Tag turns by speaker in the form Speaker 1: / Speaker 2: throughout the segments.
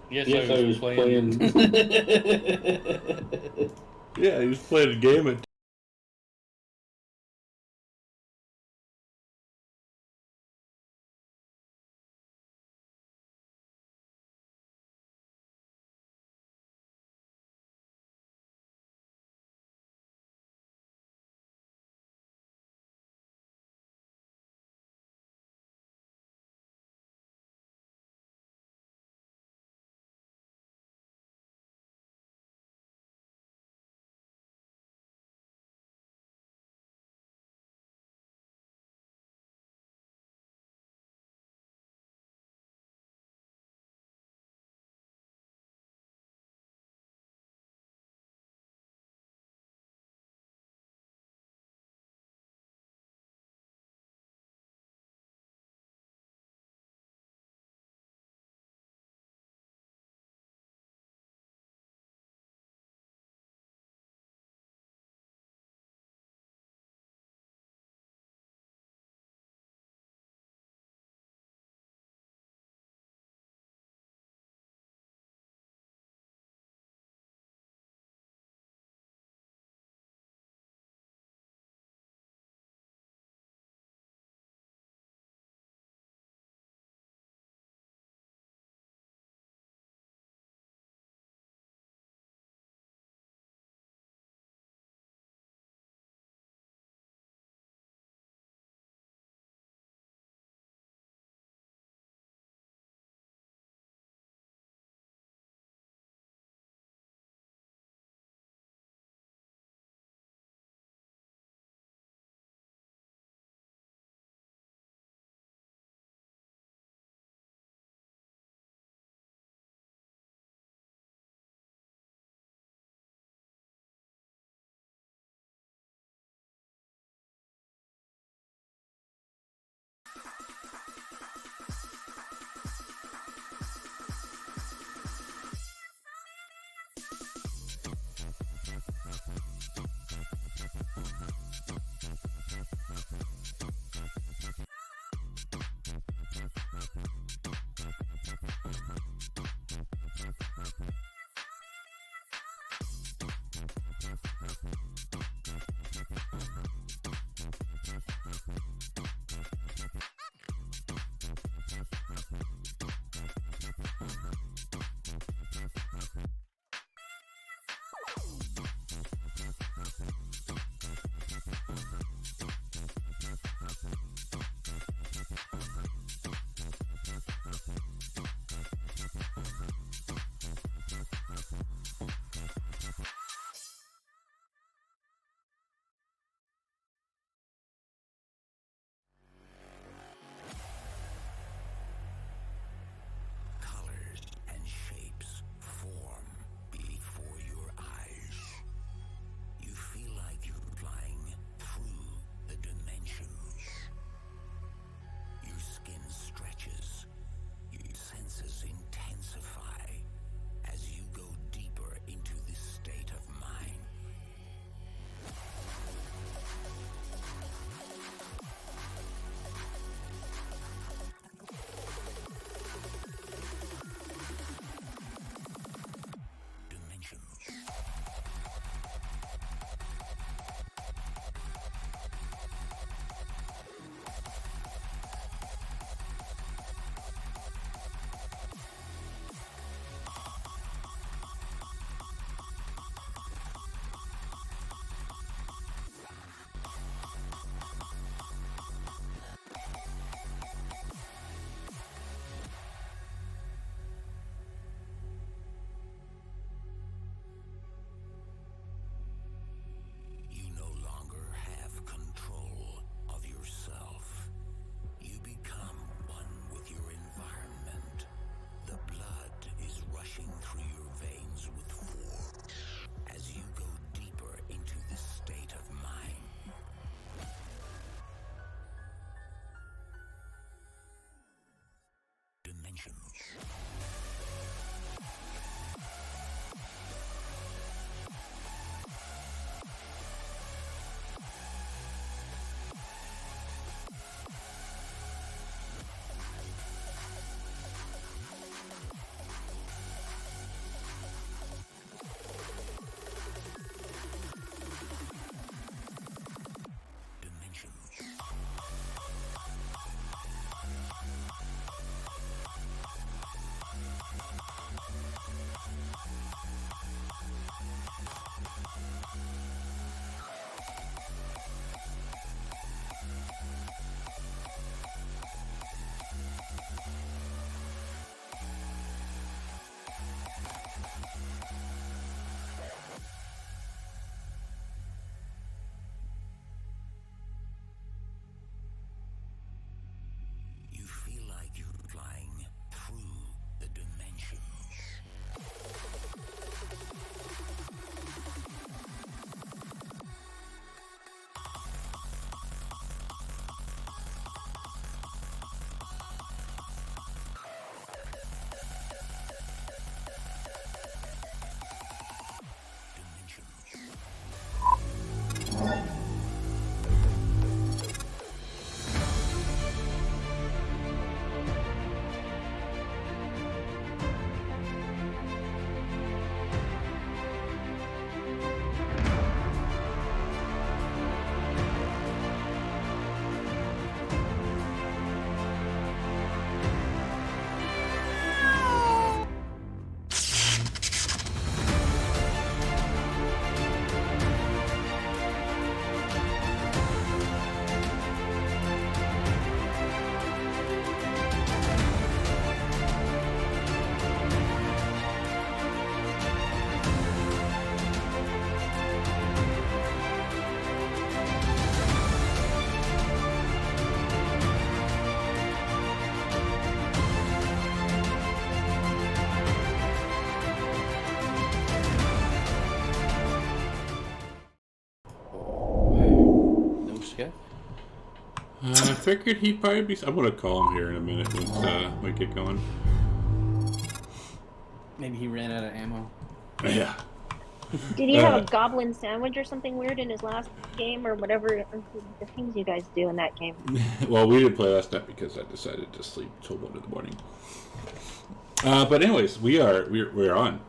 Speaker 1: Yes, I
Speaker 2: Yes, I
Speaker 1: was
Speaker 2: was
Speaker 1: playing.
Speaker 2: playing. Yeah, he was playing a game at I figured he'd probably be. I'm gonna call him here in a minute once we get going.
Speaker 1: Maybe he ran out of ammo.
Speaker 2: Yeah.
Speaker 3: Did he have a goblin sandwich or something weird in his last game or whatever the things you guys do in that game?
Speaker 2: Well, we didn't play last night because I decided to sleep till 1 in the morning. But anyways, we're on.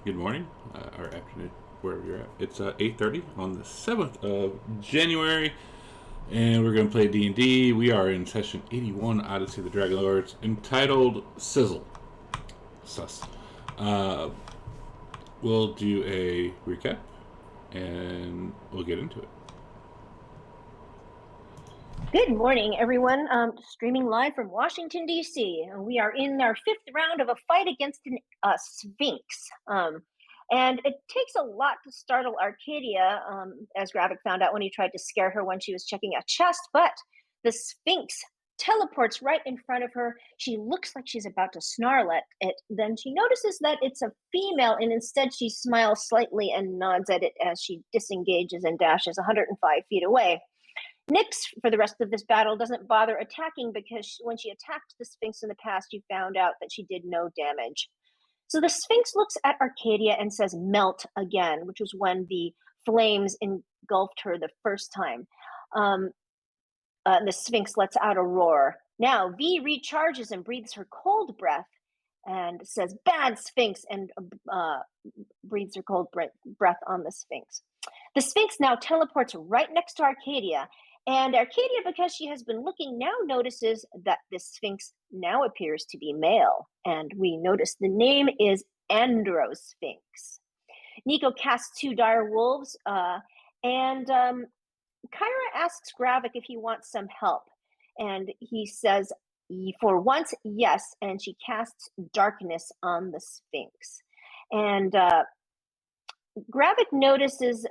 Speaker 2: Good morning or afternoon, wherever you're at. It's 8:30 on the 7th of January, and we're going to play D&D. We are in session 81, Odyssey of the Dragonlords, entitled Sizzle. Sus. We'll do a recap, and we'll get into it.
Speaker 3: Good morning, everyone. Streaming live from Washington, D.C. We are in our 5th round of a fight against a Sphinx. And it takes a lot to startle Arcadia, as Gravik found out when he tried to scare her when she was checking a chest, but the Sphinx teleports right in front of her. She looks like she's about to snarl at it. Then she notices that it's a female, and instead she smiles slightly and nods at it as she disengages and dashes 105 feet away. Nyx, for the rest of this battle, doesn't bother attacking because when she attacked the Sphinx in the past, you found out that she did no damage. So the Sphinx looks at Arcadia and says, "Melt again," which was when the flames engulfed her the first time. The Sphinx lets out a roar. Now V recharges and breathes her cold breath and says, "Bad Sphinx," and breathes her cold breath on the Sphinx. The Sphinx now teleports right next to Arcadia, and Arcadia, because she has been looking, now notices that the Sphinx now appears to be male, and we notice the name is Androsphinx. Nico casts 2 dire wolves, and Kyra asks Gravik if he wants some help, and he says, for once, yes, and she casts darkness on the Sphinx. And Gravik notices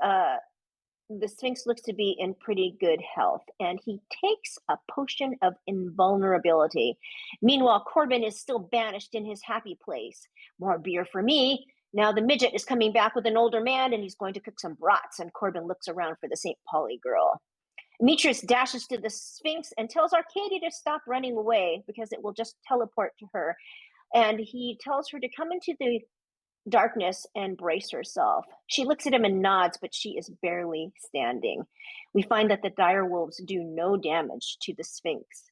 Speaker 3: the Sphinx looks to be in pretty good health, and he takes a potion of invulnerability. Meanwhile, Corbin is still banished in his happy place. More beer for me. Now the midget is coming back with an older man, and he's going to cook some brats, and Corbin looks around for the St. Pauli girl. Demetrius dashes to the Sphinx and tells Arcadia to stop running away because it will just teleport to her. And he tells her to come into the darkness and brace herself. She looks at him and nods, but she is barely standing. We find that the dire wolves do no damage to the Sphinx.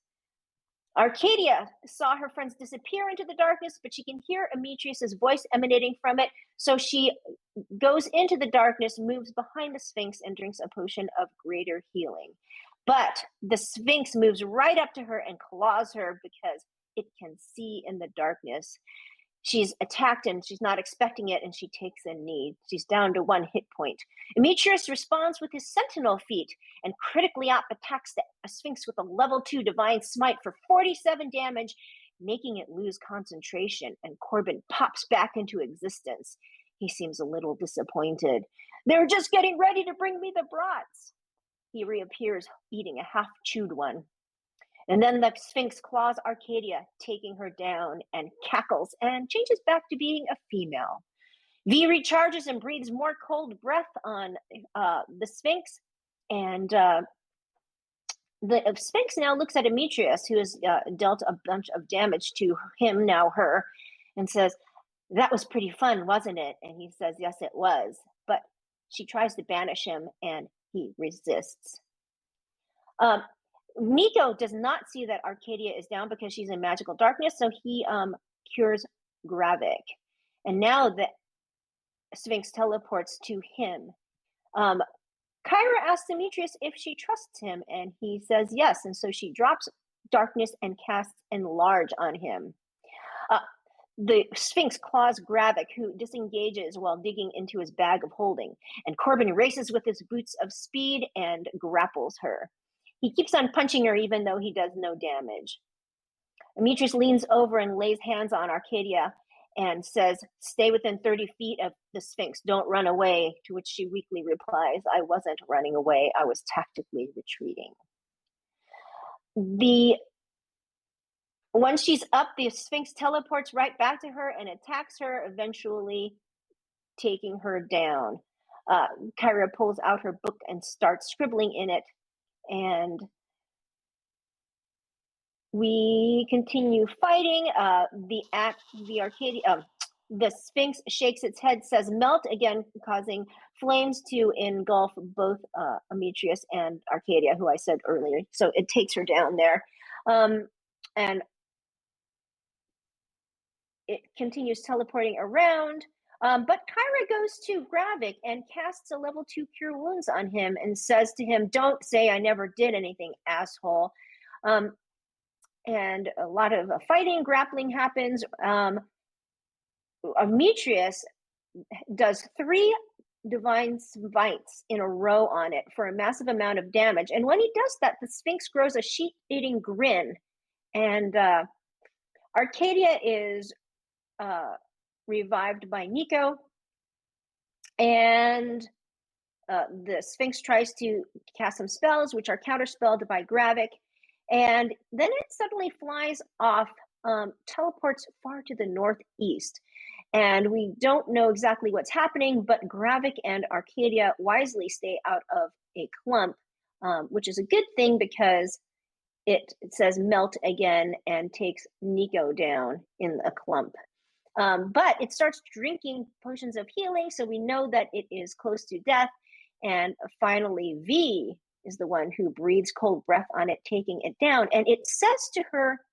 Speaker 3: Arcadia saw her friends disappear into the darkness, but she can hear Demetrius's voice emanating from it, so she goes into the darkness, moves behind the Sphinx, and drinks a potion of greater healing. But the Sphinx moves right up to her and claws her because it can see in the darkness. She's attacked and she's not expecting it, and she takes a knee. She's down to 1 hit point. Demetrius responds with his sentinel feat and critically attacks the Sphinx with a level 2 divine smite for 47 damage, making it lose concentration, and Corbin pops back into existence. He seems a little disappointed. "They're just getting ready to bring me the brats." He reappears, eating a half-chewed one. And then the Sphinx claws Arcadia, taking her down, and cackles and changes back to being a female. V recharges and breathes more cold breath on the Sphinx, and the Sphinx now looks at Demetrius, who has dealt a bunch of damage to him, now her, and says, "That was pretty fun, wasn't it?" And he says, "Yes, it was." But she tries to banish him, and he resists. Nico does not see that Arcadia is down because she's in magical darkness, so he cures Gravik. And now the Sphinx teleports to him. Kyra asks Demetrius if she trusts him, and he says yes, and so she drops darkness and casts Enlarge on him. The Sphinx claws Gravik, who disengages while digging into his bag of holding, and Corbin races with his boots of speed and grapples her. He keeps on punching her even though he does no damage. Demetrius leans over and lays hands on Arcadia and says, "Stay within 30 feet of the Sphinx. Don't run away," to which she weakly replies, "I wasn't running away. I was tactically retreating." Once she's up, the Sphinx teleports right back to her and attacks her, eventually taking her down. Kyra pulls out her book and starts scribbling in it, and We continue fighting. The Sphinx shakes its head, says melt again, causing flames to engulf both Ametreus and Arcadia, who I said earlier. So it takes her down there. And it continues teleporting around. But Kyra goes to Gravik and casts a level 2 Cure Wounds on him and says to him, "Don't say I never did anything, asshole." And a lot of fighting, grappling happens. Ametreus does 3 divine smites in a row on it for a massive amount of damage. And when he does that, the Sphinx grows a sheep-eating grin. And Arcadia is revived by Nico. And the Sphinx tries to cast some spells, which are counterspelled by Gravik. And then it suddenly flies off, teleports far to the northeast. And we don't know exactly what's happening, but Gravik and Arcadia wisely stay out of a clump, which is a good thing because it says melt again and takes Nico down in a clump. But it starts drinking potions of healing, so we know that it is close to death. And finally, V is the one who breathes cold breath on it, taking it down. And it says to her,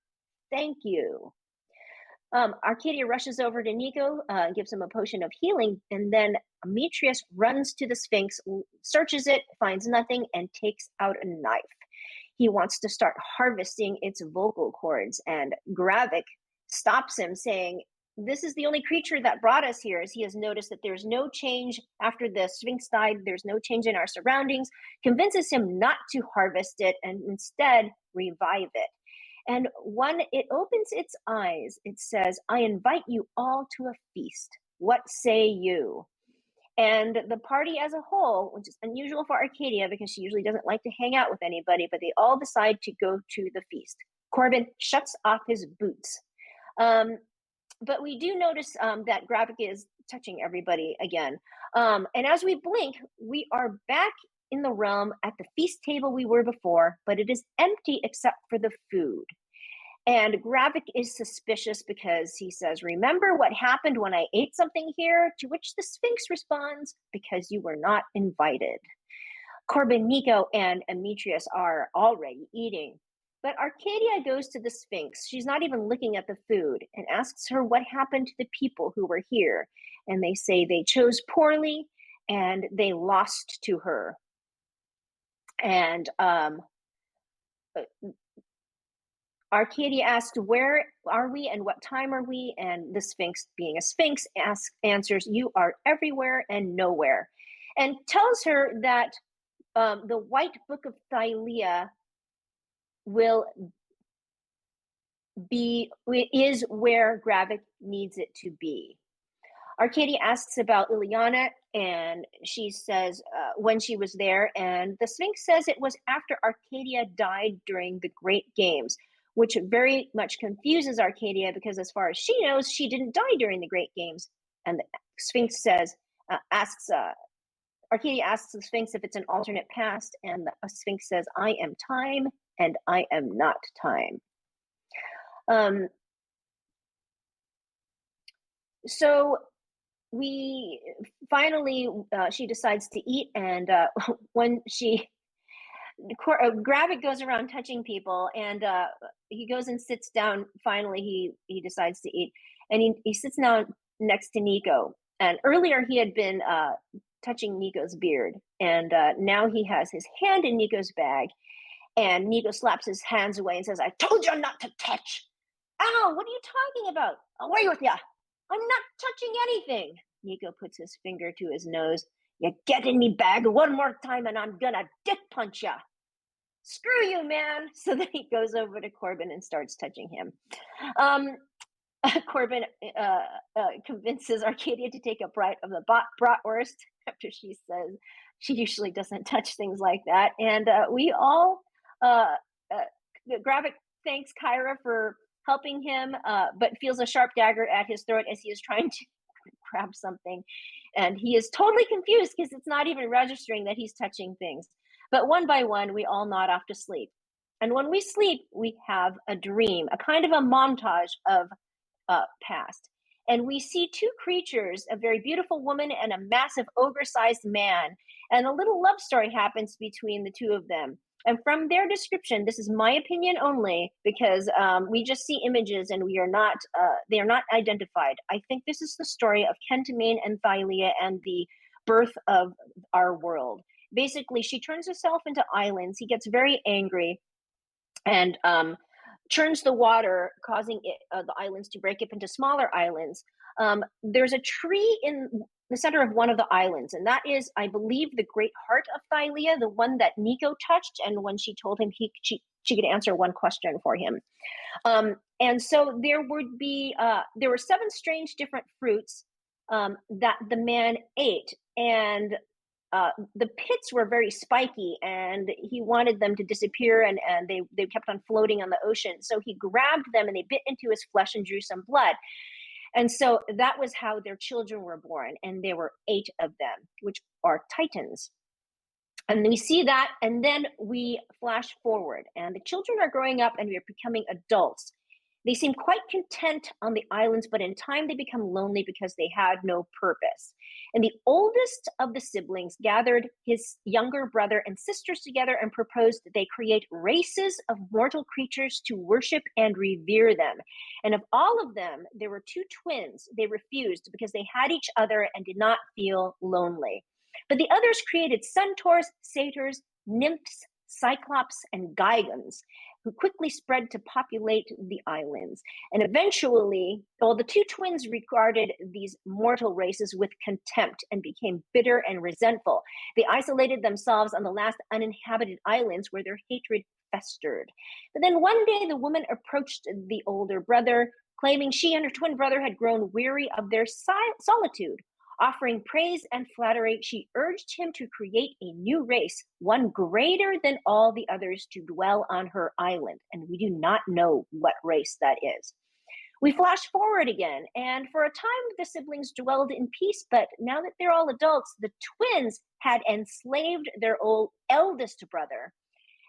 Speaker 3: "Thank you." Arcadia rushes over to Nico, gives him a potion of healing, and then Ametreus runs to the Sphinx, searches it, finds nothing, and takes out a knife. He wants to start harvesting its vocal cords, and Gravik stops him, saying, "This is the only creature that brought us here," as he has noticed that there's no change after the Sphinx died, there's no change in our surroundings, convinces him not to harvest it and instead revive it. And when it opens its eyes, it says, "I invite you all to a feast. What say you?" And the party as a whole, which is unusual for Arcadia because she usually doesn't like to hang out with anybody, but they all decide to go to the feast. Corbin shuts off his boots. But we do notice that Gravik is touching everybody again. And as we blink, we are back in the realm at the feast table we were before, but it is empty except for the food. And Gravik is suspicious because he says, "Remember what happened when I ate something here?" To which the Sphinx responds, "Because you were not invited." Corbin, Nico, and Ametreus are already eating. But Arcadia goes to the Sphinx. She's not even looking at the food and asks her what happened to the people who were here. And they say they chose poorly and they lost to her. And Arcadia asks, "Where are we and what time are we?" And the Sphinx, being a Sphinx, answers, "You are everywhere and nowhere." And tells her that the White Book of Thylia is where Gravik needs it to be. Arcadia asks about Ileana, and she says when she was there, and the Sphinx says it was after Arcadia died during the Great Games, which very much confuses Arcadia because as far as she knows, she didn't die during the Great Games. And the Sphinx Arcadia asks the Sphinx if it's an alternate past, and the Sphinx says, "I am time and I am not time." So we finally, she decides to eat, and when Gravik goes around touching people, and he goes and sits down. Finally, he decides to eat, and he sits down next to Nico. And earlier he had been touching Nico's beard, and now he has his hand in Nico's bag, and Nico slaps his hands away and says, "I told you not to touch." "Ow, what are you talking about? Away with ya. I'm not touching anything." Nico puts his finger to his nose. "You get in me bag one more time and I'm gonna dick punch ya." "Screw you, man." So then he goes over to Corbin and starts touching him. Corbin convinces Arcadia to take a bite of the bratwurst after she says she usually doesn't touch things like that. And we all, Gravik thanks Kyra for helping him, but feels a sharp dagger at his throat as he is trying to grab something. And he is totally confused because it's not even registering that he's touching things. But one by one, we all nod off to sleep. And when we sleep, we have a dream, a kind of a montage of past. And we see two creatures, a very beautiful woman and a massive ogre-sized man. And a little love story happens between the two of them. And from their description, this is my opinion only, because we just see images and they are not identified. I think this is the story of Kentamane and Thylia and the birth of our world. Basically, she turns herself into islands. He gets very angry and churns the water, causing the islands to break up into smaller islands. There's a tree in the center of one of the islands, and that is, I believe, the great heart of Thylia, the one that Nico touched, and when she told him she could answer one question for him. And so there were 7 strange different fruits that the man ate, and the pits were very spiky, and he wanted them to disappear, and they kept on floating on the ocean. So he grabbed them and they bit into his flesh and drew some blood. And so that was how their children were born, and there were 8 of them, which are titans. And we see that, and then we flash forward, and the children are growing up and we are becoming adults. They seem quite content on the islands, but in time they become lonely because they had no purpose. And the oldest of the siblings gathered his younger brother and sisters together and proposed that they create races of mortal creatures to worship and revere them. And of all of them, there were 2 twins. They refused because they had each other and did not feel lonely. But the others created centaurs, satyrs, nymphs, cyclops, and Gigans, who quickly spread to populate the islands. And eventually, the 2 twins regarded these mortal races with contempt and became bitter and resentful. They isolated themselves on the last uninhabited islands where their hatred festered. But then one day, the woman approached the older brother, claiming she and her twin brother had grown weary of their solitude. Offering praise and flattery, she urged him to create a new race, one greater than all the others, to dwell on her island. And we do not know what race that is. We flash forward again, and for a time the siblings dwelled in peace, but now that they're all adults, the twins had enslaved their eldest brother.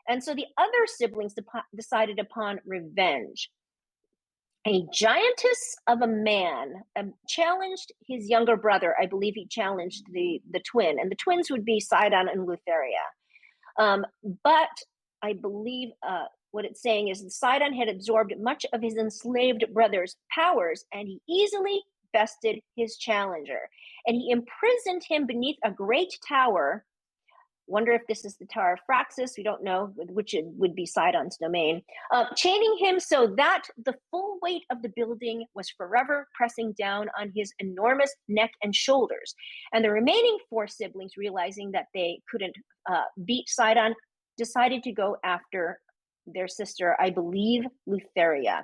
Speaker 3: And so the other siblings decided upon revenge. A giantess of a man challenged his younger brother. I believe he challenged the twin, and the twins would be Sidon and Lutheria. But I believe what it's saying is Sidon had absorbed much of his enslaved brother's powers, and he easily bested his challenger. And he imprisoned him beneath a great tower. Wonder if this is the Tower of Phraxus. We don't know, which it would be Sidon's domain. Chaining him so that the full weight of the building was forever pressing down on his enormous neck and shoulders. And the remaining 4 siblings, realizing that they couldn't beat Sidon, decided to go after their sister, I believe, Lutheria.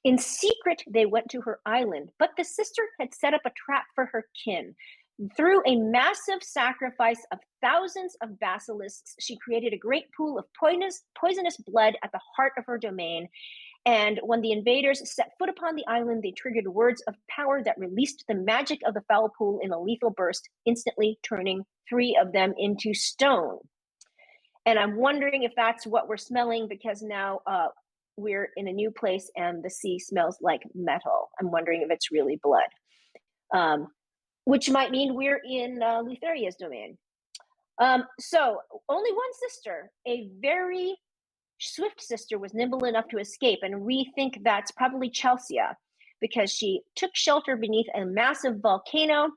Speaker 3: In secret, they went to her island, but the sister had set up a trap for her kin. Through a massive sacrifice of thousands of basilisks, she created a great pool of poisonous blood at the heart of her domain. And when the invaders set foot upon the island, they triggered words of power that released the magic of the foul pool in a lethal burst, instantly turning 3 of them into stone. And I'm wondering if that's what we're smelling, because now we're in a new place and the sea smells like metal. I'm wondering if it's really blood. Which might mean we're in Lutheria's domain. So only one sister, a very swift sister, was nimble enough to escape, and we think that's probably Chelsea, because she took shelter beneath a massive volcano.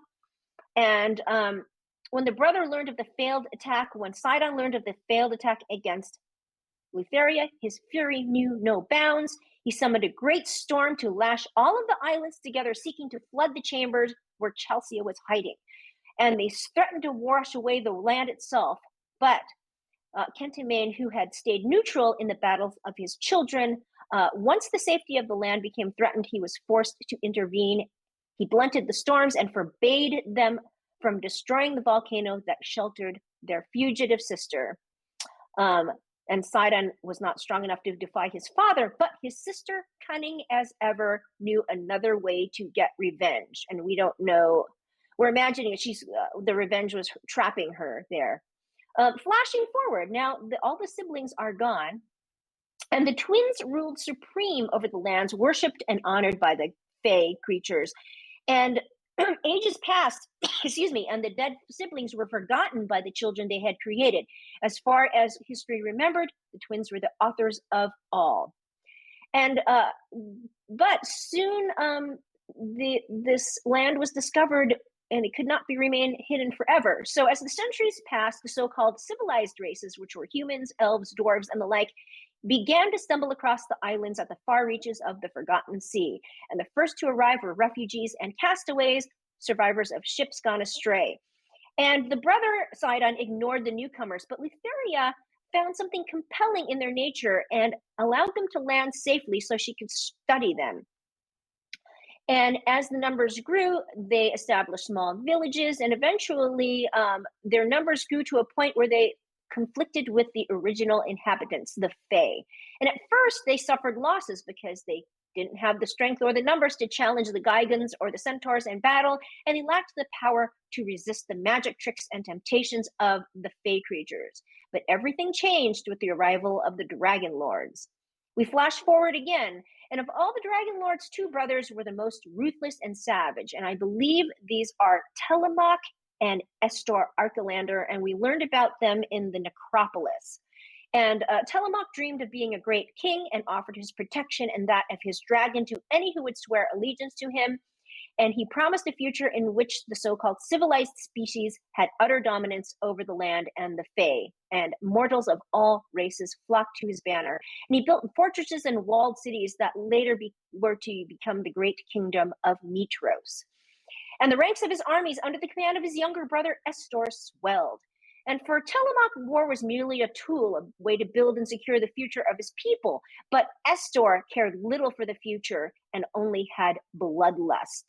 Speaker 3: And when the brother learned of the failed attack, when Sidon learned of the failed attack against Lutheria, his fury knew no bounds. He summoned a great storm to lash all of the islands together, seeking to flood the chambers where Chelsea was hiding. And they threatened to wash away the land itself. But Kentamane, who had stayed neutral in the battles of his children, once the safety of the land became threatened, he was forced to intervene. He blunted the storms and forbade them from destroying the volcano that sheltered their fugitive sister. And Sidon was not strong enough to defy his father, but his sister, cunning as ever, knew another way to get revenge. And we don't know. We're imagining the revenge was trapping her there. Flashing forward, now all the siblings are gone. And the twins ruled supreme over the lands worshipped and honored by the Fae creatures. And ages passed, excuse me, and the dead siblings were forgotten by the children they had created. As far as history remembered, the twins were the authors of all. And but soon this land was discovered and it could not be remain hidden forever. So as the centuries passed, the so-called civilized races, which were humans, elves, dwarves, and the like, began to stumble across the islands at the far reaches of the Forgotten Sea. And the first to arrive were refugees and castaways, survivors of ships gone astray. And the brother Sidon ignored the newcomers, but Lutheria found something compelling in their nature and allowed them to land safely so she could study them. And as the numbers grew, they established small villages, and eventually their numbers grew to a point where they conflicted with the original inhabitants, the Fae. And at first, they suffered losses because they didn't have the strength or the numbers to challenge the Gigans or the Centaurs in battle, and they lacked the power to resist the magic tricks and temptations of the Fae creatures. But everything changed with the arrival of the Dragonlords. We flash forward again, and of all the Dragonlords, two brothers were the most ruthless and savage, and I believe these are Telemach and Estor Archelander, and we learned about them in the Necropolis. And Telemach dreamed of being a great king and offered his protection and that of his dragon to any who would swear allegiance to him. And he promised a future in which the so-called civilized species had utter dominance over the land and the Fae, and mortals of all races flocked to his banner. And he built fortresses and walled cities that later were to become the great kingdom of Mitros. And the ranks of his armies under the command of his younger brother Estor swelled. And for Telemach, war was merely a tool, a way to build and secure the future of his people. But Estor cared little for the future and only had bloodlust.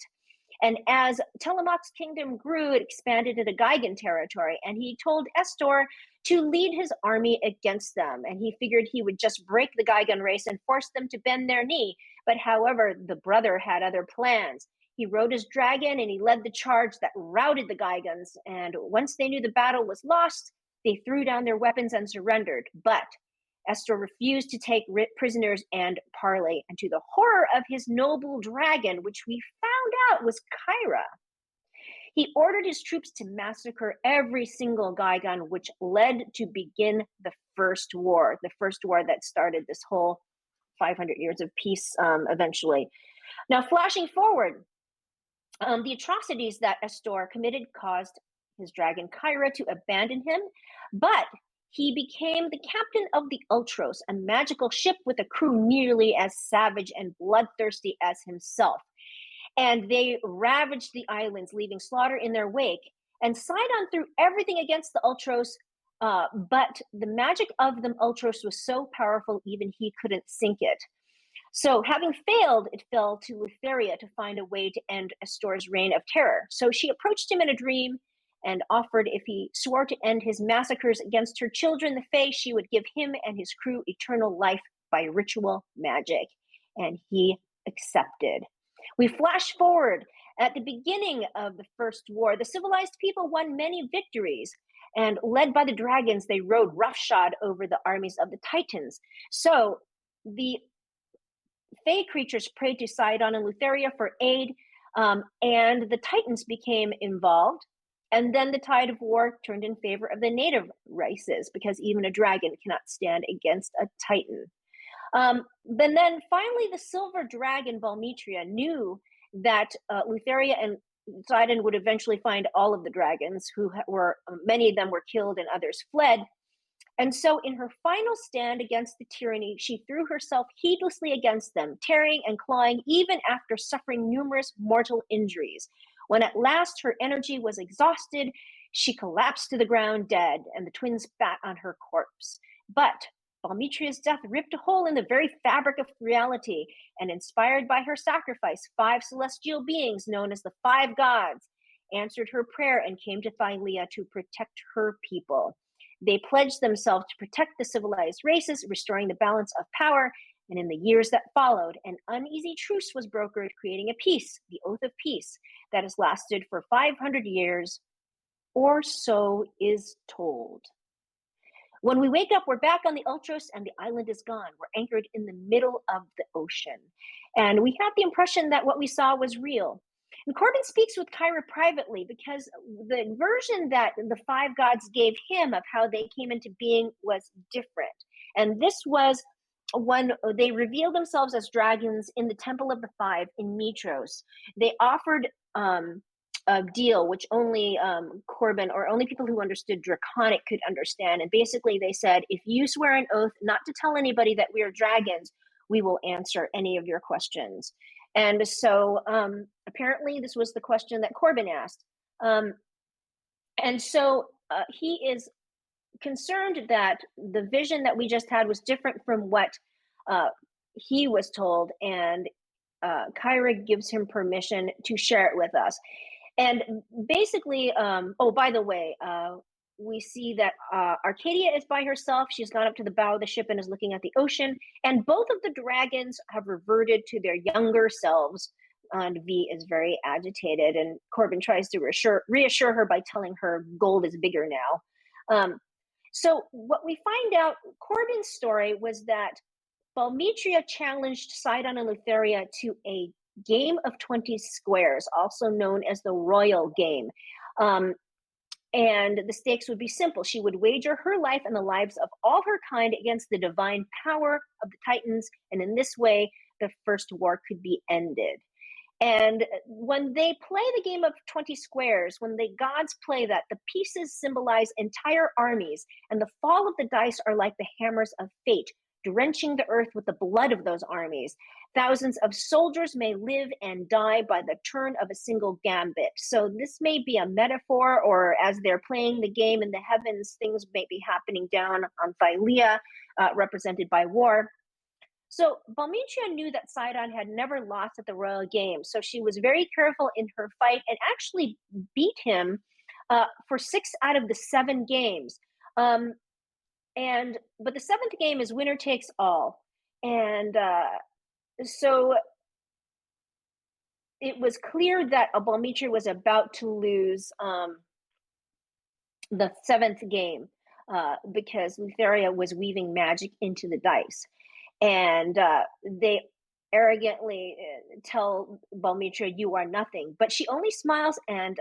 Speaker 3: And as Telemach's kingdom grew, it expanded into Gigan territory, and he told Estor to lead his army against them. And he figured he would just break the Gigan race and force them to bend their knee. But however, the brother had other plans. He rode his dragon and he led the charge that routed the Gigans. And once they knew the battle was lost, they threw down their weapons and surrendered. But Estor refused to take prisoners and parley, and to the horror of his noble dragon, which we found out was Kyra, he ordered his troops to massacre every single Gigan, which led to begin the First War that started this whole 500 years of peace eventually. Now, flashing forward, the atrocities that Estor committed caused his dragon Kyra to abandon him, but he became the captain of the Ultros, a magical ship with a crew nearly as savage and bloodthirsty as himself. And they ravaged the islands, leaving slaughter in their wake. And Sidon threw everything against the Ultros, but the magic of the Ultros was so powerful, even he couldn't sink it. So having failed, it fell to Lutheria to find a way to end Estor's reign of terror. So she approached him in a dream and offered if he swore to end his massacres against her children, the Fae, she would give him and his crew eternal life by ritual magic. And he accepted. We flash forward. At the beginning of the First War, the civilized people won many victories. And led by the dragons, they rode roughshod over the armies of the Titans. So the Fae creatures prayed to Sidon and Lutheria for aid, and the Titans became involved. And then the tide of war turned in favor of the native races, because even a dragon cannot stand against a Titan. Then finally, the silver dragon Balmetria knew that Lutheria and Sidon would eventually find all of the dragons, who were, many of them were killed and others fled. And so in her final stand against the tyranny, she threw herself heedlessly against them, tearing and clawing even after suffering numerous mortal injuries. When at last her energy was exhausted, she collapsed to the ground dead, and the twins spat on her corpse. But Balmetria's death ripped a hole in the very fabric of reality, and inspired by her sacrifice, 5 celestial beings known as the 5 gods answered her prayer and came to Thylea to protect her people. They pledged themselves to protect the civilized races, restoring the balance of power. And in the years that followed, an uneasy truce was brokered, creating a peace, the Oath of Peace, that has lasted for 500 years, or so is told. When we wake up, we're back on the Ultros and the island is gone. We're anchored in the middle of the ocean. And we had the impression that what we saw was real. And Corbin speaks with Kyra privately because the version that the five gods gave him of how they came into being was different. And this was when they revealed themselves as dragons in the Temple of the Five in Mitros. They offered a deal which only Corbin or only people who understood Draconic could understand. And basically they said, if you swear an oath not to tell anybody that we are dragons, we will answer any of your questions. And so apparently this was the question that Corbin asked. And so he is concerned that the vision that we just had was different from what he was told. And Kyra gives him permission to share it with us. And basically, oh, by the way, we see that Arcadia is by herself. She's gone up to the bow of the ship and is looking at the ocean. And both of the dragons have reverted to their younger selves. And V is very agitated. And Corbin tries to reassure her by telling her gold is bigger now. So what we find out, Corbin's story was that Balmetria challenged Sidon and Lutheria to a game of 20 squares, also known as the Royal Game. And the stakes would be simple. She would wager her life and the lives of all her kind against the divine power of the Titans. And in this way, the first war could be ended. And when they play the game of 20 squares, when the gods play that, the pieces symbolize entire armies, and the fall of the dice are like the hammers of fate, drenching the earth with the blood of those armies. Thousands of soldiers may live and die by the turn of a single gambit. So this may be a metaphor, or as they're playing the game in the heavens, things may be happening down on Thylea, represented by war. So Balmetria knew that Sidon had never lost at the Royal Game, so she was very careful in her fight and actually beat him for 6 out of the 7 games. But the 7th game is winner takes all. And so it was clear that Balmetria was about to lose the 7th game because Lutheria was weaving magic into the dice. And they arrogantly tell Balmetria, you are nothing. But she only smiles, and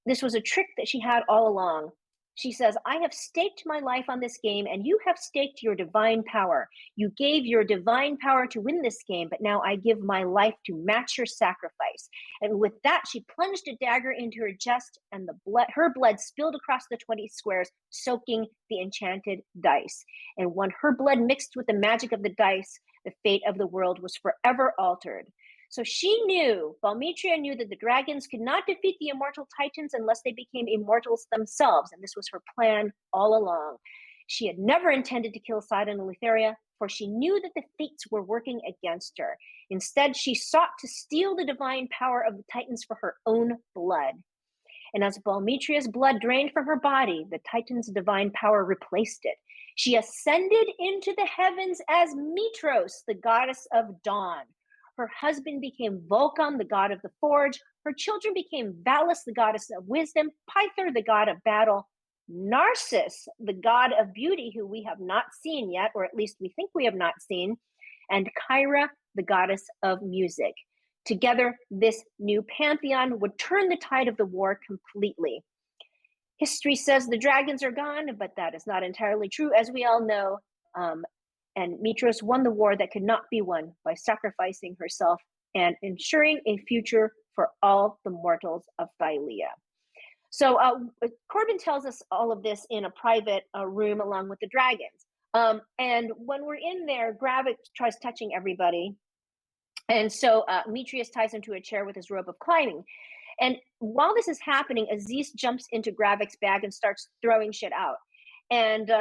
Speaker 3: this was a trick that she had all along. She says, I have staked my life on this game, and you have staked your divine power. You gave your divine power to win this game, but now I give my life to match your sacrifice. And with that, she plunged a dagger into her chest, and her blood spilled across the 20 squares, soaking the enchanted dice. And when her blood mixed with the magic of the dice, the fate of the world was forever altered. So Balmetria knew that the dragons could not defeat the immortal Titans unless they became immortals themselves, and this was her plan all along. She had never intended to kill Sidon and Lutheria, for she knew that the fates were working against her. Instead, she sought to steal the divine power of the Titans for her own blood. And as Balmetria's blood drained from her body, the Titan's divine power replaced it. She ascended into the heavens as Mitros, the goddess of dawn. Her husband became Vulcan, the god of the forge. Her children became Valis, the goddess of wisdom, Pythor, the god of battle, Narcissus, the god of beauty, who we have not seen yet, or at least we think we have not seen, and Kyra, the goddess of music. Together, this new pantheon would turn the tide of the war completely. History says the dragons are gone, but that is not entirely true, as we all know. And Mitros won the war that could not be won by sacrificing herself and ensuring a future for all the mortals of Thylea. So Corbin tells us all of this in a private room along with the dragons. And when we're in there, Gravik tries touching everybody. And so Mitros ties him to a chair with his rope of climbing. And while this is happening, Aziz jumps into Gravik's bag and starts throwing shit out. And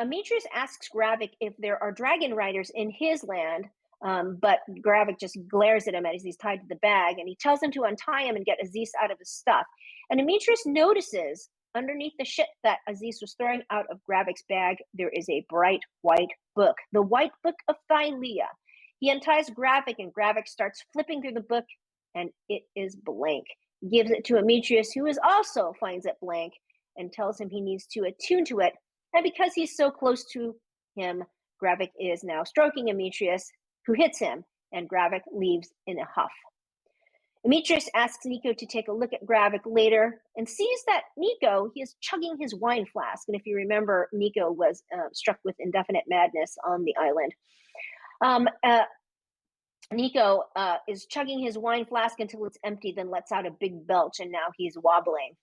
Speaker 3: Mitros asks Gravik if there are dragon riders in his land, but Gravik just glares at him as he's tied to the bag, and he tells him to untie him and get Aziz out of his stuff. And Mitros notices underneath the shit that Aziz was throwing out of Gravik's bag, there is a bright white book, the White Book of Thylea. He unties Gravik, and Gravik starts flipping through the book, and it is blank. He gives it to Mitros, who also finds it blank. and tells him he needs to attune to it. And because he's so close to him, Gravik is now stroking Amitrius, who hits him, and Gravik leaves in a huff. Amitrius asks Nico to take a look at Gravik later and sees that Nico, he is chugging his wine flask. And if you remember, Nico was struck with indefinite madness on the island. Nico is chugging his wine flask until it's empty, then lets out a big belch, and now he's wobbling.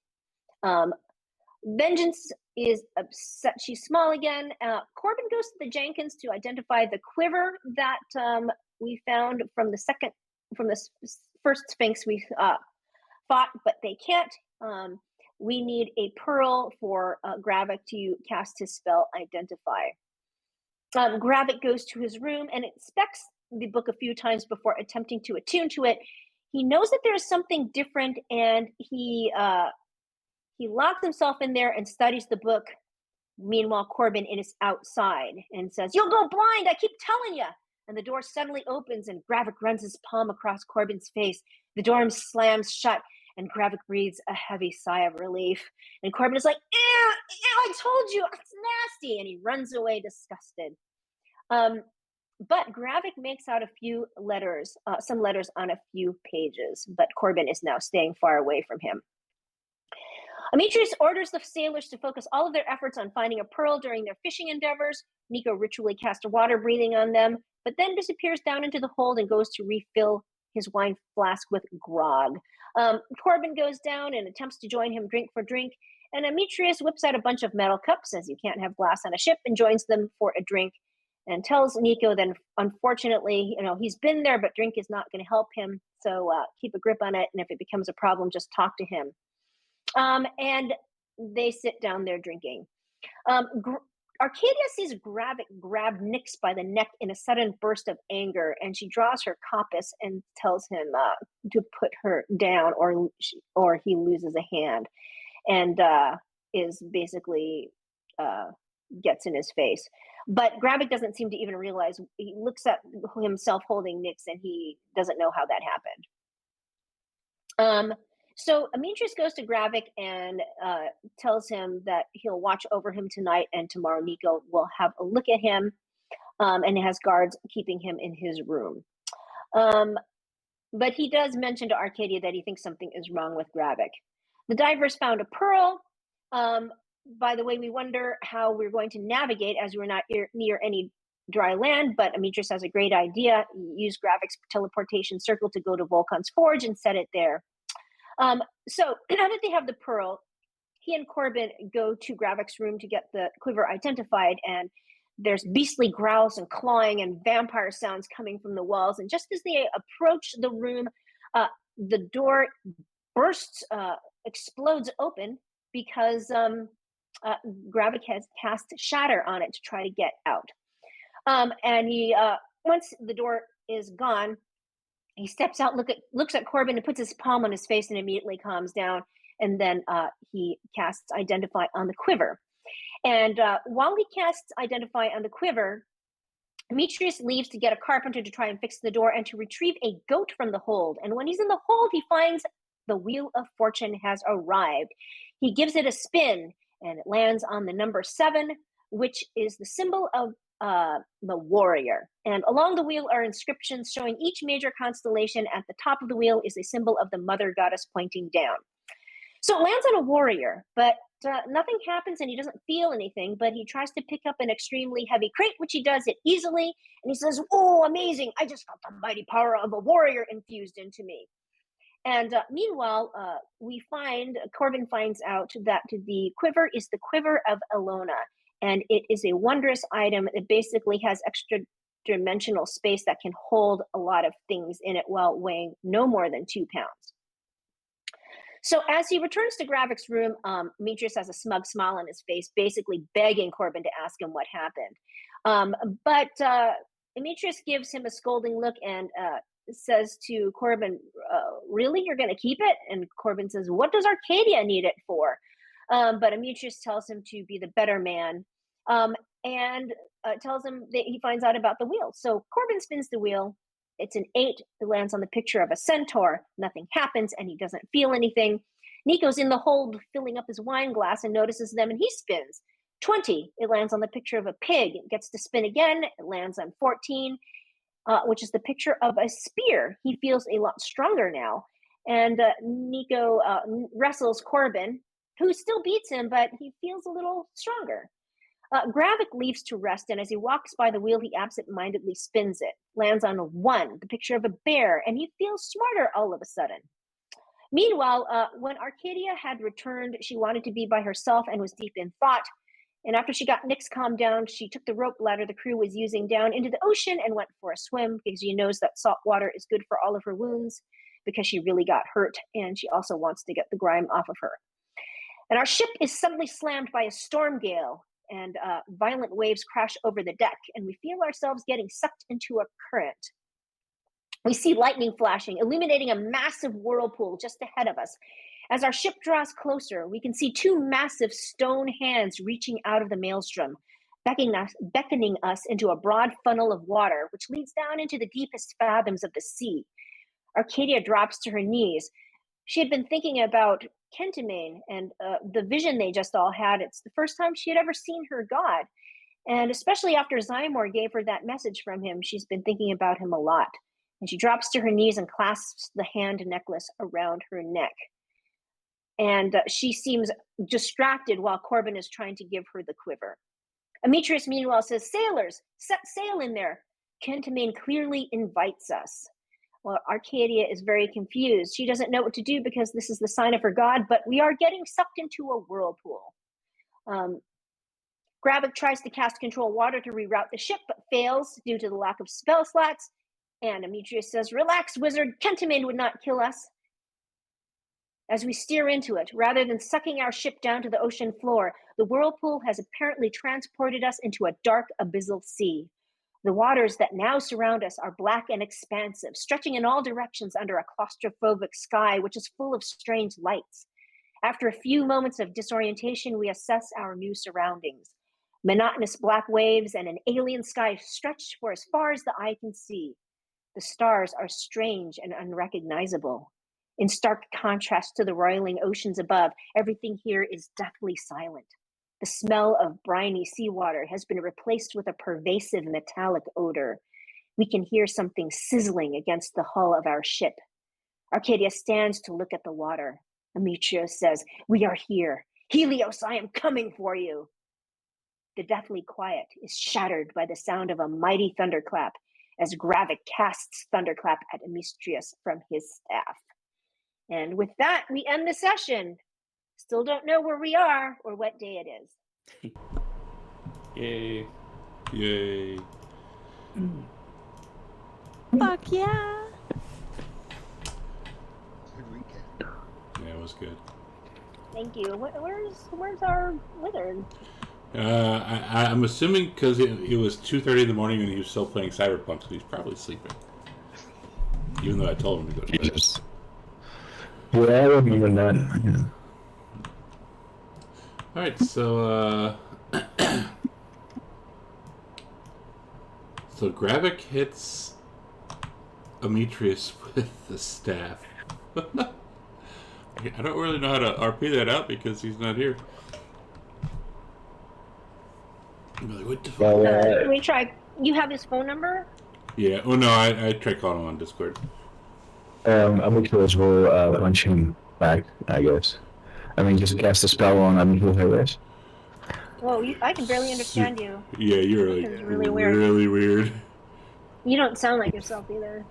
Speaker 3: Vengeance is upset. She's small again. Corbin goes to the Jenkins to identify the quiver that we found from the first Sphinx we fought, but they can't. We need a pearl for Gravik to cast his spell Identify. Gravik goes to his room and inspects the book a few times before attempting to attune to it. He knows that there is something different, and he locks himself in there and studies the book. Meanwhile, Corbin is outside and says, "You'll go blind, I keep telling you." And the door suddenly opens, and Gravik runs his palm across Corbin's face. The door slams shut, and Gravik breathes a heavy sigh of relief. And Corbin is like, "Ew, I told you, it's nasty." And he runs away disgusted. But Gravik makes out a few letters, some letters on a few pages, but Corbin is now staying far away from him. Amitrius orders the sailors to focus all of their efforts on finding a pearl during their fishing endeavors. Nico ritually casts water breathing on them, but then disappears down into the hold and goes to refill his wine flask with grog. Corbin goes down and attempts to join him drink for drink, and Amitrius whips out a bunch of metal cups, as you can't have glass on a ship, and joins them for a drink, and tells Nico then, unfortunately, he's been there, but drink is not going to help him, so keep a grip on it, and if it becomes a problem, just talk to him. And they sit down there drinking. Arcadia sees Gravik grab Nyx by the neck in a sudden burst of anger, and she draws her compass and tells him to put her down, or he loses a hand, and is basically gets in his face. But Gravik doesn't seem to even realize. He looks at himself holding Nyx, and he doesn't know how that happened. So Amitrius goes to Gravik and tells him that he'll watch over him tonight, and tomorrow Nico will have a look at him, and has guards keeping him in his room. But he does mention to Arcadia that he thinks something is wrong with Gravik. The divers found a pearl. By the way, we wonder how we're going to navigate, as we're not near any dry land, but Amitrius has a great idea. Use Gravik's teleportation circle to go to Volkan's forge and set it there. So now that they have the pearl, he and Corbin go to Gravik's room to get the quiver identified, and there's beastly growls and clawing and vampire sounds coming from the walls. And just as they approach the room, the door explodes open because Gravik has cast Shatter on it to try to get out. And he, once the door is gone, he steps out, looks at Corbin, and puts his palm on his face and immediately calms down. And then he casts Identify on the quiver. And while he casts Identify on the quiver, Amitrius leaves to get a carpenter to try and fix the door and to retrieve a goat from the hold. And when he's in the hold, he finds the Wheel of Fortune has arrived. He gives it a spin, and it lands on the number 7, which is the symbol of the warrior. And along the wheel are inscriptions showing each major constellation. At the top of the wheel is a symbol of the mother goddess pointing down. So it lands on a warrior, but nothing happens, and he doesn't feel anything, but he tries to pick up an extremely heavy crate, which he does it easily, and he says, "Oh, amazing, I just got the mighty power of a warrior infused into me." And meanwhile, Corbin finds out that the quiver is the quiver of Elona, and it is a wondrous item. It basically has extra dimensional space that can hold a lot of things in it while weighing no more than 2 pounds. So as he returns to Gravik's room, Amitrius has a smug smile on his face, basically begging Corbin to ask him what happened. But Amitrius gives him a scolding look and says to Corbin, "Really, you're going to keep it?" And Corbin says, "What does Arcadia need it for?" But Amitrius tells him to be the better man, and tells him that he finds out about the wheel. So Corbin spins the wheel. It's an 8. It lands on the picture of a centaur. Nothing happens, and he doesn't feel anything. Nico's in the hold filling up his wine glass and notices them, and he spins. 20. It lands on the picture of a pig. It gets to spin again. It lands on 14, which is the picture of a spear. He feels a lot stronger now. And Nico wrestles Corbin, who still beats him, but he feels a little stronger. Gravik leaves to rest, and as he walks by the wheel, he absent-mindedly spins it. Lands on a 1, the picture of a bear, and he feels smarter all of a sudden. Meanwhile, when Arcadia had returned, she wanted to be by herself and was deep in thought. And after she got Nyx calmed down, she took the rope ladder the crew was using down into the ocean and went for a swim because she knows that salt water is good for all of her wounds because she really got hurt, and she also wants to get the grime off of her. And our ship is suddenly slammed by a storm gale, and violent waves crash over the deck, and we feel ourselves getting sucked into a current. We see lightning flashing, illuminating a massive whirlpool just ahead of us. As our ship draws closer, we can see 2 massive stone hands reaching out of the maelstrom, beckoning us into a broad funnel of water, which leads down into the deepest fathoms of the sea. Arcadia drops to her knees. She had been thinking about Kentamane and the vision they just all had. It's the first time she had ever seen her god. And especially after Zymor gave her that message from him, she's been thinking about him a lot. And she drops to her knees and clasps the hand necklace around her neck. And she seems distracted while Corbin is trying to give her the quiver. Amitrius, meanwhile, says, "Sailors, set sail in there." Kentamane clearly invites us. Well, Arcadia is very confused. She doesn't know what to do because this is the sign of her god, but we are getting sucked into a whirlpool. Gravik tries to cast control water to reroute the ship, but fails due to the lack of spell slots. And Amitrius says, "Relax, wizard. Kentamane would not kill us." As we steer into it, rather than sucking our ship down to the ocean floor, the whirlpool has apparently transported us into a dark abyssal sea. The waters that now surround us are black and expansive, stretching in all directions under a claustrophobic sky, which is full of strange lights. After a few moments of disorientation, we assess our new surroundings. Monotonous black waves and an alien sky stretch for as far as the eye can see. The stars are strange and unrecognizable. In stark contrast to the roiling oceans above, everything here is deathly silent. The smell of briny seawater has been replaced with a pervasive metallic odor. We can hear something sizzling against the hull of our ship. Arcadia stands to look at the water. Amitrios says, "We are here. Helios, I am coming for you." The deathly quiet is shattered by the sound of a mighty thunderclap as Gravik casts thunderclap at Amitrios from his staff. And with that, we end the session. Still don't know where we are or what day it is.
Speaker 1: Yay.
Speaker 2: Yay.
Speaker 4: Fuck yeah.
Speaker 5: Good recap.
Speaker 2: Yeah, it was good.
Speaker 3: Thank you. Where's our wizard?
Speaker 2: I'm assuming because it was 2:30 in the morning and he was still playing Cyberpunk, so he's probably sleeping. Even though I told him to go to bed.
Speaker 6: Jesus. Yeah, I remember that. Yeah.
Speaker 2: Alright, so so Gravik hits Amitrius with the staff. I don't really know how to RP that out because he's not here. I'm like, what the fuck?
Speaker 6: Well,
Speaker 3: Can we try? You have his phone number?
Speaker 2: Yeah, oh no, I tried calling him on Discord.
Speaker 6: Amitrios will punch him back, I guess. I mean, just cast a spell on Amitrios, I guess.
Speaker 3: Whoa, I can barely understand you.
Speaker 2: Yeah, you're
Speaker 3: This
Speaker 2: like
Speaker 3: is really weird.
Speaker 2: really weird.
Speaker 3: You don't sound like yourself either.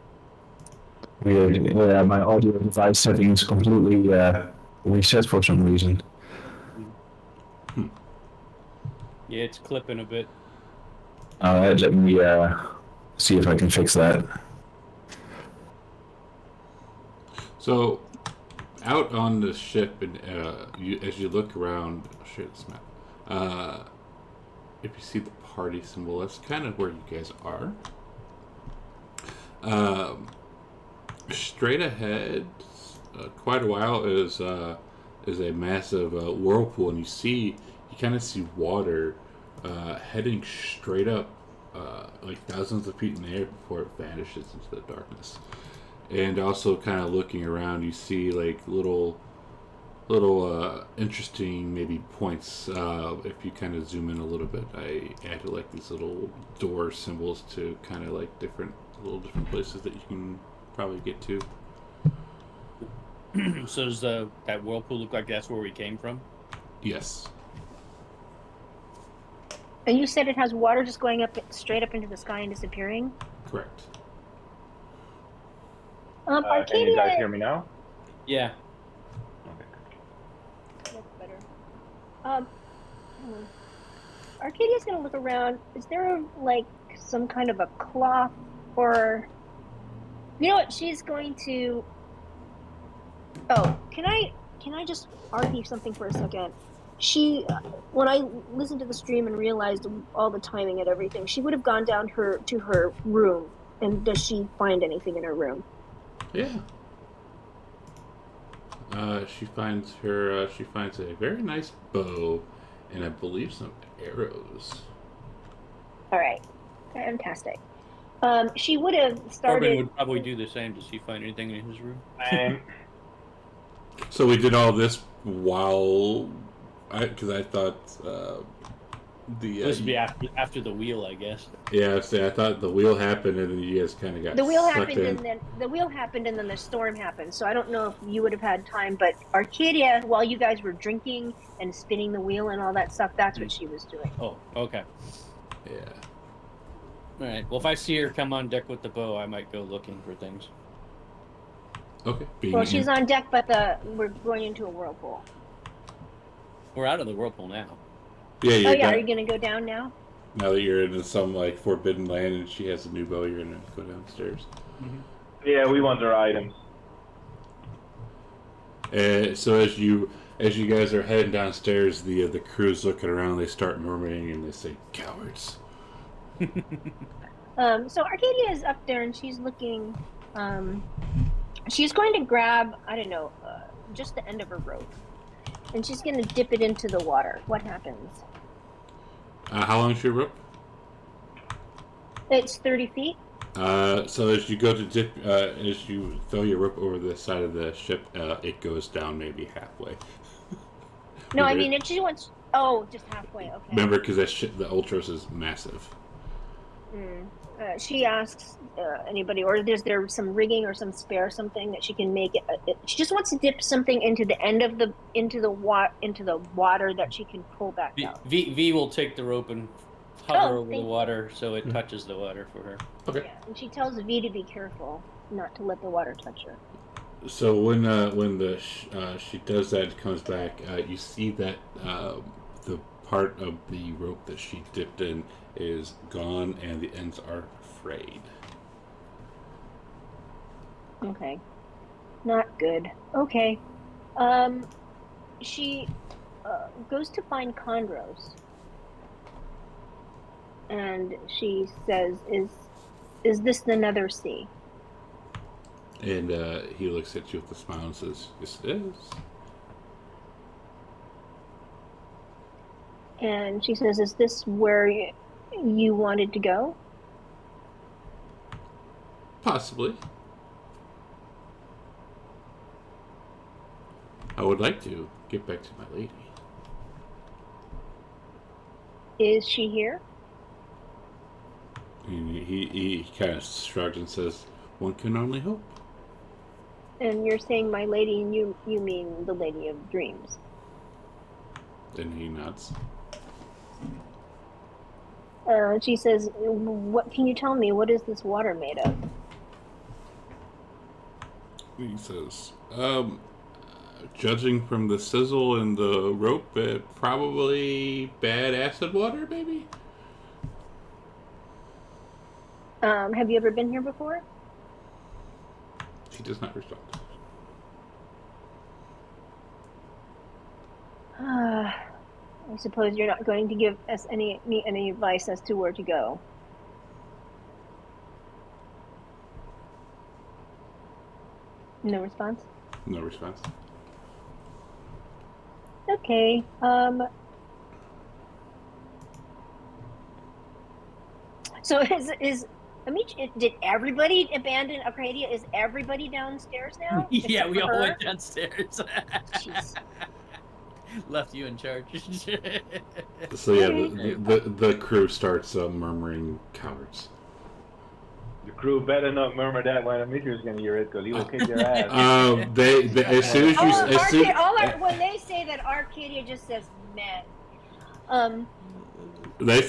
Speaker 6: Weird. Yeah, my audio device settings completely reset for some reason.
Speaker 1: Yeah, it's clipping a bit.
Speaker 6: Alright, let me see if I can fix that.
Speaker 2: So, out on the ship, and as you look around, share this map. If you see the party symbol, that's kind of where you guys are. Straight ahead, quite a while is a massive whirlpool, and you kind of see water heading straight up, like thousands of feet in the air before it vanishes into the darkness. And also, kind of looking around, you see like little interesting maybe points. If you kind of zoom in a little bit, I added like these little door symbols to kind of like different places that you can probably get to.
Speaker 1: So does that whirlpool look like that's where we came from?
Speaker 2: Yes.
Speaker 3: And you said it has water just going up straight up into the sky and disappearing?
Speaker 2: Correct.
Speaker 3: Arcadia...
Speaker 5: Can you guys hear me now?
Speaker 1: Yeah.
Speaker 5: Okay.
Speaker 3: That's better. Arcadia's gonna look around. Is there like some kind of a cloth or... You know what? She's going to... Oh, can I just argue something for a second? She, when I listened to the stream and realized all the timing and everything, she would have gone down to her room. And does she find anything in her room?
Speaker 2: Yeah. She finds a very nice bow, and I believe some arrows.
Speaker 3: All right, fantastic. She would have started.
Speaker 1: Corbin would probably do the same. Does he find anything in his room?
Speaker 2: So we did all this while, because I thought
Speaker 1: This would be after the wheel, I guess.
Speaker 2: Yeah, I thought the wheel happened, and then you guys kind of got
Speaker 3: the wheel
Speaker 2: sucked
Speaker 3: happened,
Speaker 2: in.
Speaker 3: and then the storm happened. So I don't know if you would have had time, but Arcadia, while you guys were drinking and spinning the wheel and all that stuff, that's what she was doing.
Speaker 1: Oh, okay.
Speaker 2: Yeah.
Speaker 1: All right. Well, if I see her come on deck with the bow, I might go looking for things.
Speaker 2: Okay.
Speaker 3: Well, she's on deck, but we're going into a whirlpool.
Speaker 1: We're out of the whirlpool now.
Speaker 2: Yeah.
Speaker 3: Are you gonna go down now?
Speaker 2: Now that you're in some like forbidden land and she has a new bow, you're gonna go downstairs.
Speaker 1: Mm-hmm.
Speaker 5: Yeah, we want our items.
Speaker 2: So as you guys are heading downstairs, the crew's looking around. They start murmuring and they say, "Cowards."
Speaker 3: So Arcadia is up there and she's looking. She's going to grab, I don't know, just the end of her rope, and she's going to dip it into the water. What happens?
Speaker 2: How long is your rope?
Speaker 3: It's 30 feet.
Speaker 2: So as you go to dip, as you throw your rope over the side of the ship, it goes down maybe halfway.
Speaker 3: No, I mean it. She wants. Oh, just halfway. Okay.
Speaker 2: Remember, because that the Ultros is massive.
Speaker 3: She asks anybody, or is there some rigging or some spare something that she can make it? She just wants to dip something into the end of into the water that she can pull back out.
Speaker 1: V will take the rope and hover over the water so it touches the water for her.
Speaker 2: Okay.
Speaker 3: Yeah, and she tells V to be careful not to let the water touch her.
Speaker 2: So when she does that, it comes back. You see that the part of the rope that she dipped in is gone, and the ends are frayed.
Speaker 3: Okay, not good. Okay, she goes to find Chondros, and she says, "Is this the Nether Sea?"
Speaker 2: And he looks at you with a smile and says, "Yes, it is."
Speaker 3: And she says, "Is this where you wanted to go?"
Speaker 2: Possibly. I would like to get back to my lady.
Speaker 3: Is she here?
Speaker 2: And he kind of shrugs and says, "One can only hope."
Speaker 3: And you're saying my lady, and you mean the Lady of Dreams.
Speaker 2: Then he nods.
Speaker 3: She says, "What can you tell me? What is this water made of?"
Speaker 2: He says, judging from the sizzle and the rope, probably bad acid water, maybe?
Speaker 3: Have you ever been here before?
Speaker 2: She does not respond.
Speaker 3: I suppose you're not going to give us any advice as to where to go. No response?
Speaker 2: No response.
Speaker 3: Okay. So is did everybody abandon Arcadia? Is everybody downstairs now?
Speaker 1: Yeah,
Speaker 3: Except
Speaker 1: we
Speaker 3: for
Speaker 1: all
Speaker 3: her?
Speaker 1: went downstairs.
Speaker 3: Jeez.
Speaker 1: Left you in charge.
Speaker 2: So yeah, the crew starts murmuring cowards.
Speaker 5: The crew better not murmur that when Demetrius gonna hear it, because he will kick their ass.
Speaker 2: They as soon as you
Speaker 3: When they say that Arcadia just says men.
Speaker 2: they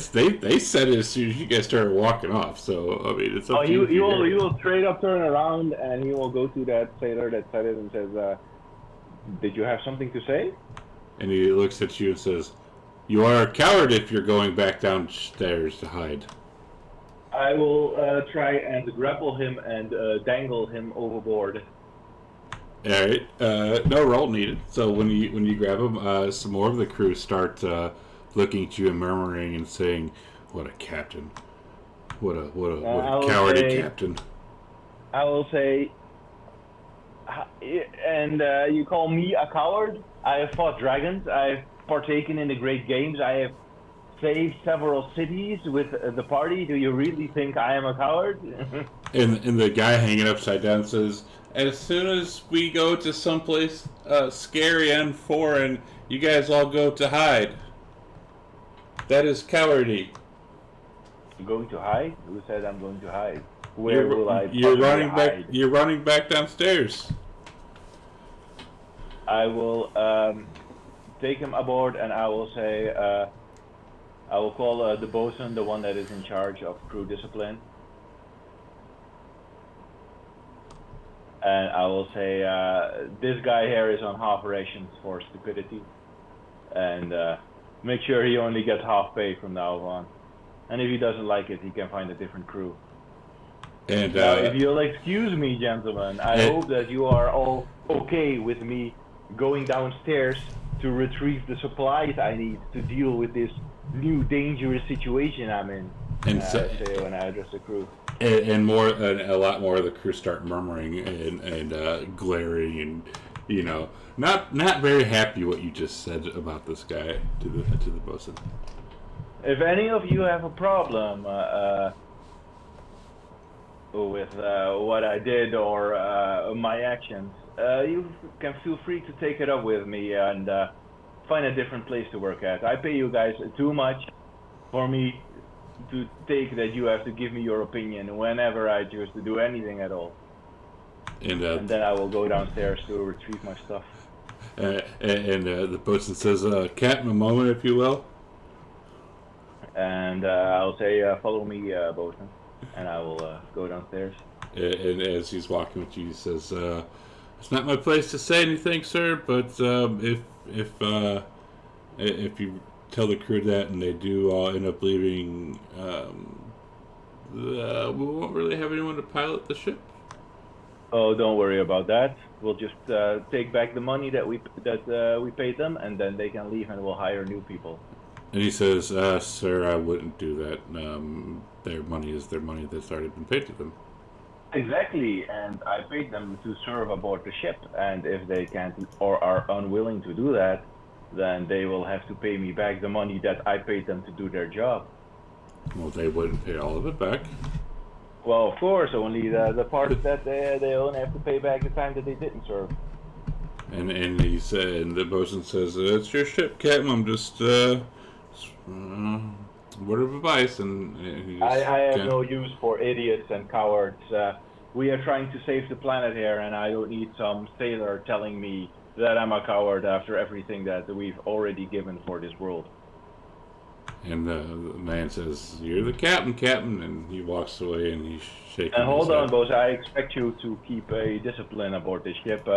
Speaker 2: said it as soon as you guys started walking off. So I mean, it's up to you.
Speaker 5: He will straight up turn around and he will go to that sailor that said it and says, "Did you have something to say?"
Speaker 2: And he looks at you and says, "You are a coward if you're going back downstairs to hide."
Speaker 5: I will try and grapple him and dangle him overboard.
Speaker 2: All right, no roll needed. So when you grab him, some more of the crew start looking at you and murmuring and saying, "What a captain! What a cowardly captain!"
Speaker 5: I will say, and you call me a coward? I have fought dragons. I've partaken in the great games. I have saved several cities with the party. Do you really think I am a coward?
Speaker 2: and the guy hanging upside down says, "As soon as we go to someplace scary and foreign, you guys all go to hide. That is cowardly."
Speaker 5: I'm going to hide? Who said I'm going to hide? Where will I
Speaker 2: You're running
Speaker 5: hide?
Speaker 2: back. You're running back downstairs.
Speaker 5: I will take him aboard, and I will say, I will call the bosun, the one that is in charge of crew discipline, and I will say, this guy here is on half rations for stupidity, and make sure he only gets half pay from now on. And if he doesn't like it, he can find a different crew.
Speaker 2: And
Speaker 5: now, if you'll excuse me, gentlemen, I hope that you are all okay with me going downstairs to retrieve the supplies I need to deal with this new dangerous situation I'm in.
Speaker 2: And
Speaker 5: say when I address the crew.
Speaker 2: And a lot more of the crew start murmuring and glaring and, you know, not very happy what you just said about this guy to the bosun.
Speaker 5: If any of you have a problem with what I did or my actions, you can feel free to take it up with me and find a different place to work at. I pay you guys too much for me to take that you have to give me your opinion whenever I choose to do anything at all. And then I will go downstairs to retrieve my stuff.
Speaker 2: And the bosun says, "Captain, a moment, if you will."
Speaker 5: And I'll say, "Follow me, bosun," and I will go downstairs.
Speaker 2: And as he's walking with you, he says, "It's not my place to say anything, sir, but if you tell the crew that and they do all end up leaving, we won't really have anyone to pilot the ship."
Speaker 5: Oh, don't worry about that. We'll just take back the money that we paid them, and then they can leave, and we'll hire new people.
Speaker 2: And he says, "Sir, I wouldn't do that. Their money is their money that's already been paid to them."
Speaker 5: Exactly, and I paid them to serve aboard the ship, and if they can't or are unwilling to do that, then they will have to pay me back the money that I paid them to do their job.
Speaker 2: Well, they wouldn't pay all of it back.
Speaker 5: Well, of course, only the part that they only have to pay back the time that they didn't serve.
Speaker 2: And he said, and the bosun says, "It's your ship, Captain. I'm just word of advice." And he just,
Speaker 5: I have no use for idiots and cowards. We are trying to save the planet here, and I don't need some sailor telling me that I'm a coward after everything that we've already given for this world.
Speaker 2: And the man says, "You're the captain," and he walks away and he's shaking
Speaker 5: And hold
Speaker 2: his head.
Speaker 5: on, boss. I expect you to keep a discipline aboard this ship.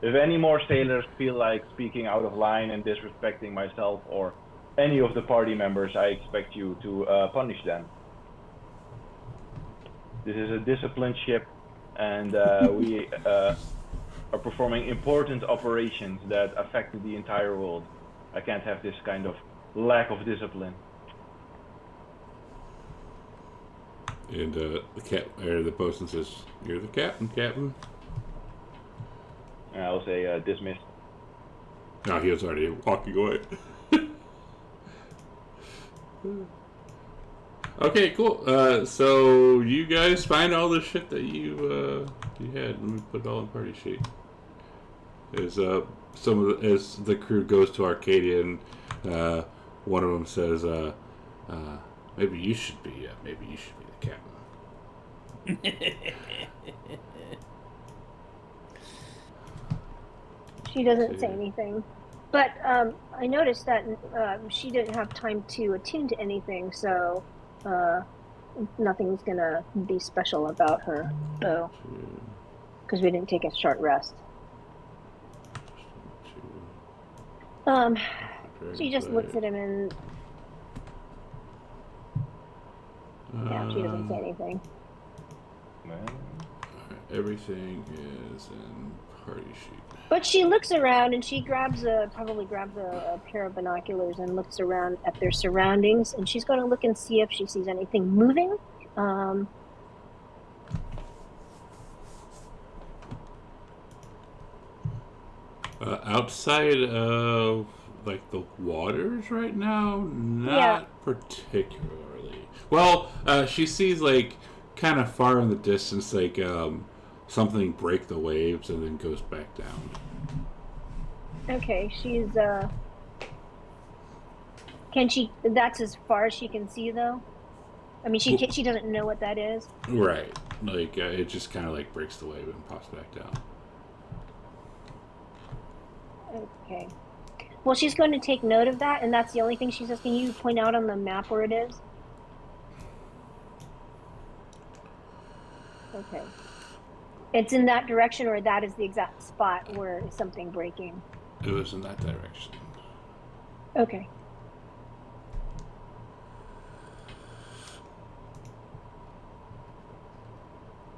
Speaker 5: If any more sailors feel like speaking out of line and disrespecting myself or any of the party members, I expect you to punish them. This is a disciplined ship, and we are performing important operations that affect the entire world. I can't have this kind of lack of discipline.
Speaker 2: And the bosun says, "You're the captain."
Speaker 5: And I'll say dismissed.
Speaker 2: No, he was already walking away. Okay, cool. So you guys find all the shit that you had. Let me put it all in party sheet. As as the crew goes to Arcadia, and one of them says, maybe you should be the captain.
Speaker 3: She doesn't say anything. But I noticed that she didn't have time to attune to anything, so nothing's gonna be special about her, though, because we didn't take a short rest. She just looks at him and yeah, she doesn't say anything.
Speaker 2: Everything is in party sheet.
Speaker 3: But she looks around and she probably grabs a pair of binoculars and looks around at their surroundings, and she's going to look and see if she sees anything moving.
Speaker 2: Outside of like the waters right now, not particularly. Well, she sees like kind of far in the distance, like something break the waves and then goes back down.
Speaker 3: Okay, she's can she? That's as far as she can see, though. I mean, she doesn't know what that is.
Speaker 2: Right, like it just kind of like breaks the wave and pops back down.
Speaker 3: Okay. Well, she's going to take note of that, and that's the only thing she says. Can you point out on the map where it is? Okay. It's in that direction, or that is the exact spot where something breaking?
Speaker 2: It was in that direction.
Speaker 3: Okay.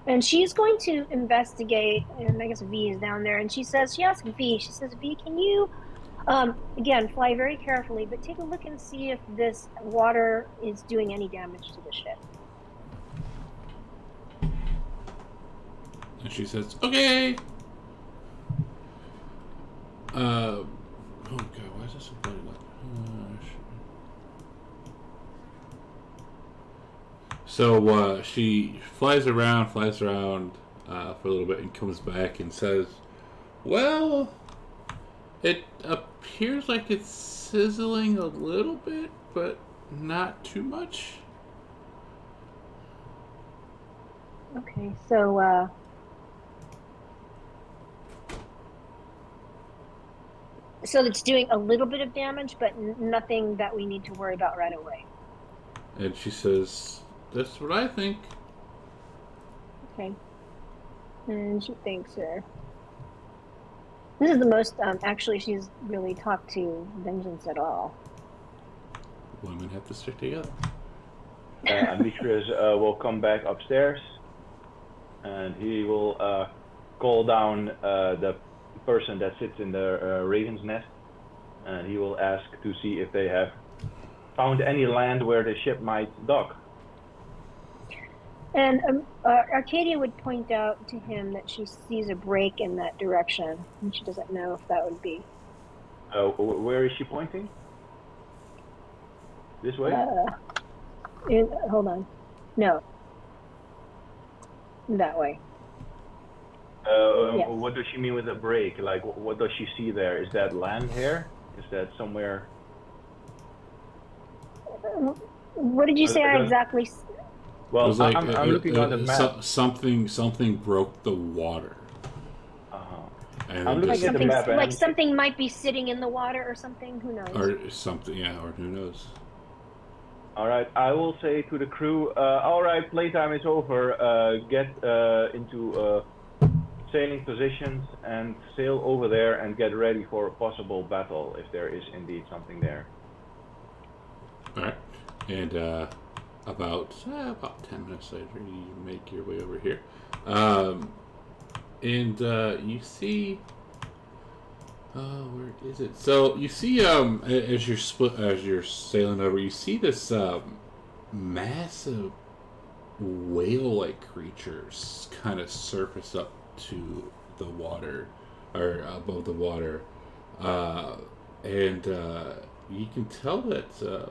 Speaker 3: And she's going to investigate, and I guess V is down there, and she asks V, V, can you, again, fly very carefully, but take a look and see if this water is doing any damage to the ship.
Speaker 2: And she says, okay. Oh god, why is this so bloody loud? So she flies around for a little bit and comes back and says, well, it appears like it's sizzling a little bit, but not too much.
Speaker 3: Okay, so it's doing a little bit of damage, but nothing that we need to worry about right away.
Speaker 2: And she says, that's what I think.
Speaker 3: Okay. And she thanks her. This is the most, actually, she's really talked to Vengeance at all.
Speaker 2: Women have to stick together.
Speaker 5: Demetrius will come back upstairs, and he will call down the person that sits in the raven's nest, and he will ask to see if they have found any land where the ship might dock.
Speaker 3: And Arcadia would point out to him that she sees a break in that direction, and she doesn't know if that would be.
Speaker 5: Where is she pointing? This way?
Speaker 3: Hold on. No. That way. Yes.
Speaker 5: What does she mean with a break? Like, what does she see there? Is that land here? Is that somewhere?
Speaker 3: What did you say exactly?
Speaker 5: Well,
Speaker 2: like,
Speaker 5: I'm looking on the map.
Speaker 2: Something broke the water.
Speaker 5: I'm looking at the map.
Speaker 3: Like something might be sitting in the water or something. Who knows?
Speaker 2: Or something, yeah. Or who knows?
Speaker 5: All right, I will say to the crew, all right, playtime is over. Get into sailing positions and sail over there and get ready for a possible battle if there is indeed something there.
Speaker 2: All right, and about 10 minutes later, you make your way over here, and you see. Where is it? So you see, as you're sailing over, you see this massive whale-like creatures kind of surface up to the water, or above the water, and you can tell that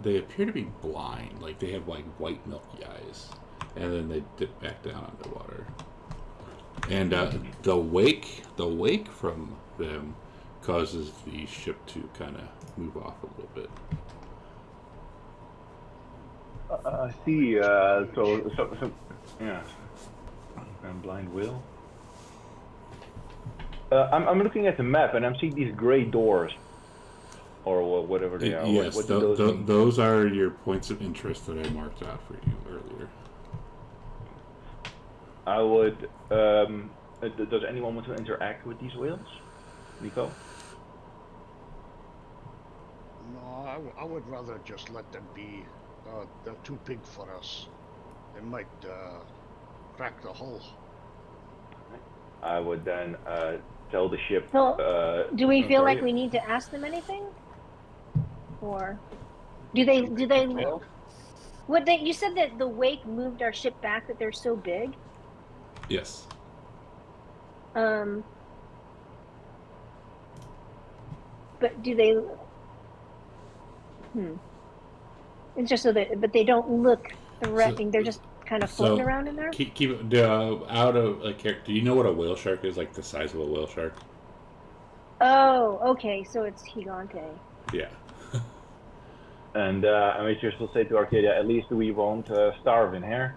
Speaker 2: they appear to be blind. Like they have like white milky eyes, and then they dip back down underwater. And the wake from them causes the ship to kind of move off a little bit.
Speaker 5: I see. So, yeah. And blind will. I'm looking at the map and I'm seeing these gray doors, or whatever they are.
Speaker 2: Yes,
Speaker 5: what do those mean?
Speaker 2: those are your points of interest that I marked out for you earlier.
Speaker 5: I would. Does anyone want to interact with these whales, Nico?
Speaker 7: No, I would rather just let them be. They're too big for us. They might crack the hull.
Speaker 5: I would then tell the ship.
Speaker 3: So, do we feel
Speaker 5: sorry.
Speaker 3: like we need to ask them anything, or do they? What they? You said that the wake moved our ship back. That they're so big.
Speaker 2: Yes.
Speaker 3: But do they? It's just so that, but they don't look threatening. They're just kind of floating around in there.
Speaker 2: Keep out of like. Do you know what a whale shark is? Like the size of a whale shark?
Speaker 3: Oh, okay. So it's gigante.
Speaker 2: Yeah.
Speaker 5: And Amethyst will say to Arcadia, "At least we won't starve in here."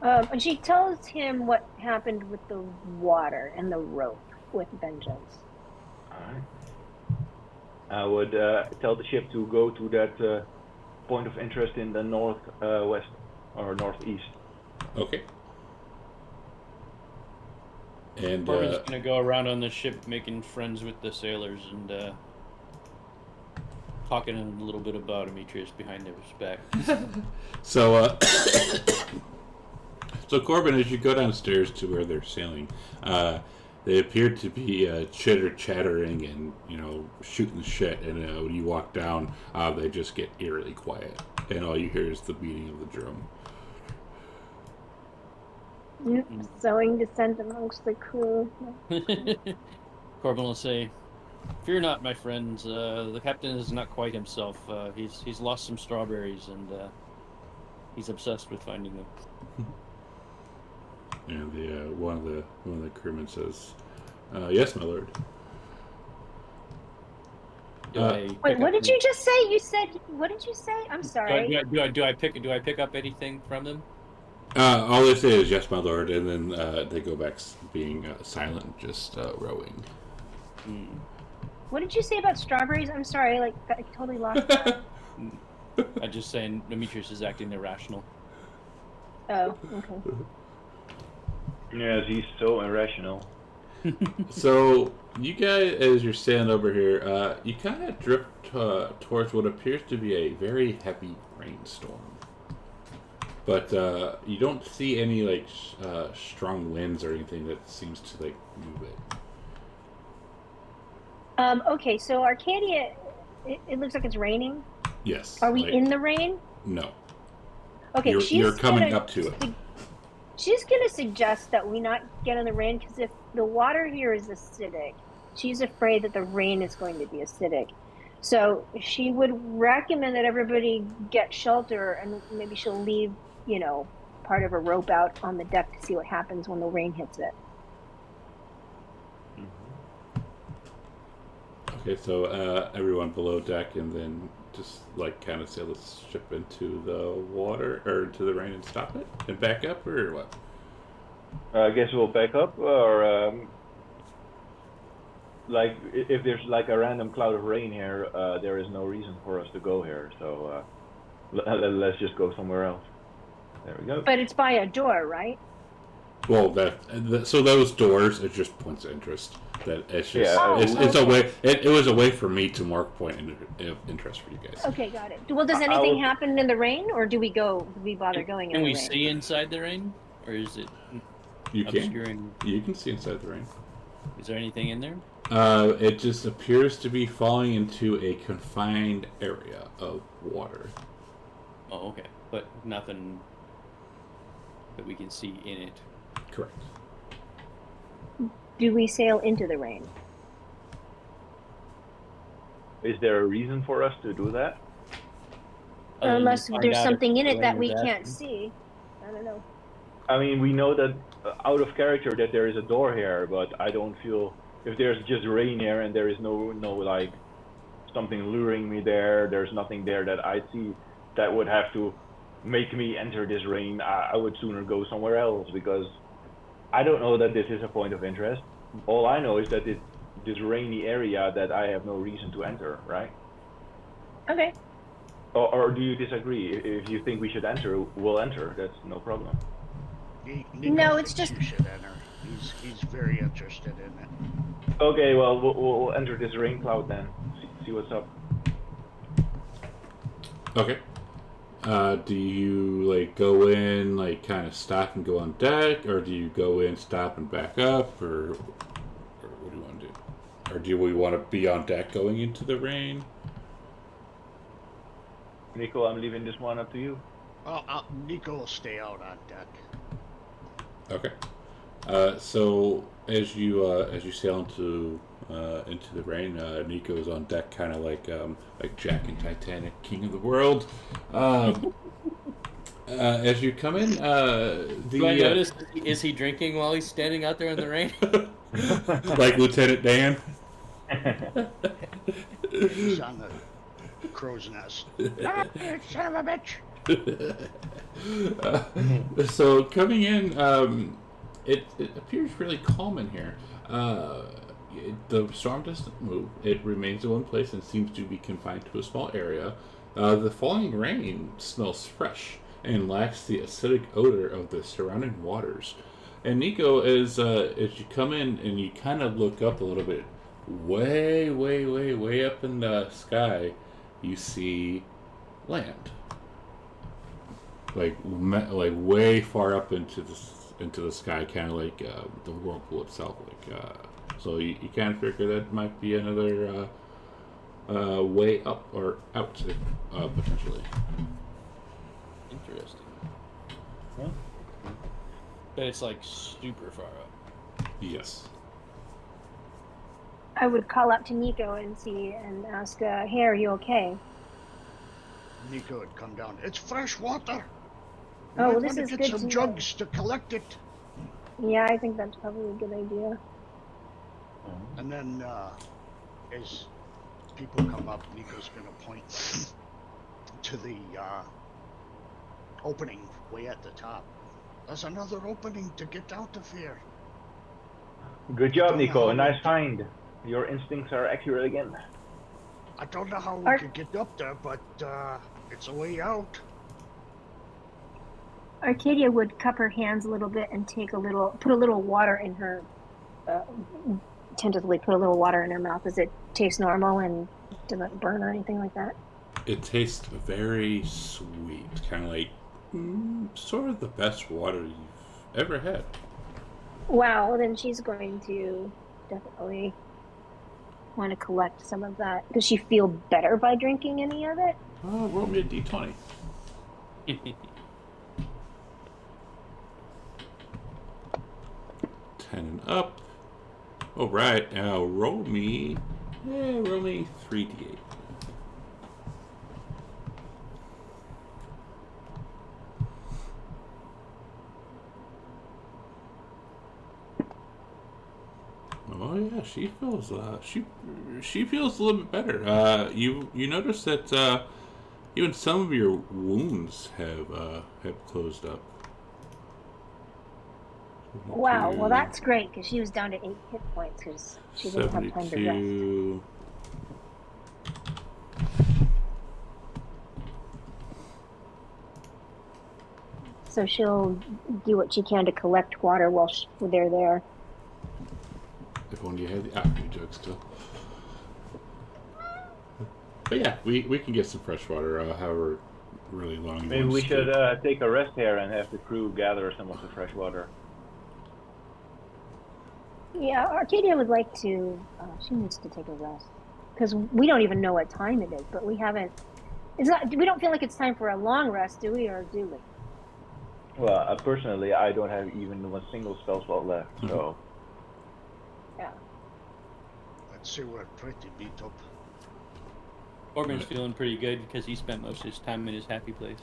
Speaker 3: And she tells him what happened with the water and the rope with Vengeance.
Speaker 5: Alright. I would tell the ship to go to that point of interest in the northwest or northeast.
Speaker 2: Okay. And
Speaker 1: Corbin's gonna go around on the ship making friends with the sailors and talking a little bit about Demetrius behind their back.
Speaker 2: so so Corbin, as you go downstairs to where they're sailing, they appear to be chattering and shooting shit. And when you walk down, they just get eerily quiet, and all you hear is the beating of the drum.
Speaker 3: Sowing dissent amongst the crew.
Speaker 1: Corbin will say, "Fear not, my friends. The captain is not quite himself. He's lost some strawberries, and he's obsessed with finding them."
Speaker 2: And one of the crewmen says, "Yes, my lord."
Speaker 3: Wait, what did you just say? You said, what did you say? I'm sorry.
Speaker 1: Do I pick up anything from them?
Speaker 2: All they say is "Yes, my lord," and then they go back being silent, just rowing.
Speaker 3: What did you say about strawberries? I'm sorry, I totally lost that.
Speaker 1: I'm just saying Demetrius is acting irrational.
Speaker 3: Oh, okay.
Speaker 5: Yes, he's so irrational.
Speaker 2: So you guys, as you're standing over here, you kind of drift towards what appears to be a very heavy rainstorm. But you don't see any strong winds or anything that seems to move it.
Speaker 3: Okay, so Arcadia, it looks like it's raining.
Speaker 2: Yes.
Speaker 3: Are we in the rain?
Speaker 2: No.
Speaker 3: Okay,
Speaker 2: you're coming up to it.
Speaker 3: She's gonna suggest that we not get in the rain because if the water here is acidic, she's afraid that the rain is going to be acidic. So she would recommend that everybody get shelter, and maybe she'll leave, part of a rope out on the deck to see what happens when the rain hits it.
Speaker 2: Okay, so everyone below deck, and then just kind of sail the ship into the water or into the rain and stop it and back up, or what?
Speaker 5: I guess we'll back up, or if there's a random cloud of rain here, there is no reason for us to go here. So let's just go somewhere else. There we go.
Speaker 3: But it's by a door, right?
Speaker 2: Well, so those doors are just points of interest. That it's just it's
Speaker 3: okay.
Speaker 2: a way. It was a way for me to mark point of interest for you guys.
Speaker 3: Okay, got it. Well, does anything happen in the rain, or do we bother going in the rain?
Speaker 1: Can we see inside the rain, or is it obscuring?
Speaker 2: You can see inside the rain.
Speaker 1: Is there anything in there?
Speaker 2: It just appears to be falling into a confined area of water.
Speaker 1: Oh, okay, but nothing that we can see in it.
Speaker 2: Correct.
Speaker 3: Do we sail into the rain?
Speaker 5: Is there a reason for us to do that?
Speaker 1: Other than
Speaker 3: Unless
Speaker 1: find
Speaker 3: there's
Speaker 1: out if
Speaker 3: something in it that
Speaker 1: Elaine
Speaker 3: we
Speaker 1: is
Speaker 3: can't
Speaker 1: asking.
Speaker 3: see. I don't know.
Speaker 5: I mean, we know that out of character that there is a door here, but I don't feel if there's just rain here and there is no like something luring me there. There's nothing there that I see that would have to make me enter this rain. I would sooner go somewhere else because I don't know that this is a point of interest. All I know is that it's this rainy area that I have no reason to enter, right?
Speaker 3: Okay.
Speaker 5: Or do you disagree? If you think we should enter, we'll enter. That's no problem.
Speaker 7: Nico
Speaker 3: No, it's
Speaker 7: thinks
Speaker 3: just-
Speaker 7: you should enter. He's very interested in it.
Speaker 5: Okay, well, we'll enter this rain cloud then. See what's up.
Speaker 2: Okay. Do you like go in, like kind of stop and go on deck, or do you go in, stop and back up, or what do you want to do? Or do we want to be on deck going into the rain?
Speaker 5: Nico, I'm leaving this one up to you.
Speaker 7: Nico will stay out on deck.
Speaker 2: Okay. So as you sail into the rain, Nico is on deck, kind of like Jack in Titanic, King of the World. As you come in,
Speaker 1: Do I notice? Is he drinking while he's standing out there in the rain?
Speaker 2: like Lieutenant Dan.
Speaker 7: He's on the crow's nest. Son of a bitch!
Speaker 2: So coming in, it appears really calm in here. The storm doesn't move. It remains in one place and seems to be confined to a small area. The falling rain smells fresh and lacks the acidic odor of the surrounding waters. And Nico, as you come in and you kind of look up a little bit, way up in the sky, you see land. Like way far up into the sky, kind of like the whirlpool itself. So you kind of figure that might be another way up or out, potentially.
Speaker 1: Interesting.
Speaker 5: Huh?
Speaker 1: But it's like super far up.
Speaker 2: Yes.
Speaker 3: I would call out to Nico and ask, hey, are you okay?
Speaker 7: Nico would come down. It's fresh water.
Speaker 3: Oh,
Speaker 7: Might
Speaker 3: well, this
Speaker 7: wanna
Speaker 3: is
Speaker 7: get
Speaker 3: good
Speaker 7: some
Speaker 3: to know.
Speaker 7: jugs to collect it.
Speaker 3: Yeah, I think that's probably a good idea.
Speaker 7: And then, as people come up, Nico's gonna point to the opening way at the top. There's another opening to get out of here.
Speaker 5: Good job, Nico. A nice find. Your instincts are accurate again.
Speaker 7: I don't know how we
Speaker 3: Ar-
Speaker 7: could get up there, but it's a way out.
Speaker 3: Arcadia would cup her hands a little bit and put a little water in her, tentatively put a little water in her mouth. Does it taste normal and doesn't burn or anything like that?
Speaker 2: It tastes very sweet, kind of like sort of the best water you've ever had.
Speaker 3: Wow, well, then she's going to definitely want to collect some of that. Does she feel better by drinking any of it?
Speaker 2: Roll me a d20. 10 and up. All right, now roll me 3d8. Oh yeah, she feels she feels a little bit better. You notice that even some of your wounds have closed up.
Speaker 3: Wow, well, that's great because she was down to 8 hit points because she didn't have time to rest.
Speaker 2: 72.
Speaker 3: So she'll do what she can to collect water while they're there.
Speaker 2: If only you had the alchemy jug still. But yeah, we can get some fresh water, however really long you
Speaker 5: Maybe
Speaker 2: want
Speaker 5: we
Speaker 2: to
Speaker 5: should
Speaker 2: stay.
Speaker 5: take a rest here and have the crew gather some of the fresh water.
Speaker 3: Yeah, Arcadia would like to. She needs to take a rest because we don't even know what time it is. But we haven't. It's not. We don't feel like it's time for a long rest, do we, or do we?
Speaker 5: Well, personally, I don't have even one single spell slot left, so
Speaker 3: Yeah.
Speaker 7: I'd say we're pretty beat up.
Speaker 1: Corbin's feeling pretty good because he spent most of his time in his happy place.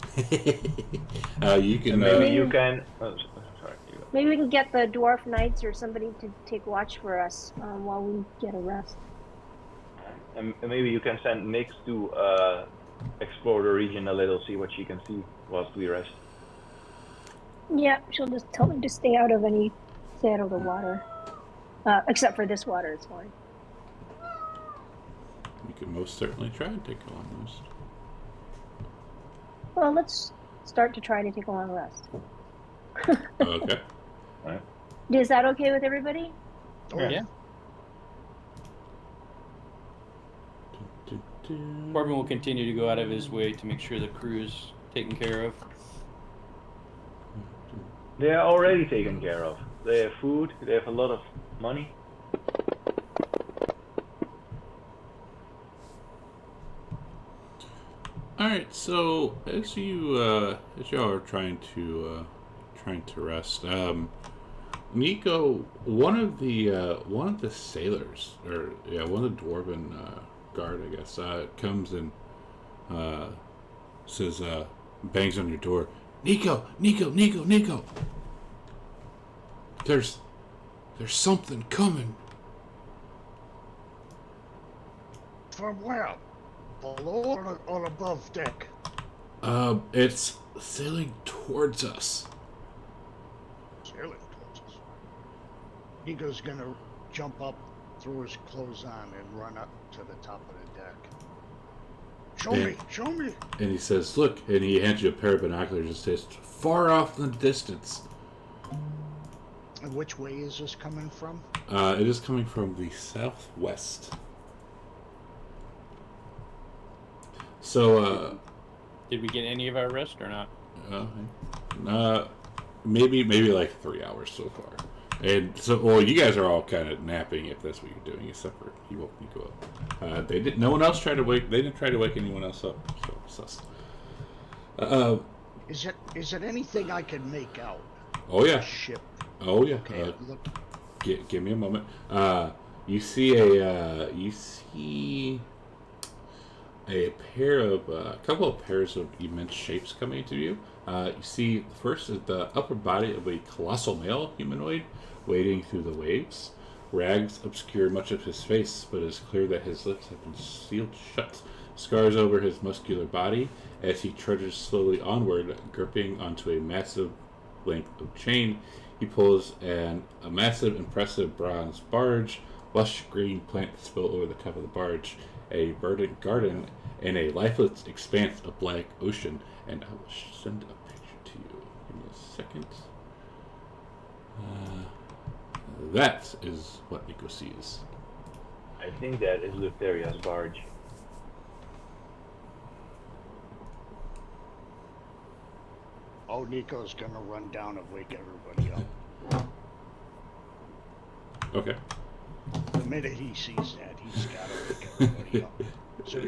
Speaker 2: You can.
Speaker 5: Maybe you can. Oh, sorry. You go.
Speaker 3: Maybe we can get the dwarf knights or somebody to take watch for us while we get a rest.
Speaker 5: And maybe you can send Nix to explore the region a little, see what she can see whilst we rest.
Speaker 3: Yeah, she'll just tell me to stay out of the water. Except for this water, it's fine.
Speaker 2: You can most certainly try and take a long rest.
Speaker 3: Well, let's start to try to take a long rest.
Speaker 2: Okay.
Speaker 5: Right.
Speaker 3: Is that okay with everybody?
Speaker 7: Oh,
Speaker 1: Yeah. Corbin will continue to go out of his way to make sure the crew is taken care of.
Speaker 5: They are already taken care of. They have food. They have a lot of money.
Speaker 2: All right. So as y'all are trying to rest, Nico, one of the sailors, or one of the dwarven guard, I guess, comes and says, bangs on your door. Nico. There's something coming.
Speaker 7: From where? Below or above deck?
Speaker 2: It's sailing towards us.
Speaker 7: Sailing towards us. Nico's gonna jump up, throw his clothes on, and run up to the top of the deck. Show me.
Speaker 2: And he says, look, and he hands you a pair of binoculars and says, far off in the distance.
Speaker 7: And which way is this coming from?
Speaker 2: It is coming from the southwest. So,
Speaker 1: Did we get any of our rest or not?
Speaker 2: maybe like 3 hours so far. And so, well, you guys are all kind of napping if that's what you're doing, except for he woke Nico up. They didn't. No one else tried to wake. They didn't try to wake anyone else up. So sus.
Speaker 7: Is it anything I can make out?
Speaker 2: Oh yeah.
Speaker 7: Ship.
Speaker 2: Oh yeah.
Speaker 7: Okay, look.
Speaker 2: Give me a moment. You see a couple of pairs of immense shapes coming into view. You see first is the upper body of a colossal male humanoid wading through the waves. Rags obscure much of his face, but it is clear that his lips have been sealed shut. Scars over his muscular body as he trudges slowly onward, gripping onto a massive length of chain. He pulls a massive, impressive bronze barge. Lush green plants spill over the top of the barge. A verdant garden and a lifeless expanse of black ocean. And I will send a picture to you. Give me a second. That is what Nico sees.
Speaker 5: I think that is Lutheria's barge.
Speaker 7: Oh, Nico's gonna run down and wake everybody up.
Speaker 2: Okay.
Speaker 7: The minute he sees that, he's gotta wake everybody up. So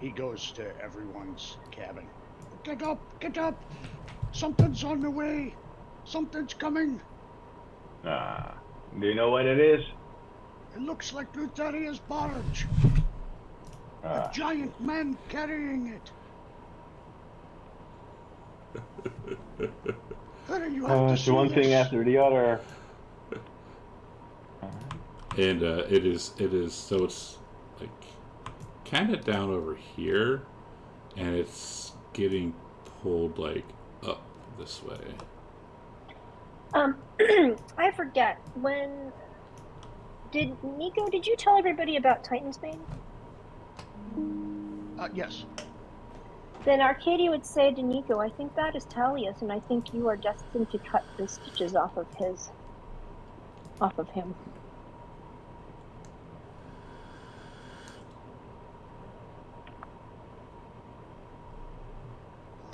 Speaker 7: he goes to everyone's cabin. Get up! Something's on the way! Something's coming!
Speaker 5: Do you know what it is?
Speaker 7: It looks like Lutheria's barge. A giant man carrying it. Hurry, you have to see
Speaker 5: one
Speaker 7: this.
Speaker 5: thing after the other.
Speaker 2: And it is so it's like kind of down over here, and it's getting pulled like up this way.
Speaker 3: I forget, did you tell everybody about Titan's Bane?
Speaker 7: Yes.
Speaker 3: Then Arcadia would say to Nico, I think that is Talius, and I think you are destined to cut the stitches off of him.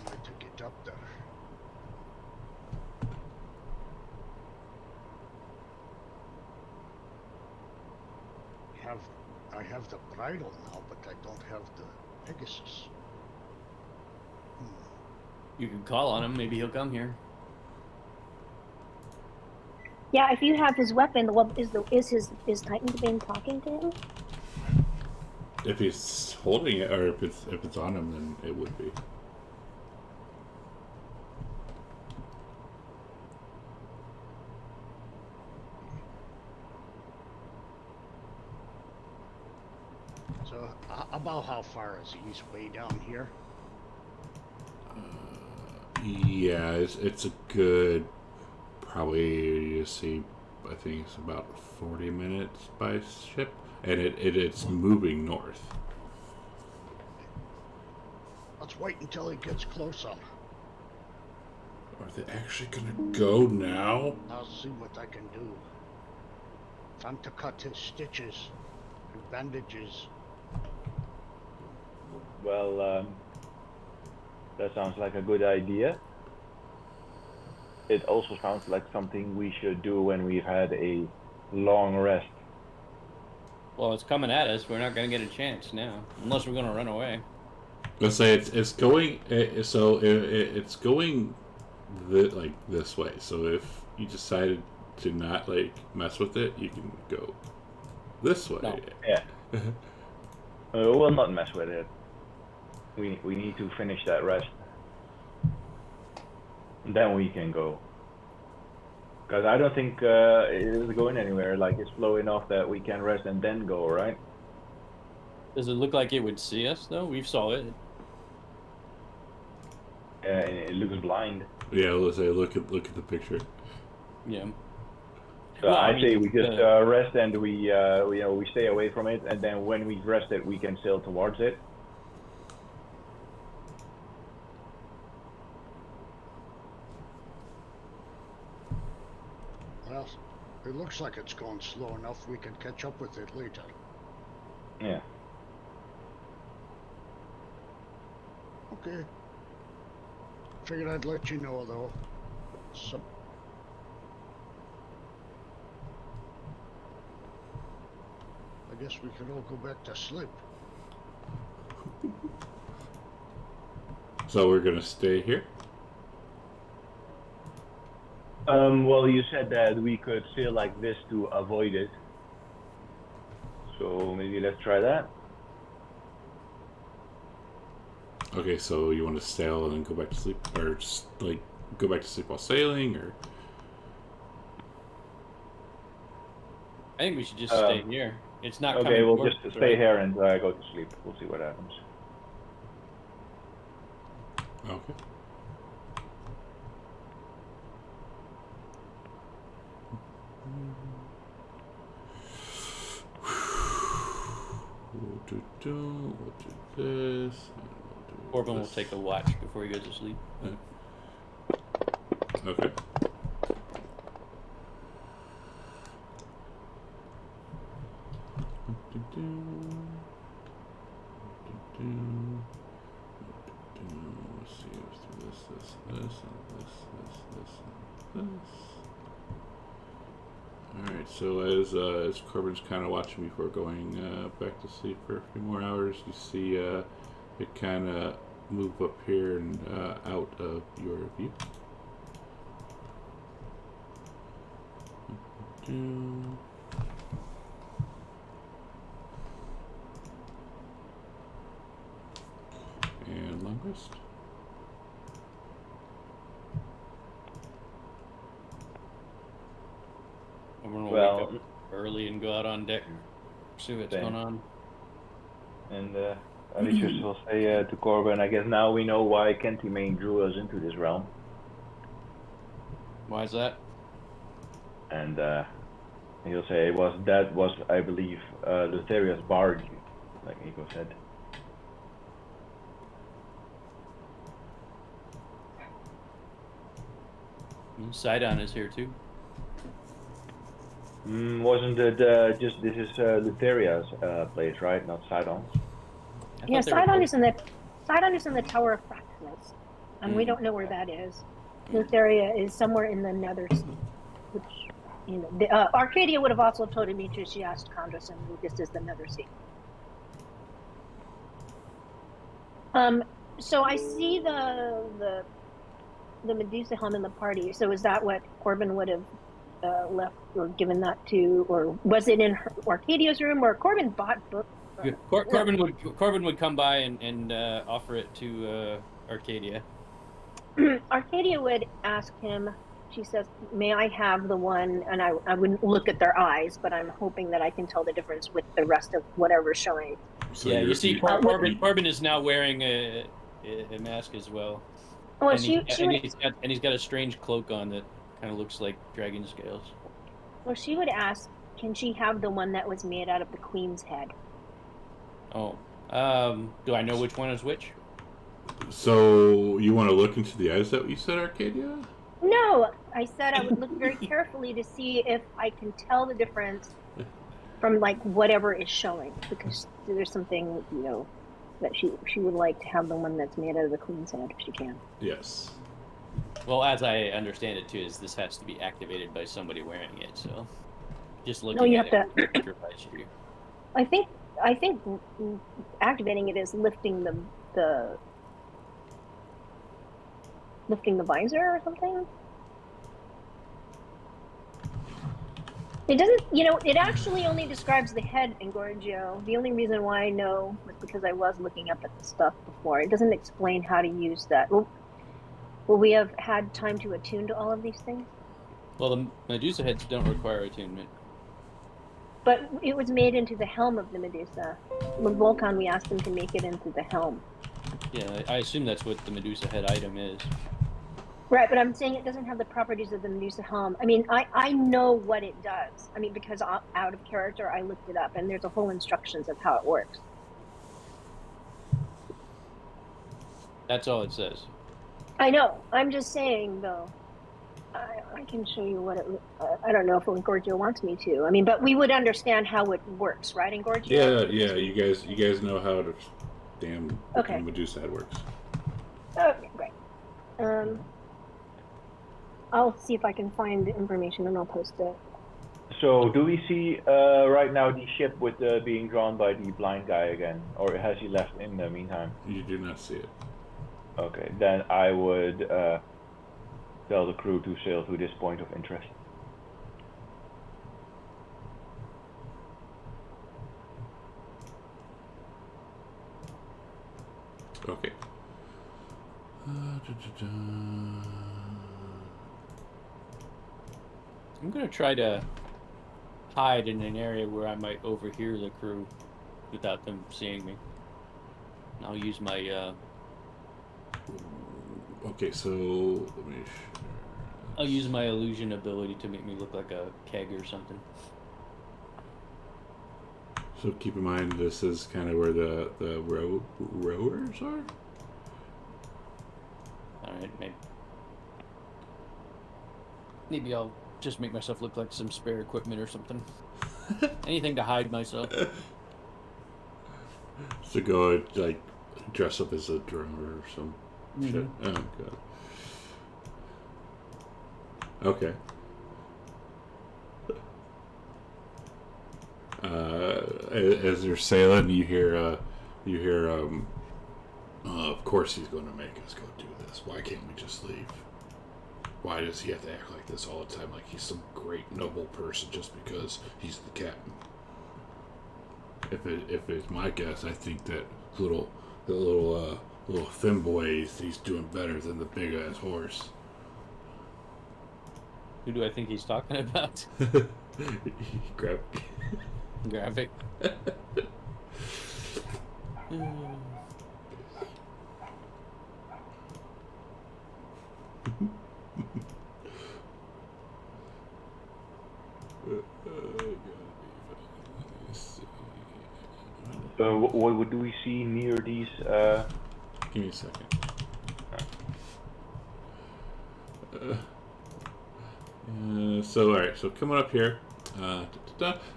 Speaker 7: I took it up there. I have the bridle now, but I don't have the Pegasus.
Speaker 1: You can call on him. Maybe he'll come here.
Speaker 3: Yeah, if you have his weapon, is Titan's Bane talking to him?
Speaker 2: if he's holding it, or if it's on him, then it would be.
Speaker 7: So, about how far is he? He's way down here.
Speaker 2: Yeah, it's a good, probably, you see, I think it's about 40 minutes by ship, and it's moving north.
Speaker 7: Let's wait until he gets closer.
Speaker 2: Are they actually gonna go now?
Speaker 7: I'll see what I can do. Time to cut his stitches and bandages.
Speaker 5: Well, that sounds like a good idea. It also sounds like something we should do when we've had a long rest.
Speaker 1: Well, it's coming at us. We're not going to get a chance now, unless we're going to run away.
Speaker 2: Let's say it's going. It's going like this way. So if you decided to not like mess with it, you can go this way.
Speaker 1: No.
Speaker 5: Yeah. We'll not mess with it. We need to finish that rest. Then we can go. Because I don't think it is going anywhere. Like, it's slow enough that we can rest and then go, right?
Speaker 1: Does it look like it would see us, though? We've saw it.
Speaker 5: It looks blind.
Speaker 2: Yeah, let's say look at the picture.
Speaker 1: Yeah.
Speaker 5: So
Speaker 1: Well,
Speaker 5: I
Speaker 1: I
Speaker 5: say
Speaker 1: mean,
Speaker 5: we just rest and we stay away from it, and then when we've rested, we can sail towards it.
Speaker 7: Well, it looks like it's going slow enough we can catch up with it later.
Speaker 5: Yeah.
Speaker 7: Okay. Figured I'd let you know, though. I guess we can all go back to sleep.
Speaker 2: So we're gonna stay here.
Speaker 5: Well, you said that we could sail like this to avoid it. So maybe let's try that.
Speaker 2: Okay, so you want to sail and then go back to sleep, or just like go back to sleep while sailing, or?
Speaker 1: I think we should just stay here. It's not
Speaker 5: Okay,
Speaker 1: coming
Speaker 5: we'll
Speaker 1: towards
Speaker 5: just
Speaker 1: us,
Speaker 5: stay
Speaker 1: right?
Speaker 5: here and go to sleep. We'll see what happens.
Speaker 2: Okay. We'll do this. And we'll do
Speaker 1: Corbin will
Speaker 2: this.
Speaker 1: take a watch before he goes to sleep.
Speaker 2: Okay. Let's see, let's do this, and this. Alright, so as Corbin's kind of watching before going back to sleep for a few more hours, you see it kind of move up here and out of your view. And long rest.
Speaker 1: I'm gonna
Speaker 5: Well-
Speaker 1: wake up early and go out on deck, see what's
Speaker 5: Same.
Speaker 1: going on.
Speaker 5: And Alicius will say to Corbin, I guess now we know why Kentimane drew us into this realm.
Speaker 1: Why is that?
Speaker 5: And he'll say that was I believe Lutheria's barge, like Nico said.
Speaker 1: Sidon is here too.
Speaker 5: Wasn't it just this is Lutheria's place, right? Not Sidon's.
Speaker 1: I
Speaker 3: Yeah,
Speaker 1: thought they were
Speaker 3: Sidon
Speaker 1: both-
Speaker 3: is in the Tower of Fractals, and we
Speaker 1: Mm.
Speaker 3: don't know where that is. Lutheria is somewhere in the Nether Sea, which Arcadia would have also told Demetrius. She asked Condros, and this is the Nether Sea. So I see the Medusa helm in the party. So is that what Corbin would have left or given that to, or was it in Arcadia's room? Or Corbin bought
Speaker 1: Corbin would come by and offer it to Arcadia.
Speaker 3: Arcadia would ask him. She says, "May I have the one?" And I wouldn't look at their eyes, but I'm hoping that I can tell the difference with the rest of whatever's showing.
Speaker 2: So
Speaker 1: Yeah, you see,
Speaker 3: you-
Speaker 1: Corbin is now wearing a mask as well.
Speaker 3: Well,
Speaker 1: and,
Speaker 3: she would.
Speaker 1: he's got a strange cloak on that kind of looks like dragon scales.
Speaker 3: Well, she would ask, "Can she have the one that was made out of the queen's head?"
Speaker 1: Oh, do I know which one is which?
Speaker 2: So you want to look into the eyes that you said, Arcadia?
Speaker 3: No, I said I would look very carefully to see if I can tell the difference from like whatever is showing, because there's something that she would like to have the one that's made out of the queen's head if she can.
Speaker 2: Yes.
Speaker 1: Well, as I understand it too, is this has to be activated by somebody wearing it. So just looking
Speaker 3: No, you
Speaker 1: at
Speaker 3: have
Speaker 1: it petrifies you.
Speaker 3: I think activating it is lifting the visor or something. It doesn't, it actually only describes the head in Gorgio. The only reason why I know was because I was looking up at the stuff before. It doesn't explain how to use that. Will we have had time to attune to all of these things?
Speaker 1: Well, the Medusa heads don't require attunement.
Speaker 3: But it was made into the helm of the Medusa. With Volcon, we asked him to make it into the helm.
Speaker 1: Yeah, I assume that's what the Medusa head item is.
Speaker 3: Right, but I'm saying it doesn't have the properties of the Medusa helm. I mean, I know what it does. I mean, because out of character, I looked it up, and there's a whole instructions of how it works.
Speaker 1: That's all it says.
Speaker 3: I know. I'm just saying, though. I can show you what it. I don't know if Gorgio wants me to. I mean, but we would understand how it works, right, in Gorgio?
Speaker 2: Yeah. You guys know how to damn Medusa head works.
Speaker 3: Okay, great. I'll see if I can find the information and I'll post it.
Speaker 5: So, do we see right now the ship with being drawn by the blind guy again, or has he left in the meantime?
Speaker 2: You do not see it.
Speaker 5: Okay, then I would tell the crew to sail to this point of interest.
Speaker 2: Okay.
Speaker 1: I'm gonna try to hide in an area where I might overhear the crew without them seeing me. And I'll use my
Speaker 2: Okay, so let me.
Speaker 1: I'll use my illusion ability to make me look like a keg or something.
Speaker 2: So keep in mind, this is kind of where the rowers are.
Speaker 1: All right, maybe I'll just make myself look like some spare equipment or something. Anything to hide myself.
Speaker 2: So go like dress up as a drummer or some shit. Oh god. Okay. As you're sailing, you hear, of course he's going to make us go do this. Why can't we just leave? Why does he have to act like this all the time, like he's some great noble person just because he's the captain? If it's my guess, I think that the little femboy, he's doing better than the big ass horse.
Speaker 1: Who do I think he's talking about? Graphic.
Speaker 5: What do we see near these?
Speaker 2: Give me a second. So alright, so coming up here,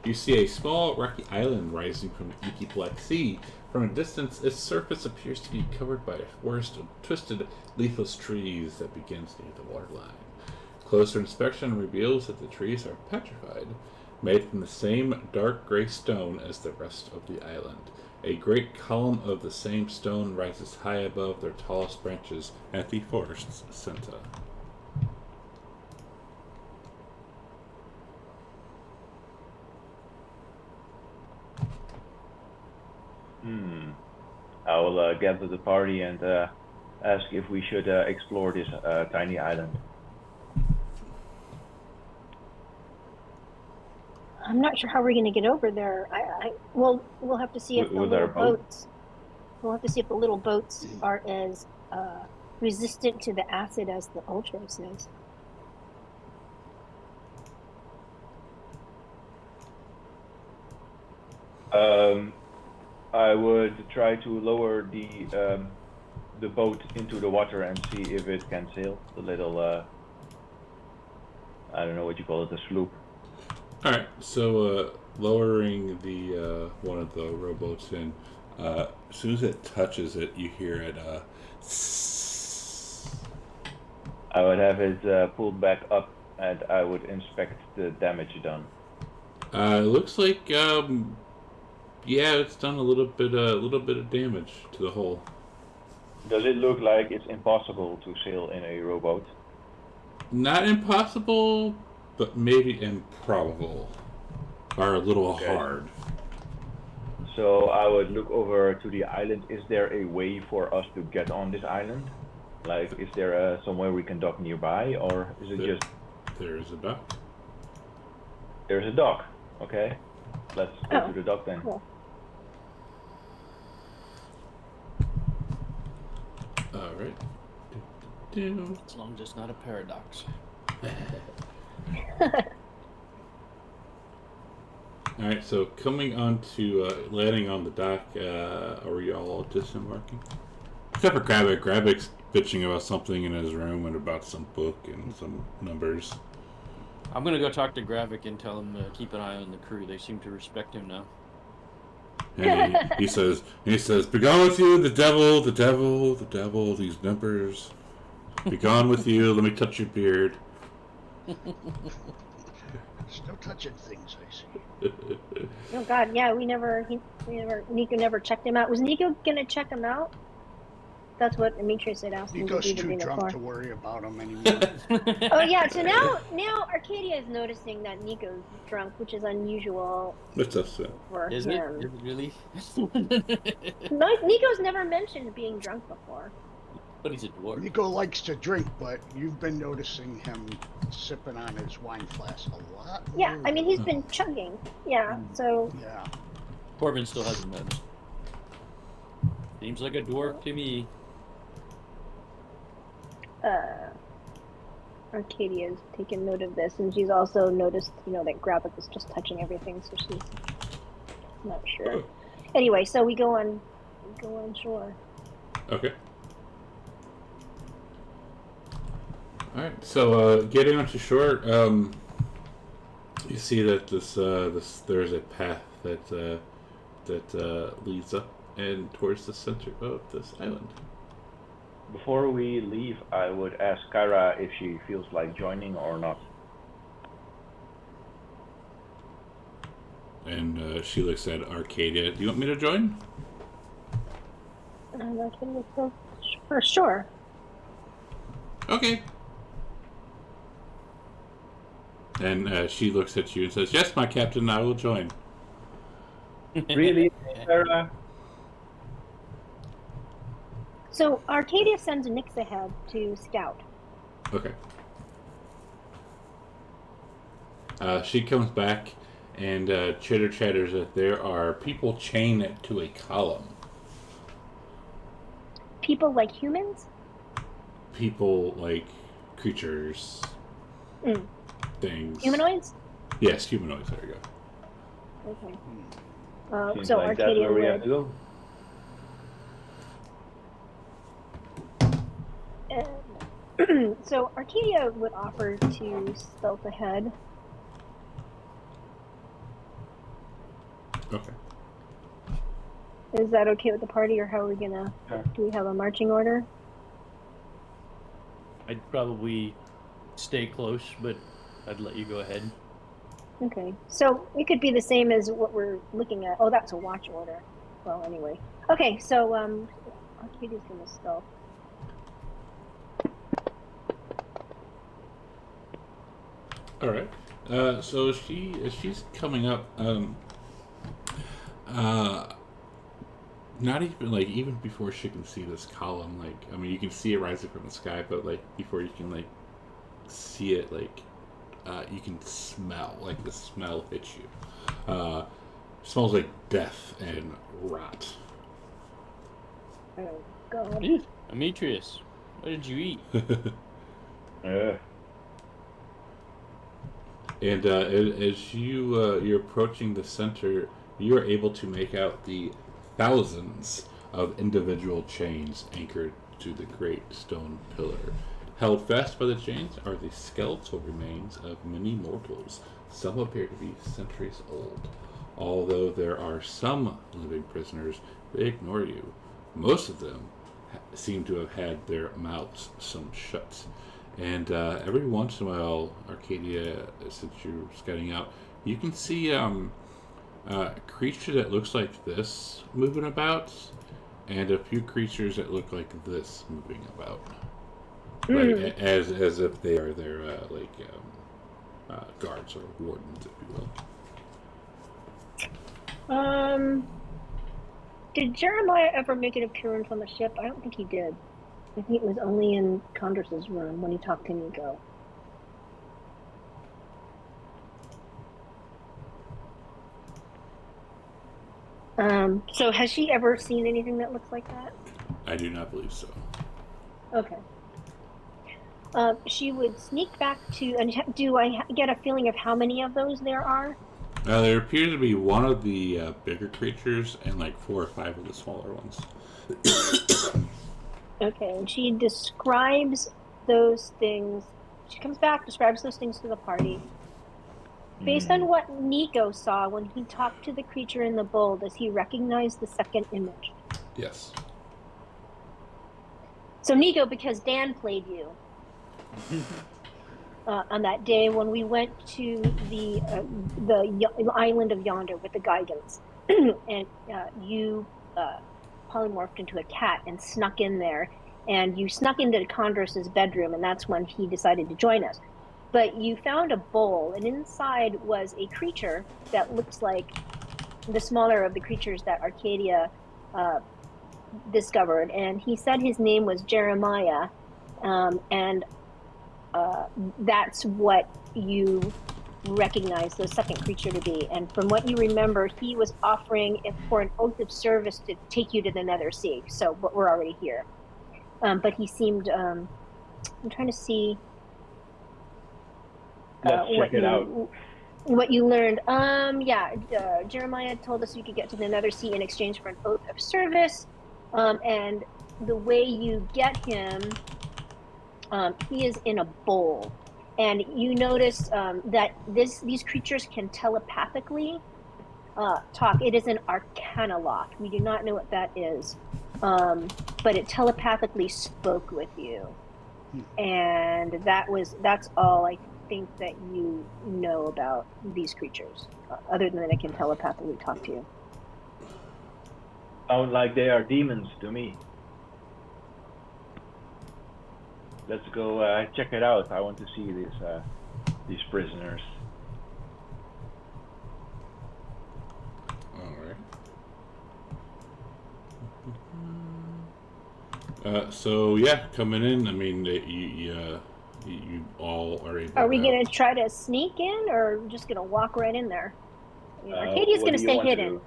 Speaker 2: you see a small rocky island rising from the inky Black Sea. From a distance, its surface appears to be covered by a forest of twisted, leafless trees that begins near the waterline. Closer inspection reveals that the trees are petrified, made from the same dark gray stone as the rest of the island. A great column of the same stone rises high above their tallest branches at the forest's center.
Speaker 5: I will gather the party and ask if we should explore this tiny island.
Speaker 3: I'm not sure how we're going to get over there. We'll have to see if the
Speaker 5: With
Speaker 3: little
Speaker 5: our boat?
Speaker 3: boats. We'll have to see if the little boats are as resistant to the acid as the Ultros is.
Speaker 5: I would try to lower the boat into the water and see if it can sail. The little I don't know what you call it, a sloop.
Speaker 2: All right, so lowering the one of the rowboats in. As soon as it touches it, you hear it.
Speaker 5: I would have it pulled back up, and I would inspect the damage done.
Speaker 2: It looks like yeah, it's done a little bit of damage to the hull.
Speaker 5: Does it look like it's impossible to sail in a rowboat?
Speaker 2: Not impossible, but maybe improbable, or a little hard.
Speaker 5: So I would look over to the island. Is there a way for us to get on this island? Like, is there somewhere we can dock nearby, or is it just...
Speaker 2: There's a dock.
Speaker 5: There's a dock. Okay. Let's go to the dock then.
Speaker 3: Cool.
Speaker 2: Alright.
Speaker 1: As long as it's not a paradox.
Speaker 2: Alright, so coming on to landing on the dock, are we all disembarking? Except for Gravic. Gravic's bitching about something in his room and about some book and some numbers.
Speaker 1: I'm gonna go talk to Gravic and tell him to keep an eye on the crew. They seem to respect him now.
Speaker 2: And he says, "Be gone with you, the devil, the devil, the devil, these numbers. Be gone with you, let me touch your beard."
Speaker 7: There's no touching things, I see.
Speaker 3: Oh God, yeah, Nico never checked him out. Was Nico gonna check him out? That's what Demetrius had asked him to
Speaker 7: Nico's
Speaker 3: do the
Speaker 7: too
Speaker 3: day
Speaker 7: drunk
Speaker 3: before.
Speaker 7: to worry about him anymore.
Speaker 3: Oh yeah, so now Arcadia is noticing that Nico's drunk, which is unusual
Speaker 2: What's up, Sven?
Speaker 3: for
Speaker 1: Is it?
Speaker 3: him.
Speaker 1: Is it really?
Speaker 3: No, Nico's never mentioned being drunk before.
Speaker 1: But he's a dwarf.
Speaker 7: Nico likes to drink, but you've been noticing him sipping on his wine flask a lot.
Speaker 3: Yeah, I mean he's been chugging. Yeah, so
Speaker 7: Yeah.
Speaker 1: Corbin still hasn't noticed. Seems like a dwarf to me.
Speaker 3: Arcadia's taken note of this, and she's also noticed, that Gravic was just touching everything, so she's not sure. Anyway, so we go on shore.
Speaker 2: Okay. Alright, so getting onto shore, you see that there's a path that leads up and towards the center of this island.
Speaker 5: Before we leave, I would ask Kyra if she feels like joining or not.
Speaker 2: And she looks at Arcadia. Do you want me to join?
Speaker 3: For sure.
Speaker 2: Okay. And she looks at you and says, "Yes, my captain, I will join."
Speaker 5: Really, Kyra?
Speaker 3: So Arcadia sends Nyx ahead to scout.
Speaker 2: Okay. She comes back and chitter chatters that there are people chained to a column.
Speaker 3: People like humans?
Speaker 2: People like creatures, things.
Speaker 3: Humanoids?
Speaker 2: Yes, humanoids. There you go.
Speaker 3: Okay.
Speaker 5: Seems
Speaker 3: So
Speaker 5: like that's
Speaker 3: Arcadia
Speaker 5: where we have
Speaker 3: would.
Speaker 5: to go.
Speaker 3: So Arcadia would offer to stealth ahead.
Speaker 2: Okay.
Speaker 3: Is that okay with the party, or how are we gonna?
Speaker 5: Sure.
Speaker 3: Do we have a marching order?
Speaker 1: I'd probably stay close, but I'd let you go ahead.
Speaker 3: Okay. So it could be the same as what we're looking at. Oh, that's a watch order. Well, anyway. Okay. So Arcadia's gonna stealth.
Speaker 2: All right. So she's coming up. Not even like even before she can see this column, like I mean, you can see it rising from the sky, but like before you can like see it, like you can smell like the smell hits you. Smells like death and rot.
Speaker 3: Oh God.
Speaker 1: Ew, Demetrius, what did you eat?
Speaker 2: And as you're approaching the center, you are able to make out the thousands of individual chains anchored to the great stone pillar. Held fast by the chains are the skeletal remains of many mortals. Some appear to be centuries old. Although there are some living prisoners, they ignore you. Most of them seem to have had their mouths sewn shut. And every once in a while, Arcadia, since you're scouting out, you can see a creature that looks like this moving about, and a few creatures that look like this moving about, like as if they are their guards or wardens, if you will.
Speaker 3: Did Jeremiah ever make an appearance on the ship? I don't think he did. I think it was only in Condor's room when he talked to Nico. So has she ever seen anything that looks like that?
Speaker 2: I do not believe so.
Speaker 3: Okay. She would sneak back to, and do I get a feeling of how many of those there are?
Speaker 2: There appears to be one of the bigger creatures and like 4 or 5 of the smaller ones.
Speaker 3: Okay, and she describes those things. She comes back, describes those things to the party. Based on what Nico saw when he talked to the creature in the bowl, does he recognize the second image?
Speaker 2: Yes.
Speaker 3: So Nico, because Dan played you on that day when we went to the island of Yonder with the guidance, and you polymorphed into a cat and snuck in there, and you snuck into Condor's bedroom, and that's when he decided to join us. But you found a bowl, and inside was a creature that looks like the smaller of the creatures that Arcadia discovered, and he said his name was Jeremiah, and that's what you recognize the second creature to be. And from what you remember, he was offering for an oath of service to take you to the Nether Sea. So, but we're already here. But he seemed. I'm trying to see.
Speaker 5: Let's check it out.
Speaker 3: What you learned. Jeremiah told us you could get to the Nether Sea in exchange for an oath of service. And the way you get him, he is in a bowl. And you notice that these creatures can telepathically talk. It is an arcana lock. We do not know what that is. But it telepathically spoke with you. And that's all I think that you know about these creatures, other than that it can telepathically talk to you.
Speaker 5: Sound like they are demons to me. Let's go check it out. I want to see these prisoners.
Speaker 2: All right. So yeah, coming in. I mean, you all are able.
Speaker 3: Are we gonna try to sneak in, or just gonna walk right in there? Arcadia's gonna stay hidden.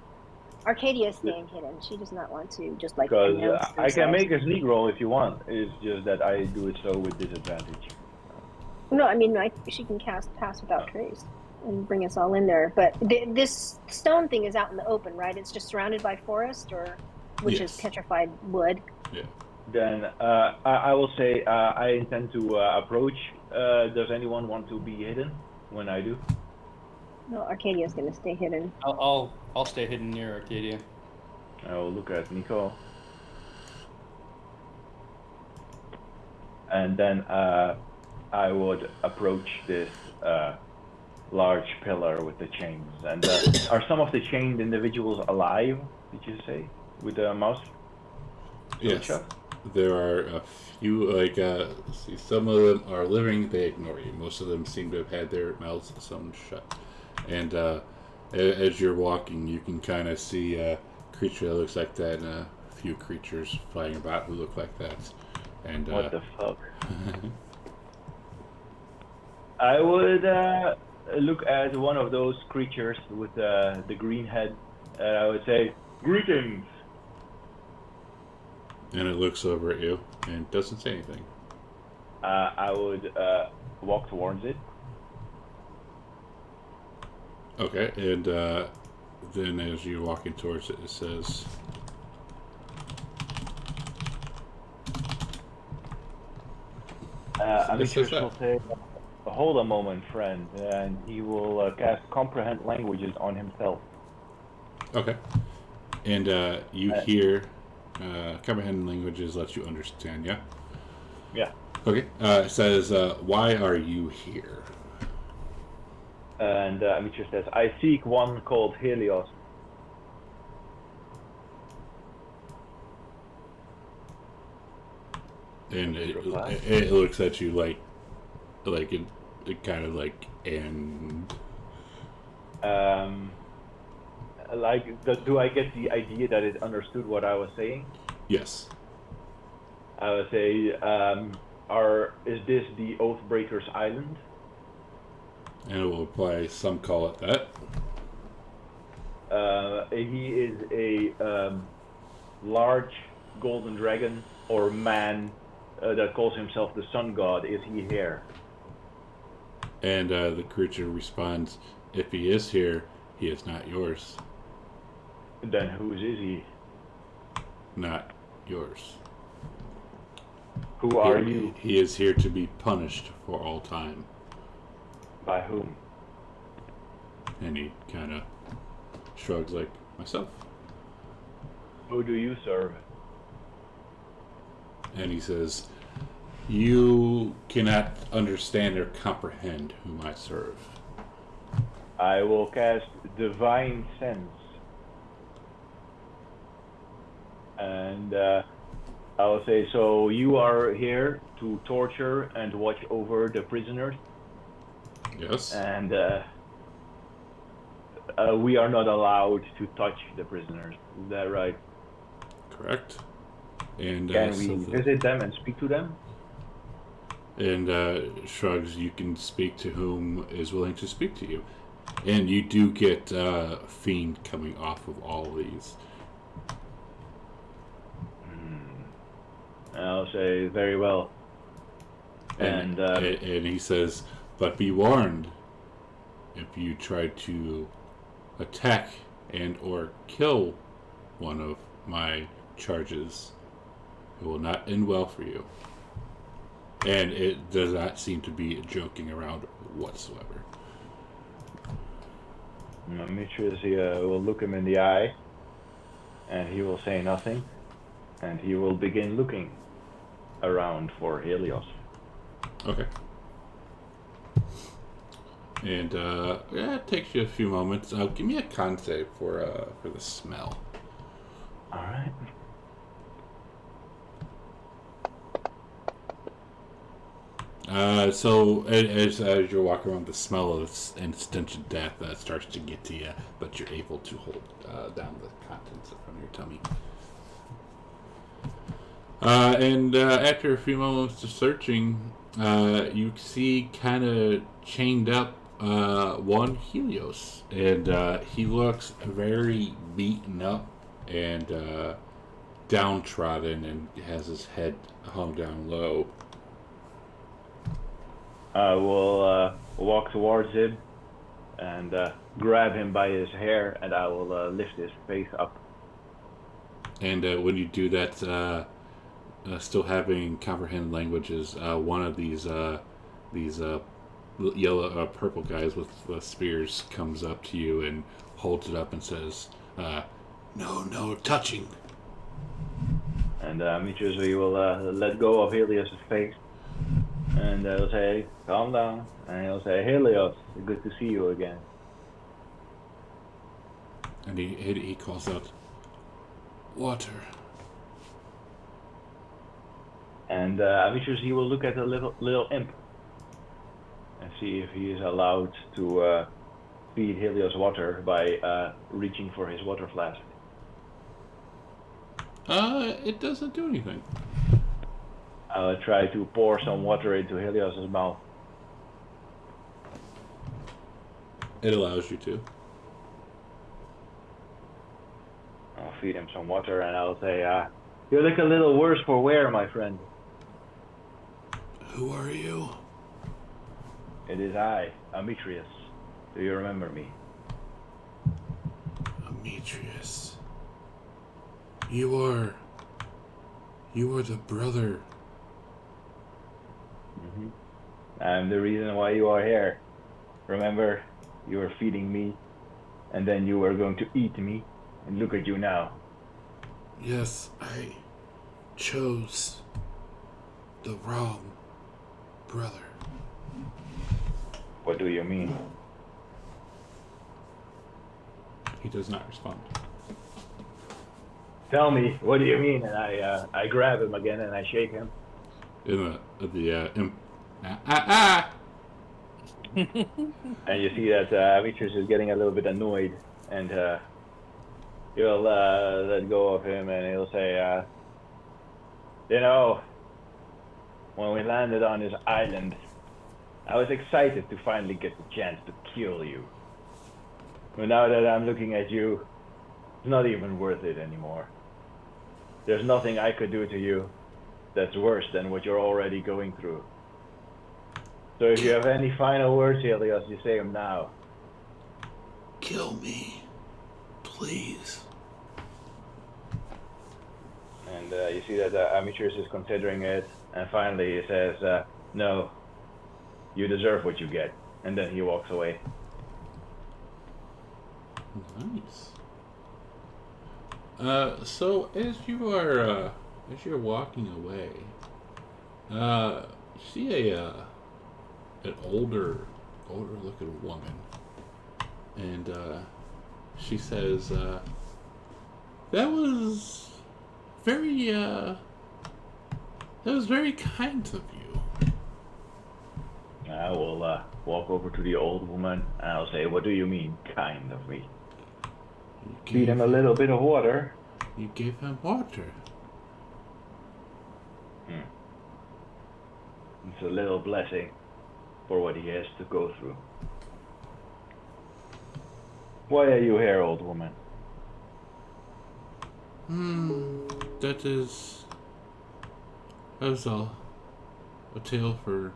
Speaker 3: Arcadia's staying hidden. She does not want to just like announce themselves.
Speaker 5: I can make a sneak roll if you want. It's just that I do it so with disadvantage.
Speaker 3: No, I mean she can cast Pass Without Trace and bring us all in there. But this stone thing is out in the open, right? It's just surrounded by forest, which is petrified wood.
Speaker 2: Yeah.
Speaker 5: Then I will say I intend to approach. Does anyone want to be hidden when I do?
Speaker 3: No, Arcadia's gonna stay hidden.
Speaker 1: I'll stay hidden near Arcadia.
Speaker 5: I will look at Nico. And then I would approach this large pillar with the chains. And are some of the chained individuals alive, did you say? With the mouse?
Speaker 2: Yes. There are a few, see, some of them are living, they ignore you. Most of them seem to have had their mouths sewn shut. And as you're walking, you can kind of see creature that looks like that and a few creatures flying about who look like that. And
Speaker 5: What the fuck? I would look at one of those creatures with the green head, and I would say, "Greetings."
Speaker 2: and it looks over at you and doesn't say anything.
Speaker 5: I would walk towards it.
Speaker 2: Okay, and then as you're walking towards it, it says,
Speaker 5: Amitrus will say, "Hold a moment, friend," and he will cast Comprehend Languages on himself.
Speaker 2: okay. And you hear comprehend languages lets you understand, yeah?
Speaker 5: Yeah.
Speaker 2: Okay. It says, why are you here?
Speaker 5: And Amitrus says, "I seek one called Helios."
Speaker 2: And
Speaker 5: Reply.
Speaker 2: it looks at you like it kind of like, and
Speaker 5: Do I get the idea that it understood what I was saying?
Speaker 2: yes.
Speaker 5: I would say, is this the Oathbreakers Island?
Speaker 2: And it will apply, some call it that.
Speaker 5: He is a large golden dragon or man that calls himself the Sun God. Is he here?
Speaker 2: And the creature responds, if he is here, he is not yours.
Speaker 5: Then whose is he?
Speaker 2: Not yours.
Speaker 5: Who are you?
Speaker 2: He is here to be punished for all time.
Speaker 5: By whom?
Speaker 2: And he kind of shrugs like, myself.
Speaker 5: Who do you serve?
Speaker 2: And he says, you cannot understand or comprehend whom I serve.
Speaker 5: I will cast Divine Sense. And I will say, so you are here to torture and watch over the prisoners?
Speaker 2: Yes.
Speaker 5: And we are not allowed to touch the prisoners. Is that right?
Speaker 2: Correct. And
Speaker 5: Can we visit them and speak to them?
Speaker 2: And shrugs, you can speak to whom is willing to speak to you. And you do get fiend coming off of all of these.
Speaker 5: I'll say, very well.
Speaker 2: And he says, but be warned, if you try to attack and or kill one of my charges, it will not end well for you. And it does not seem to be joking around whatsoever.
Speaker 5: Demetrius will look him in the eye, and he will say nothing, and he will begin looking around for Helios.
Speaker 2: Okay. And yeah, it takes you a few moments. Give me a con save for the smell.
Speaker 5: All right.
Speaker 2: So as you're walking around, the smell of and stench of death starts to get to you, but you're able to hold down the contents from your tummy. And after a few moments of searching, you see kind of chained up one Helios, and he looks very beaten up and downtrodden, and has his head hung down low.
Speaker 5: I will walk towards him and grab him by his hair, and I will lift his face up.
Speaker 2: And when you do that, still having comprehend languages, one of these yellow, purple guys with spears comes up to you and holds it up and says, "No touching."
Speaker 5: And Demetrius will let go of Helios' face, and he'll say, "Calm down," and he'll say, "Helios, good to see you again."
Speaker 2: And he calls out, "Water."
Speaker 5: And Demetrius, he will look at the little imp and see if he is allowed to feed Helios water by reaching for his water flask.
Speaker 2: It doesn't do anything.
Speaker 5: I'll try to pour some water into Helios's mouth.
Speaker 2: It allows you to.
Speaker 5: I'll feed him some water and I'll say, you look a little worse for wear, my friend.
Speaker 2: Who are you?
Speaker 5: It is I, Amitrius. Do you remember me?
Speaker 2: Demetrius. You are the brother.
Speaker 5: I'm the reason why you are here. Remember, you were feeding me, and then you were going to eat me, and look at you now.
Speaker 2: Yes, I chose the wrong brother.
Speaker 5: What do you mean?
Speaker 2: He does not respond.
Speaker 5: Tell me, what do you mean? And I grab him again and I shake him. And you see that Amitrius is getting a little bit annoyed, and he'll let go of him and he'll say, you know, when we landed on this island, I was excited to finally get the chance to kill you. But now that I'm looking at you, it's not even worth it anymore. There's nothing I could do to you that's worse than what you're already going through. So if you have any final words, Helios, you say them now.
Speaker 2: Kill me, please.
Speaker 5: And you see that Amitrius is considering it, and finally he says, no, you deserve what you get. And then he walks away.
Speaker 2: Nice. So as you're walking away, you see an older looking woman, and she says, that was very kind of you.
Speaker 5: I will walk over to the old woman and I'll say, what do you mean, kind of me? Feed him a little bit of water.
Speaker 2: You gave him water.
Speaker 5: It's a little blessing for what he has to go through. Why are you here, old woman?
Speaker 2: That was a tale for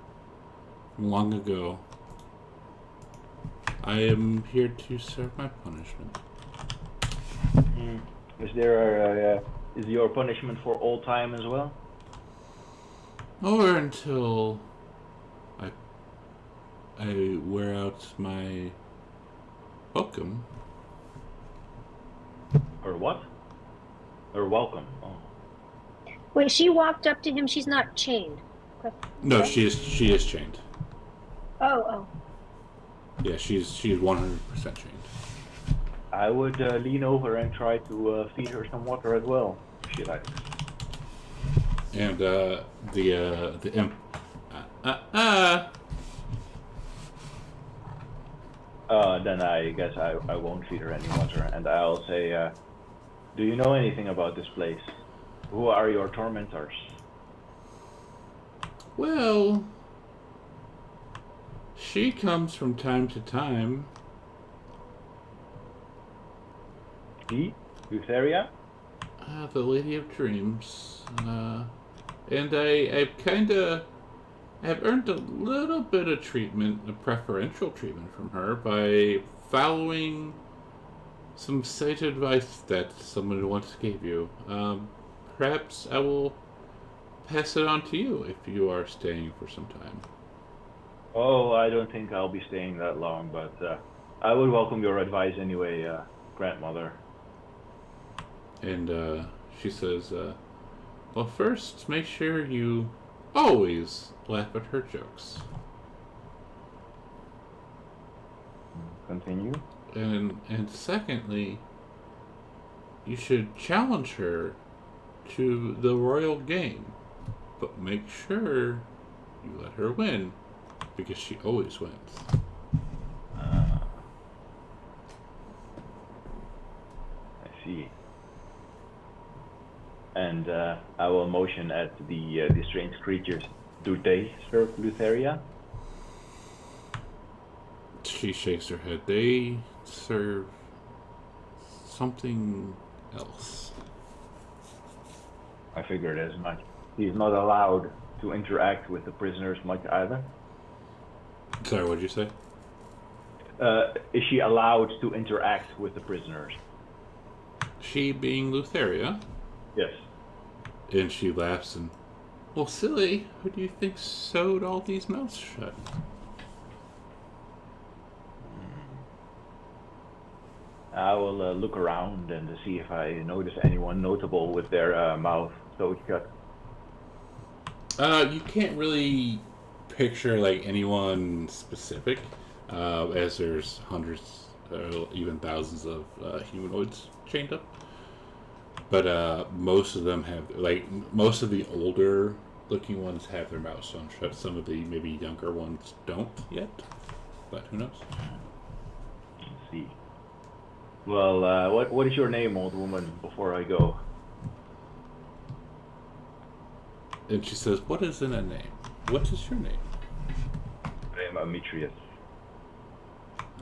Speaker 2: long ago. I am here to serve my punishment.
Speaker 5: Is your punishment for all time as well?
Speaker 2: Or until I wear out my welcome.
Speaker 5: Or what? Or welcome? Oh.
Speaker 3: Wait, she walked up to him. She's not chained.
Speaker 2: No,
Speaker 3: Okay.
Speaker 2: she is chained.
Speaker 3: Oh.
Speaker 2: Yeah, she's 100% chained.
Speaker 5: I would lean over and try to feed her some water as well, if she likes.
Speaker 2: And the imp.
Speaker 5: Then I guess I won't feed her any water, and I'll say, do you know anything about this place? Who are your tormentors?
Speaker 2: Well, she comes from time to time.
Speaker 5: Eutheria?
Speaker 2: The Lady of Dreams. And I've earned a little bit of treatment, a preferential treatment from her by following some sage advice that someone once gave you. Perhaps I will pass it on to you if you are staying for some time.
Speaker 5: Oh, I don't think I'll be staying that long, but I would welcome your advice anyway, grandmother.
Speaker 2: And she says, well, first, make sure you always laugh at her jokes.
Speaker 5: Continue.
Speaker 2: And secondly, you should challenge her to the royal game, but make sure you let her win, because she always wins.
Speaker 5: I see. and I will motion at the strange creatures. Do they serve Lutheria?
Speaker 2: She shakes her head. They serve something else.
Speaker 5: I figured as much. He's not allowed to interact with the prisoners much either.
Speaker 2: Sorry, what did you say?
Speaker 5: Is she allowed to interact with the prisoners?
Speaker 2: She being Lutheria,
Speaker 5: Yes.
Speaker 2: and she laughs and, well, silly, who do you think sewed all these mouths shut?
Speaker 5: I will look around and see if I notice anyone notable with their mouth sewed shut.
Speaker 2: You can't really picture like anyone specific, as there's hundreds, even thousands of humanoids chained up. But most of them have, like, most of the older looking ones have their mouths sewn shut. Some of the maybe younger ones don't yet, but who knows?
Speaker 5: Let's see. Well, what is your name, old woman, before I go?
Speaker 2: And she says, "What is in a name? What is your name?"
Speaker 5: I am Amitrius.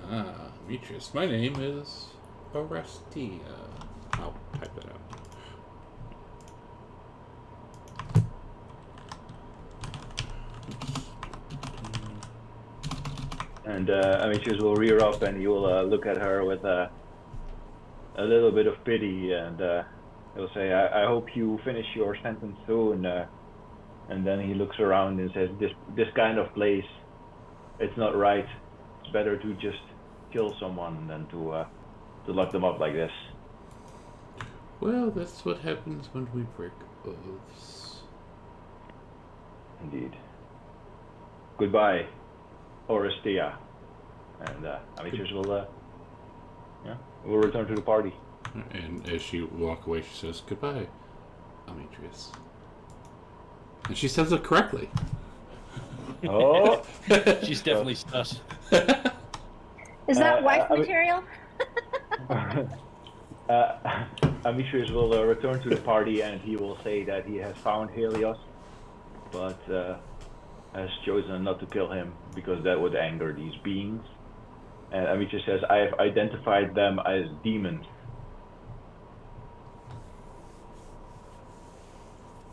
Speaker 2: Ah, Demetrius. My name is Orestia. I'll type it out.
Speaker 5: And Amitrius will rear up and he will look at her with a little bit of pity, and he'll say, I hope you finish your sentence soon. And then he looks around and says, this kind of place, it's not right. It's better to just kill someone than to lock them up like this.
Speaker 2: Well, that's what happens when we break oaths.
Speaker 5: Indeed. Goodbye, Orestia. And Amitrius will return to the party.
Speaker 2: And as she walk away, she says, "Goodbye, Demetrius." And she says it correctly.
Speaker 5: Oh,
Speaker 1: She's definitely sus.
Speaker 3: Is that wife
Speaker 5: I mean-
Speaker 3: material?
Speaker 5: Amitrius will return to the party and he will say that he has found Helios, but has chosen not to kill him because that would anger these beings. And Amitrius says, I have identified them as demons.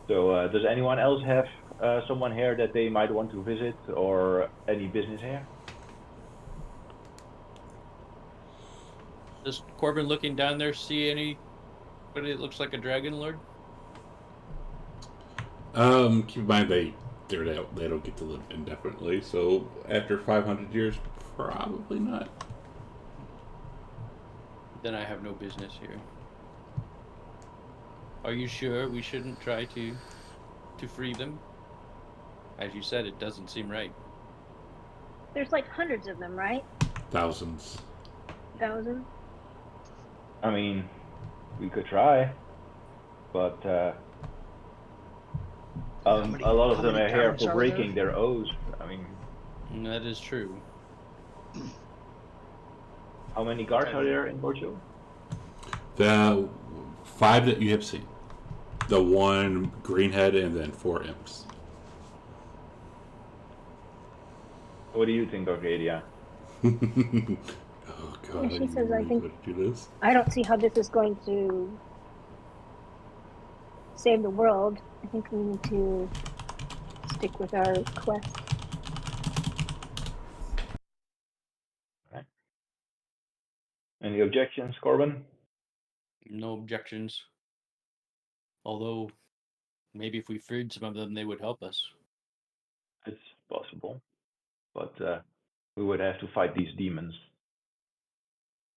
Speaker 5: So does anyone else have someone here that they might want to visit or any business here?
Speaker 1: Does Corbin looking down there see anybody that looks like a Dragonlord?
Speaker 2: Keep in mind they don't get to live indefinitely, so after 500 years, probably not.
Speaker 1: Then I have no business here. Are you sure we shouldn't try to free them? As you said, it doesn't seem right.
Speaker 3: There's like hundreds of them, right?
Speaker 2: Thousands.
Speaker 3: Thousands?
Speaker 5: I mean, we could try, but a lot of them are here for breaking their oaths. I mean,
Speaker 1: That is true.
Speaker 5: how many guards are there in Bordeaux?
Speaker 2: The 5 that you have seen. The 1 greenhead and then 4 imps.
Speaker 5: What do you think, Arcadia?
Speaker 2: Oh god,
Speaker 3: And she
Speaker 2: you
Speaker 3: says, I
Speaker 2: really
Speaker 3: think-
Speaker 2: would do this?
Speaker 3: I don't see how this is going to save the world. I think we need to stick with our quest.
Speaker 5: Any objections, Corbin?
Speaker 1: No objections. Although, maybe if we freed some of them, they would help us.
Speaker 5: It's possible, but we would have to fight these demons.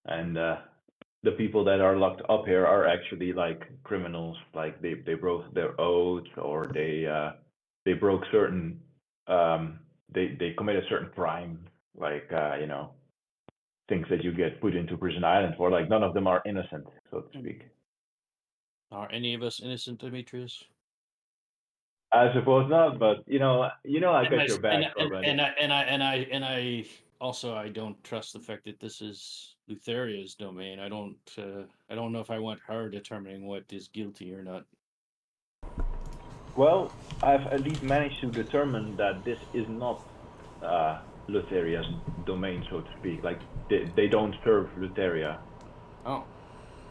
Speaker 5: And the people that are locked up here are actually like criminals. Like they broke their oath, or they broke certain they committed certain crime, like things that you get put into prison island for. Like none of them are innocent, so to speak.
Speaker 1: Are any of us innocent, Demetrius?
Speaker 5: I suppose not, but I got
Speaker 1: And
Speaker 5: your back,
Speaker 1: and,
Speaker 5: Corbin.
Speaker 1: and I also I don't trust the fact that this is Lutheria's domain. I don't know if I want her determining what is guilty or not.
Speaker 5: Well, I've at least managed to determine that this is not Lutheria's domain, so to speak. Like, they don't serve Lutheria.
Speaker 1: Oh.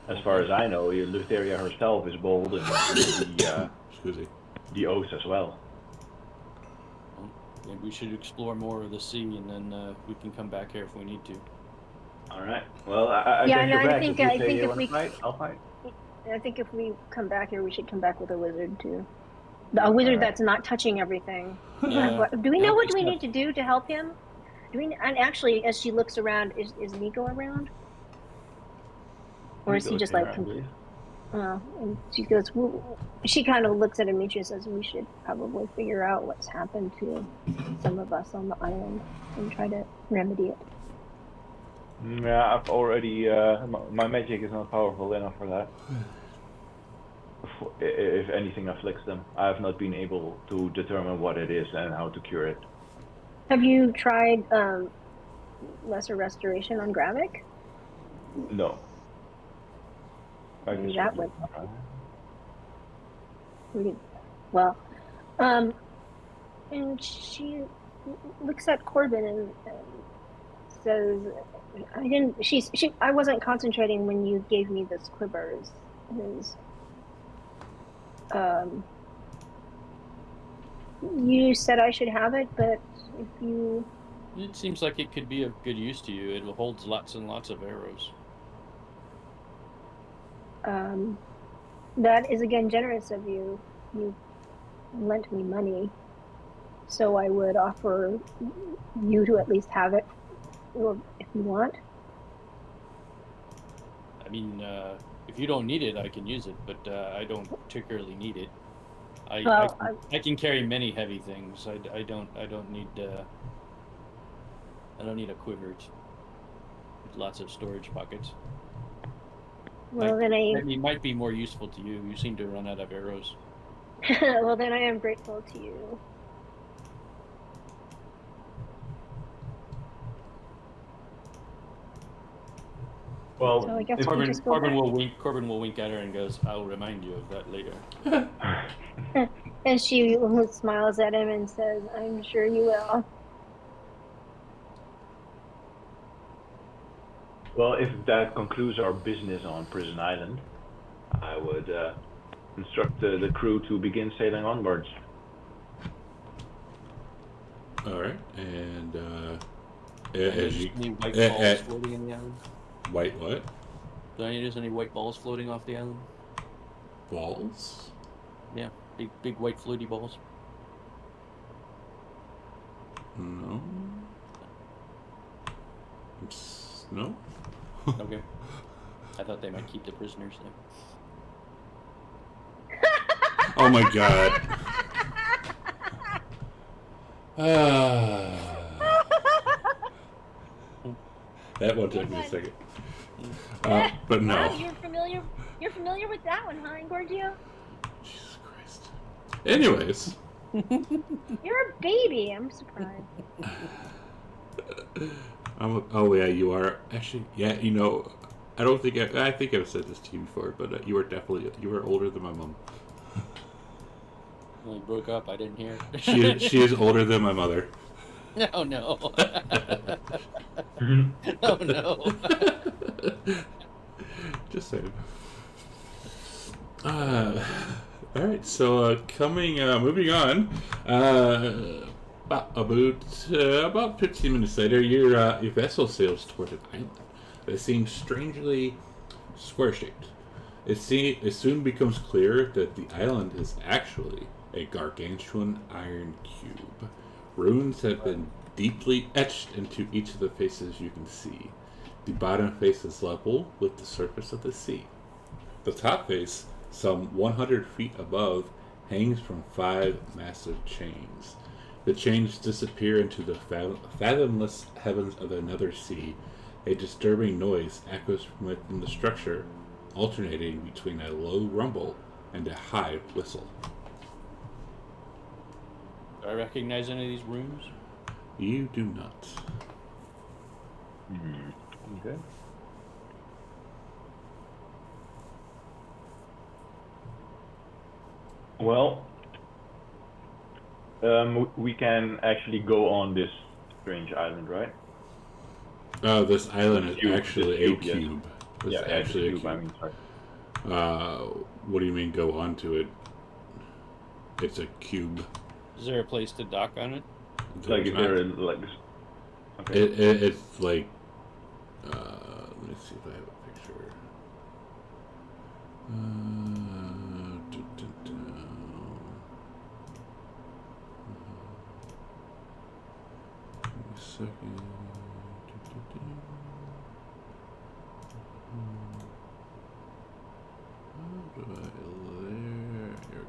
Speaker 5: As far as I know, Lutheria herself is bold and
Speaker 2: Excuse me.
Speaker 5: the oaths as well.
Speaker 1: Well, maybe we should explore more of the sea, and then we can come back here if we need to.
Speaker 5: All right. Well, I
Speaker 3: Yeah,
Speaker 5: guess
Speaker 3: no,
Speaker 5: you're
Speaker 3: I
Speaker 5: back.
Speaker 3: think-
Speaker 5: If you
Speaker 3: I
Speaker 5: say
Speaker 3: think
Speaker 5: you
Speaker 3: if
Speaker 5: want to
Speaker 3: we-
Speaker 5: fight, I'll fight.
Speaker 3: I think if we come back here, we should come back with a wizard too. A wizard
Speaker 5: Alright.
Speaker 3: that's not touching everything.
Speaker 1: Yeah.
Speaker 3: Do we know
Speaker 1: Yeah,
Speaker 3: what
Speaker 1: good
Speaker 3: we
Speaker 1: stuff.
Speaker 3: need to do to help him? And actually, as she looks around, is Nico around? Or is he just like? And she goes. She kind of looks at Amicia and says, "We should probably figure out what's happened to some of us on the island and try to remedy it."
Speaker 5: Yeah, I've already. My magic is not powerful enough for that. If anything afflicts them, I have not been able to determine what it is and how to cure it.
Speaker 3: Have you tried lesser restoration on Gravik?
Speaker 5: No. I
Speaker 3: Maybe
Speaker 5: guess
Speaker 3: that
Speaker 5: we'll
Speaker 3: would.
Speaker 5: try.
Speaker 3: Well, and she looks at Corbin and says, "I didn't. I wasn't concentrating when you gave me this quiver. You said I should have it, but if you."
Speaker 1: It seems like it could be of good use to you. It holds lots and lots of arrows.
Speaker 3: That is again generous of you. You lent me money, so I would offer you to at least have it, if you want.
Speaker 1: I mean, if you don't need it, I can use it, but I don't particularly need it. I can carry many heavy things. I don't need a quiver. Lots of storage pockets.
Speaker 3: Well,
Speaker 1: It might be more useful to you. You seem to run out of arrows.
Speaker 3: Well, then I am grateful to you.
Speaker 5: Well,
Speaker 3: So I guess we
Speaker 1: Corbin,
Speaker 3: just go
Speaker 1: Corbin
Speaker 3: back.
Speaker 1: will wink. Corbin will wink at her and goes, "I'll remind you of that later."
Speaker 3: And she smiles at him and says, "I'm sure you will."
Speaker 5: well, if that concludes our business on Prison Island, I would instruct the crew to begin sailing onwards.
Speaker 2: All right, and as you
Speaker 1: Any white balls floating in the island?
Speaker 2: white what
Speaker 1: Do I notice any white balls floating off the island?
Speaker 2: balls?
Speaker 1: Yeah, big white floaty balls.
Speaker 2: No. No.
Speaker 1: Okay. I thought they might keep the prisoners there.
Speaker 2: Oh my god. That one took me a second. But no.
Speaker 3: Wow, you're familiar with that one, huh, Gorgio?
Speaker 2: Jesus Christ. Anyways.
Speaker 3: You're a baby. I'm surprised.
Speaker 2: Oh yeah, you are actually. Yeah, you know, I don't think I think I've said this to you before, but you were older than my mom.
Speaker 1: When we broke up, I didn't hear.
Speaker 2: She is older than my mother.
Speaker 1: No, no. Oh no.
Speaker 2: Just saying. All right, so moving on. About 15 minutes later, your vessel sails toward an island that seems strangely square-shaped. It soon becomes clear that the island is actually a gargantuan iron cube. Runes have been deeply etched into each of the faces you can see. The bottom face is level with the surface of the sea. The top face, some 100 feet above, hangs from 5 massive chains. The chains disappear into the fathomless heavens of another sea. A disturbing noise echoes from within the structure, alternating between a low rumble and a high whistle.
Speaker 1: Do I recognize any of these runes?
Speaker 2: You do not.
Speaker 5: Okay. Well, We can actually go on this strange island, right?
Speaker 2: This island is
Speaker 5: Cube,
Speaker 2: actually
Speaker 5: this
Speaker 2: a
Speaker 5: cube, yes.
Speaker 2: cube. It's
Speaker 5: Yeah,
Speaker 2: actually
Speaker 5: the
Speaker 2: a cube.
Speaker 5: I mean, sorry.
Speaker 2: What do you mean go onto it? It's a cube.
Speaker 1: Is there a place to dock on it?
Speaker 5: Like if
Speaker 2: There's
Speaker 5: they're
Speaker 2: not.
Speaker 5: like this. Okay.
Speaker 2: It's like. Let me see if I have a picture. Give me a second. How do I there? Here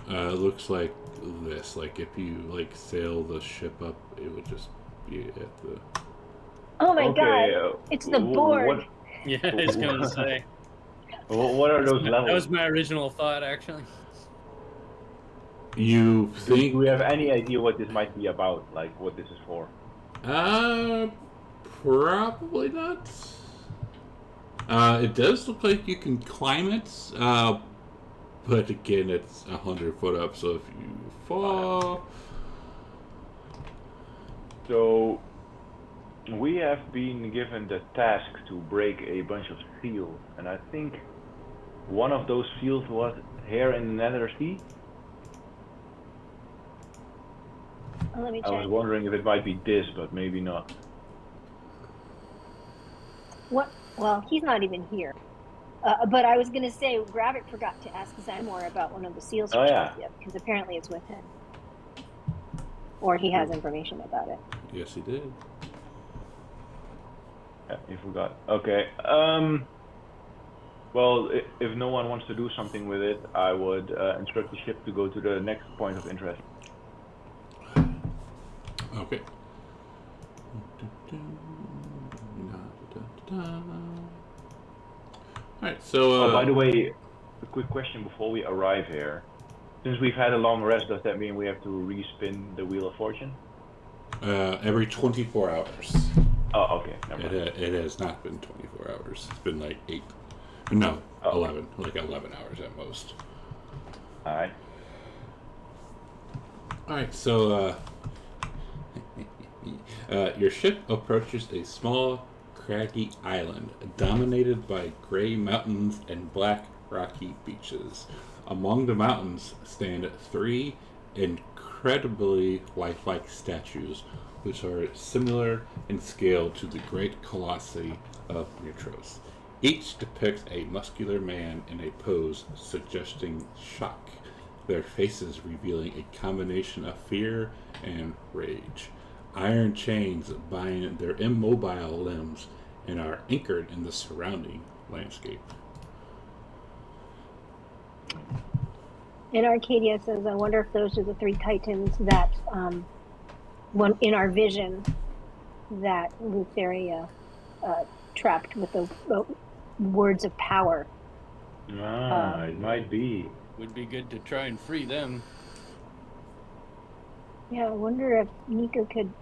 Speaker 2: we go. It looks like this. Like if you like sail the ship up, it would just be at the.
Speaker 3: Oh my
Speaker 5: Okay,
Speaker 3: god! It's the board.
Speaker 5: What,
Speaker 1: Yeah, I was gonna say.
Speaker 5: what are those
Speaker 1: That
Speaker 5: levels?
Speaker 1: was my original thought, actually.
Speaker 2: You think?
Speaker 5: Do we have any idea what this might be about? Like what this is for?
Speaker 2: Probably not. It does look like you can climb it. But again, it's 100 foot up, so if you fall.
Speaker 5: So we have been given the task to break a bunch of seals, and I think one of those seals was here in the Nether Sea.
Speaker 3: Oh, let me
Speaker 5: I was
Speaker 3: check.
Speaker 5: wondering if it might be this, but maybe not.
Speaker 3: What? Well, he's not even here. But I was going to say, Gravik forgot to ask Zamor about one of the seals for
Speaker 5: Oh, yeah.
Speaker 3: Chelsea, because apparently it's with him. Or he has information about it.
Speaker 2: Yes, he did.
Speaker 5: Yeah, you forgot. Okay. Well, if no one wants to do something with it, I would instruct the ship to go to the next point of interest.
Speaker 2: Okay. Alright, so.
Speaker 5: By the way, a quick question before we arrive here. Since we've had a long rest, does that mean we have to respin the Wheel of Fortune?
Speaker 2: Every 24 hours.
Speaker 5: Oh, okay. Never mind.
Speaker 2: It has not been 24 hours. It's been like 8. No,
Speaker 5: Oh.
Speaker 2: 11. Like 11 hours at most.
Speaker 5: Alright.
Speaker 2: Alright, so, your ship approaches a small, craggy island dominated by gray mountains and black, rocky beaches. Among the mountains stand 3 incredibly lifelike statues, which are similar in scale to the great colossi of Neutros. Each depicts a muscular man in a pose suggesting shock, their faces revealing a combination of fear and rage. Iron chains bind their immobile limbs and are anchored in the surrounding landscape.
Speaker 3: And Arcadia says, I wonder if those are the 3 titans that, one in our vision, that Lutheria trapped with the words of power.
Speaker 5: It might be.
Speaker 1: Would be good to try and free them.
Speaker 3: Yeah, I wonder if Nico could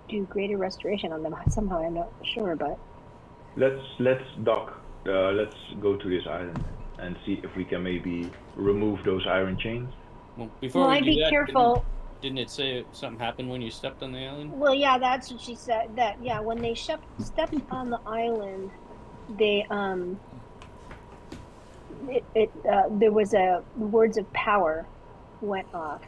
Speaker 3: do greater restoration on them somehow. I'm not sure, but
Speaker 5: Let's dock. Let's go to this island and see if we can maybe remove those iron chains.
Speaker 1: Well, before
Speaker 3: well,
Speaker 1: we
Speaker 3: I'd
Speaker 1: do
Speaker 3: be
Speaker 1: that,
Speaker 3: careful.
Speaker 1: Didn't it say something happened when you stepped on the island?
Speaker 3: Well, yeah, that's what she said. That when they stepped on the island, they there was a words of power went off.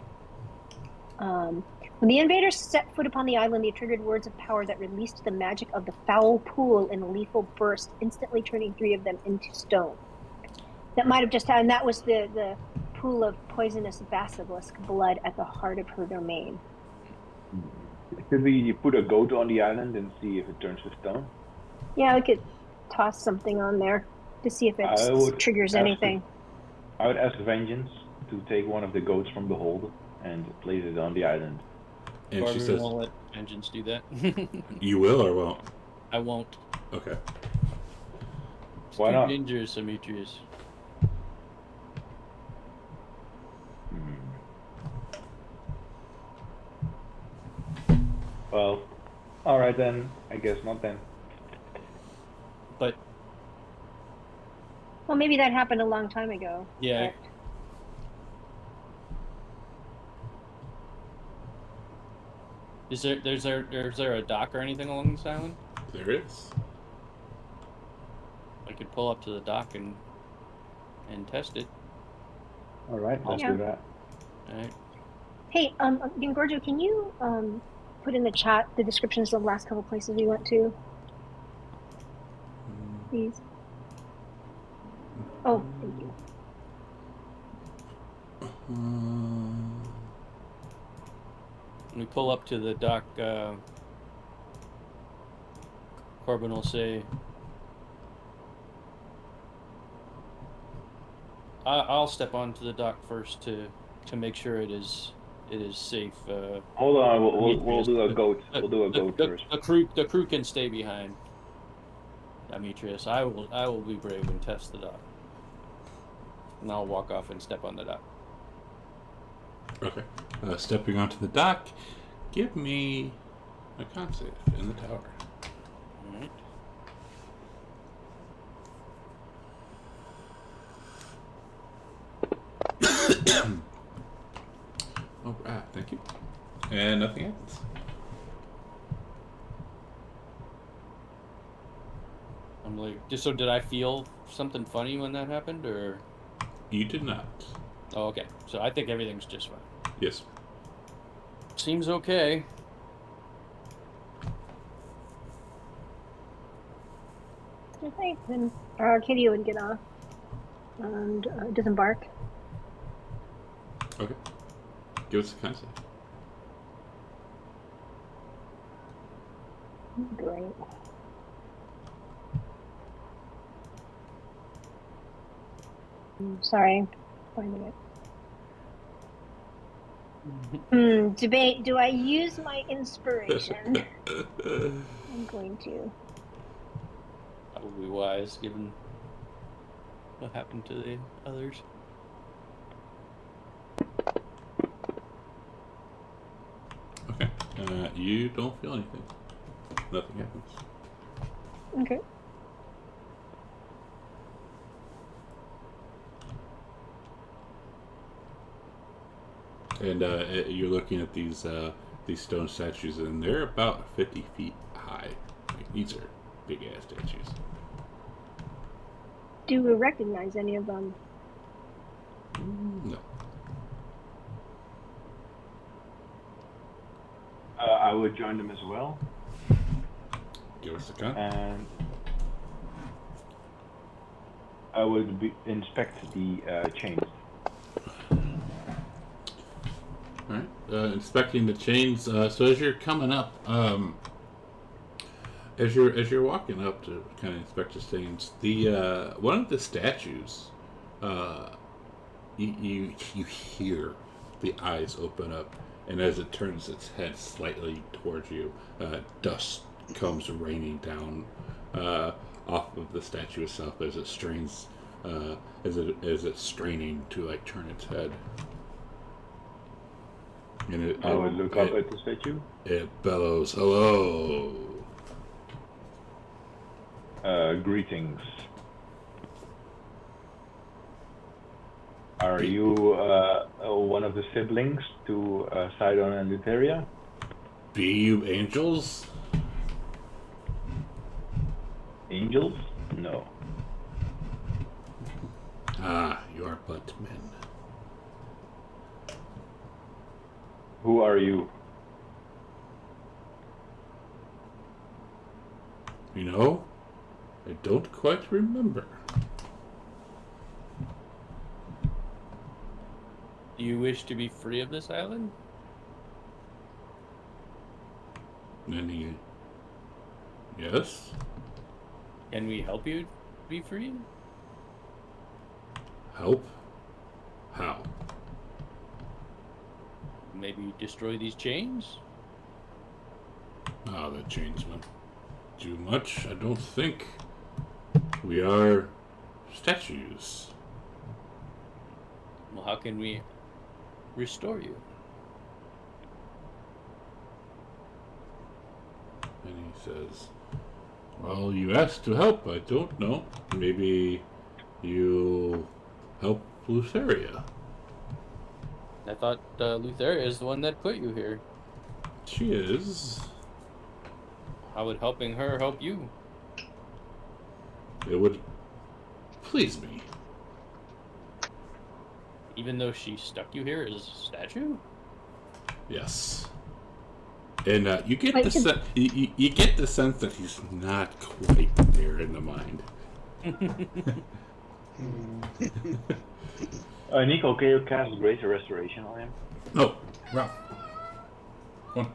Speaker 3: When the invaders set foot upon the island, they triggered words of power that released the magic of the foul pool in a lethal burst, instantly turning 3 of them into stone. That might have just happened. That was the pool of poisonous basilisk blood at the heart of her domain.
Speaker 5: Could we put a goat on the island and see if it turns to stone?
Speaker 3: Yeah, we could toss something on there to see if it triggers anything.
Speaker 5: I would ask Vengeance to take one of the goats from the hold and place it on the island.
Speaker 2: And
Speaker 1: Barbara
Speaker 2: she says,
Speaker 1: won't let Vengeance do that.
Speaker 2: you will or won't?
Speaker 1: I won't.
Speaker 2: Okay.
Speaker 1: It's
Speaker 5: Why
Speaker 1: too
Speaker 5: not?
Speaker 1: dangerous, Demetrius.
Speaker 5: Well, alright then. I guess not then.
Speaker 1: But
Speaker 3: Well, maybe that happened a long time ago.
Speaker 1: Yeah.
Speaker 3: but-
Speaker 1: Is there a dock or anything along this island?
Speaker 2: There is.
Speaker 1: I could pull up to the dock and test it.
Speaker 5: All right, let's
Speaker 3: Yeah.
Speaker 5: do that.
Speaker 1: All right.
Speaker 3: Hey, Gorgio, can you put in the chat the descriptions of the last couple places we went to, please? Oh, thank you.
Speaker 1: When we pull up to the dock, Corbin will say, "I'll step onto the dock first to make sure it is safe."
Speaker 5: Hold on, we'll
Speaker 1: Demetrius,
Speaker 5: do a goat. We'll do a goat first.
Speaker 1: The crew can stay behind. Demetrius, I will be brave and test the dock, and I'll walk off and step on the dock.
Speaker 2: Okay. Stepping onto the dock, give me a con save in the tower.
Speaker 1: All right.
Speaker 2: Oh, thank you. And nothing happens.
Speaker 1: I'm like, so did I feel something funny when that happened, or?
Speaker 2: You did not.
Speaker 1: Oh, okay. So I think everything's just fine.
Speaker 2: Yes.
Speaker 1: Seems okay.
Speaker 3: Okay, then Arcadia would get off and disembark.
Speaker 2: Okay. Give us a con save.
Speaker 3: Great. Sorry, finding it. Debate. Do I use my inspiration? I'm going to.
Speaker 1: Probably wise, given what happened to the others.
Speaker 2: Okay. You don't feel anything. Nothing happens.
Speaker 3: Okay.
Speaker 2: And you're looking at these stone statues, and they're about 50 feet high. Like, these are big ass statues.
Speaker 3: Do we recognize any of them?
Speaker 2: No.
Speaker 5: I would join them as well,
Speaker 2: Give us a con.
Speaker 5: and I would inspect the chains.
Speaker 2: Alright. Inspecting the chains. So as you're coming up, as you're walking up to kind of inspect the chains, the one of the statues, you hear the eyes open up, and as it turns its head slightly towards you, dust comes raining down off of the statue itself as it strains, as it's straining to like turn its head. And
Speaker 5: I would look up at the statue.
Speaker 2: It bellows, "Hello."
Speaker 5: Greetings. Are you one of the siblings to Sidon and Luteria?
Speaker 2: Be you angels?
Speaker 5: Angels? No.
Speaker 2: Ah, you are but men.
Speaker 5: Who are you?
Speaker 2: You know, I don't quite remember.
Speaker 1: Do you wish to be free of this island?
Speaker 2: And he, yes?
Speaker 1: Can we help you be free?
Speaker 2: Help? How?
Speaker 1: Maybe destroy these chains?
Speaker 2: Ah, the chains went too much. I don't think. We are statues.
Speaker 1: Well, how can we restore you?
Speaker 2: And he says, "Well, you asked to help. I don't know. Maybe you help Lutheria.
Speaker 1: I thought Lutheria is the one that put you here.
Speaker 2: She is.
Speaker 1: How would helping her help you?
Speaker 2: It would please me.
Speaker 1: Even though she stuck you here as a statue?
Speaker 2: Yes. And you get
Speaker 3: Wait,
Speaker 2: the you get the sense that he's not quite there in the mind.
Speaker 5: Nico, can you cast Greater Restoration on him?
Speaker 2: No, Ralph. Come on.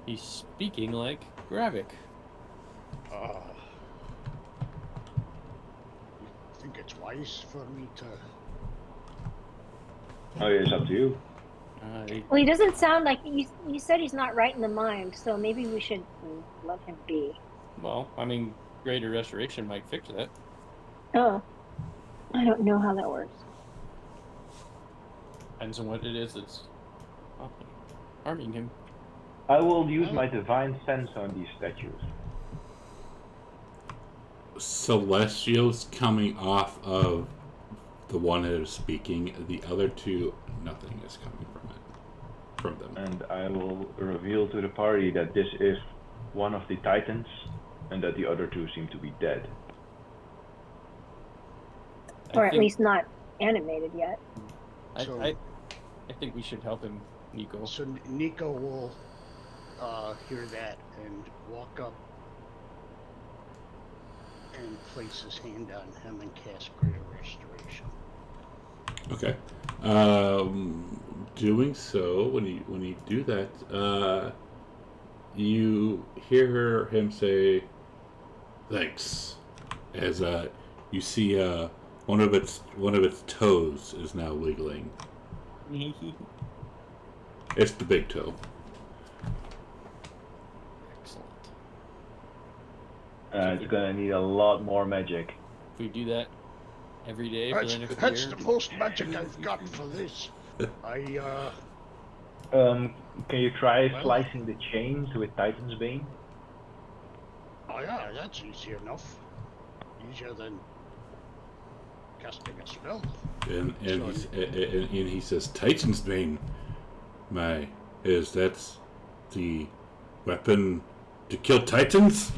Speaker 1: He's speaking like Gravik.
Speaker 7: You think it's wise for me to?
Speaker 5: Oh, yeah, it's up to you.
Speaker 3: Well, he doesn't sound like you said he's not right in the mind, so maybe we should let him be.
Speaker 1: Well, I mean, Greater Restoration might fix that.
Speaker 3: Oh, I don't know how that works.
Speaker 1: Depends on what it is that's harming him.
Speaker 5: I will use my Divine Sense on these statues.
Speaker 2: Celestial's coming off of the one that is speaking. The other two, nothing is coming from them.
Speaker 5: And I will reveal to the party that this is one of the Titans, and that the other two seem to be dead.
Speaker 3: Or at least not animated yet.
Speaker 1: I think we should help him, Nico.
Speaker 7: So Nico will hear that and walk up and place his hand on him and cast Greater Restoration.
Speaker 2: Okay. Doing so, when you do that, you hear him say, "Thanks," as you see one of its toes is now wiggling. It's the big toe.
Speaker 1: Excellent.
Speaker 5: It's gonna need a lot more magic.
Speaker 1: If we do that every day for the next
Speaker 7: That's
Speaker 1: year.
Speaker 7: the most magic I've got for this.
Speaker 5: Can you try
Speaker 7: Well-
Speaker 5: slicing the chains with Titan's Bane?
Speaker 7: Oh yeah, that's easy enough. Easier than casting a spell.
Speaker 2: And he says, "Titan's Bane, that's the weapon to kill Titans?"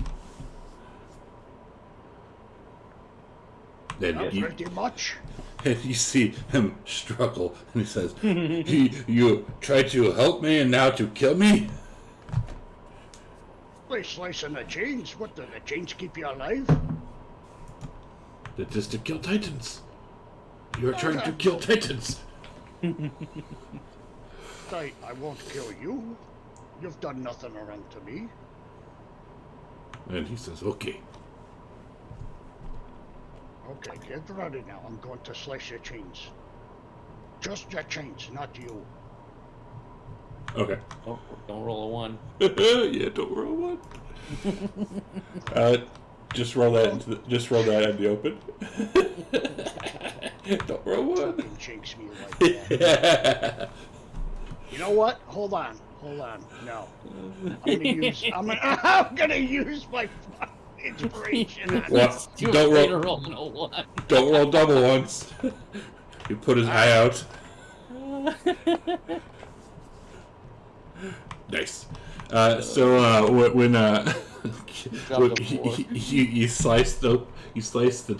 Speaker 2: Then
Speaker 7: Not pretty much.
Speaker 2: and you see him struggle, and he says, "You tried to help me, and now to kill me?"
Speaker 7: Like slicing the chains. What, do the chains keep you alive?
Speaker 2: That is to kill Titans. You're trying to kill Titans.
Speaker 7: I won't kill you. You've done nothing wrong to me.
Speaker 2: And he says, "Okay."
Speaker 7: Okay, get ready now. I'm going to slice your chains. Just your chains, not you.
Speaker 2: Okay.
Speaker 1: Don't roll a 1.
Speaker 2: Yeah, don't roll one. Just roll that in the open. Don't roll one.
Speaker 7: Fucking jinx me like that. You know what? Hold on. No. I'm gonna use my inspiration on
Speaker 2: What?
Speaker 1: You're
Speaker 2: Don't
Speaker 1: afraid
Speaker 2: roll.
Speaker 1: of rolling a 1.
Speaker 2: Don't roll double once. He put his eye out. Nice. When you slice the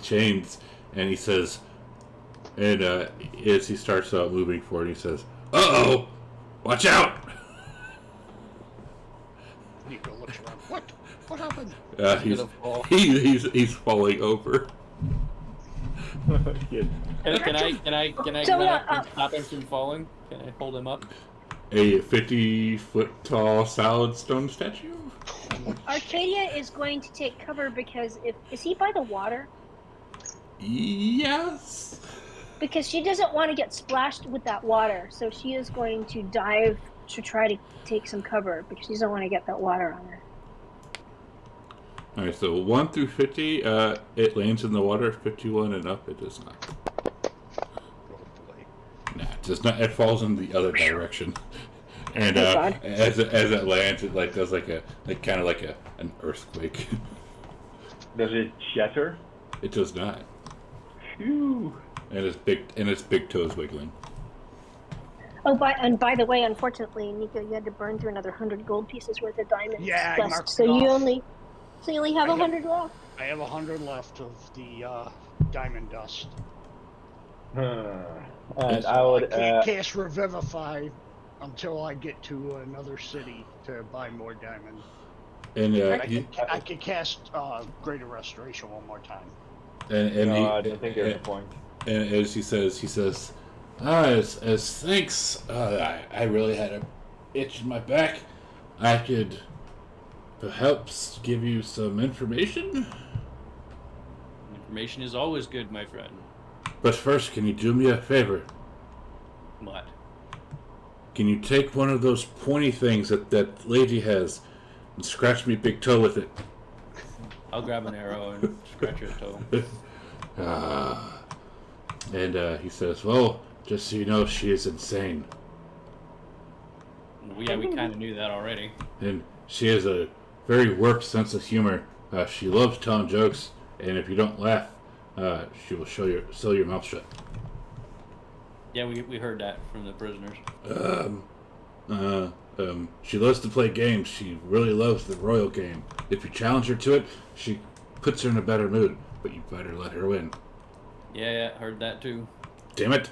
Speaker 2: chains, and he says, and as he starts moving forward, he says, "Uh-oh, watch out!"
Speaker 7: Nico looks around. What happened?
Speaker 2: He's falling over.
Speaker 1: Can I stop him from falling? Can I hold him up?
Speaker 2: A 50-foot tall solid stone statue.
Speaker 3: Arcadia is going to take cover because is he by the water?
Speaker 2: Yes.
Speaker 3: Because she doesn't want to get splashed with that water, so she is going to dive to try to take some cover because she doesn't want to get that water on her.
Speaker 2: All right, so 1 through 50, it lands in the water. 51 and up, it does not. Nah, it does not. It falls in the other direction, and as it lands, it does an earthquake.
Speaker 5: Does it shatter?
Speaker 2: It does not.
Speaker 5: Phew.
Speaker 2: and its big toes wiggling.
Speaker 3: Oh, by the way, unfortunately, Nico, you had to burn through another 100 gold pieces worth of diamonds
Speaker 7: Yeah, I
Speaker 3: quest,
Speaker 7: marked
Speaker 3: so
Speaker 7: it
Speaker 3: you
Speaker 7: off.
Speaker 3: only have
Speaker 7: I have-
Speaker 3: 100 left.
Speaker 7: I have 100 left of the diamond dust.
Speaker 5: And
Speaker 7: So
Speaker 5: I would.
Speaker 7: I can't cast Revivify until I get to another city to buy more diamonds.
Speaker 2: And
Speaker 7: I can cast Greater Restoration one more time.
Speaker 5: I don't think there's a point.
Speaker 2: And as he says, as thanks, I really had a itch in my back. I could perhaps give you some information.
Speaker 1: Information is always good, my friend.
Speaker 2: But first, can you do me a favor?
Speaker 1: What?
Speaker 2: Can you take one of those pointy things that lady has and scratch me big toe with it?
Speaker 1: I'll grab an arrow and scratch your toe.
Speaker 2: And he says, well, just so you know, she is insane.
Speaker 1: We kind of knew that already.
Speaker 2: And she has a very warped sense of humor. She loves telling jokes, and if you don't laugh, she will sew your mouth shut.
Speaker 1: Yeah, we heard that from the prisoners.
Speaker 2: She loves to play games. She really loves the royal game. If you challenge her to it, she puts her in a better mood, but you better let her win.
Speaker 1: Yeah, heard that too.
Speaker 2: Damn it.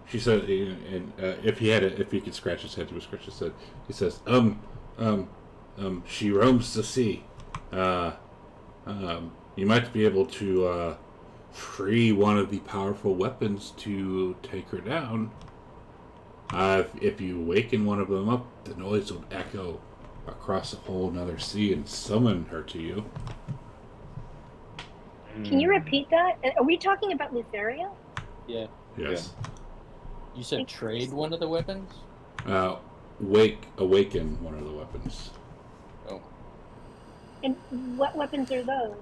Speaker 2: She said, and if he could scratch his head, he would scratch his head. He says, she roams the sea. You might be able to, free one of the powerful weapons to take her down. If you awaken one of them up, the noise will echo across a whole nother sea and summon her to you.
Speaker 3: Can you repeat that? Are we talking about Lutheria?
Speaker 1: Yeah.
Speaker 2: Yes.
Speaker 1: You said trade one of the weapons?
Speaker 2: Awaken one of the weapons.
Speaker 1: Oh.
Speaker 3: And what weapons are those?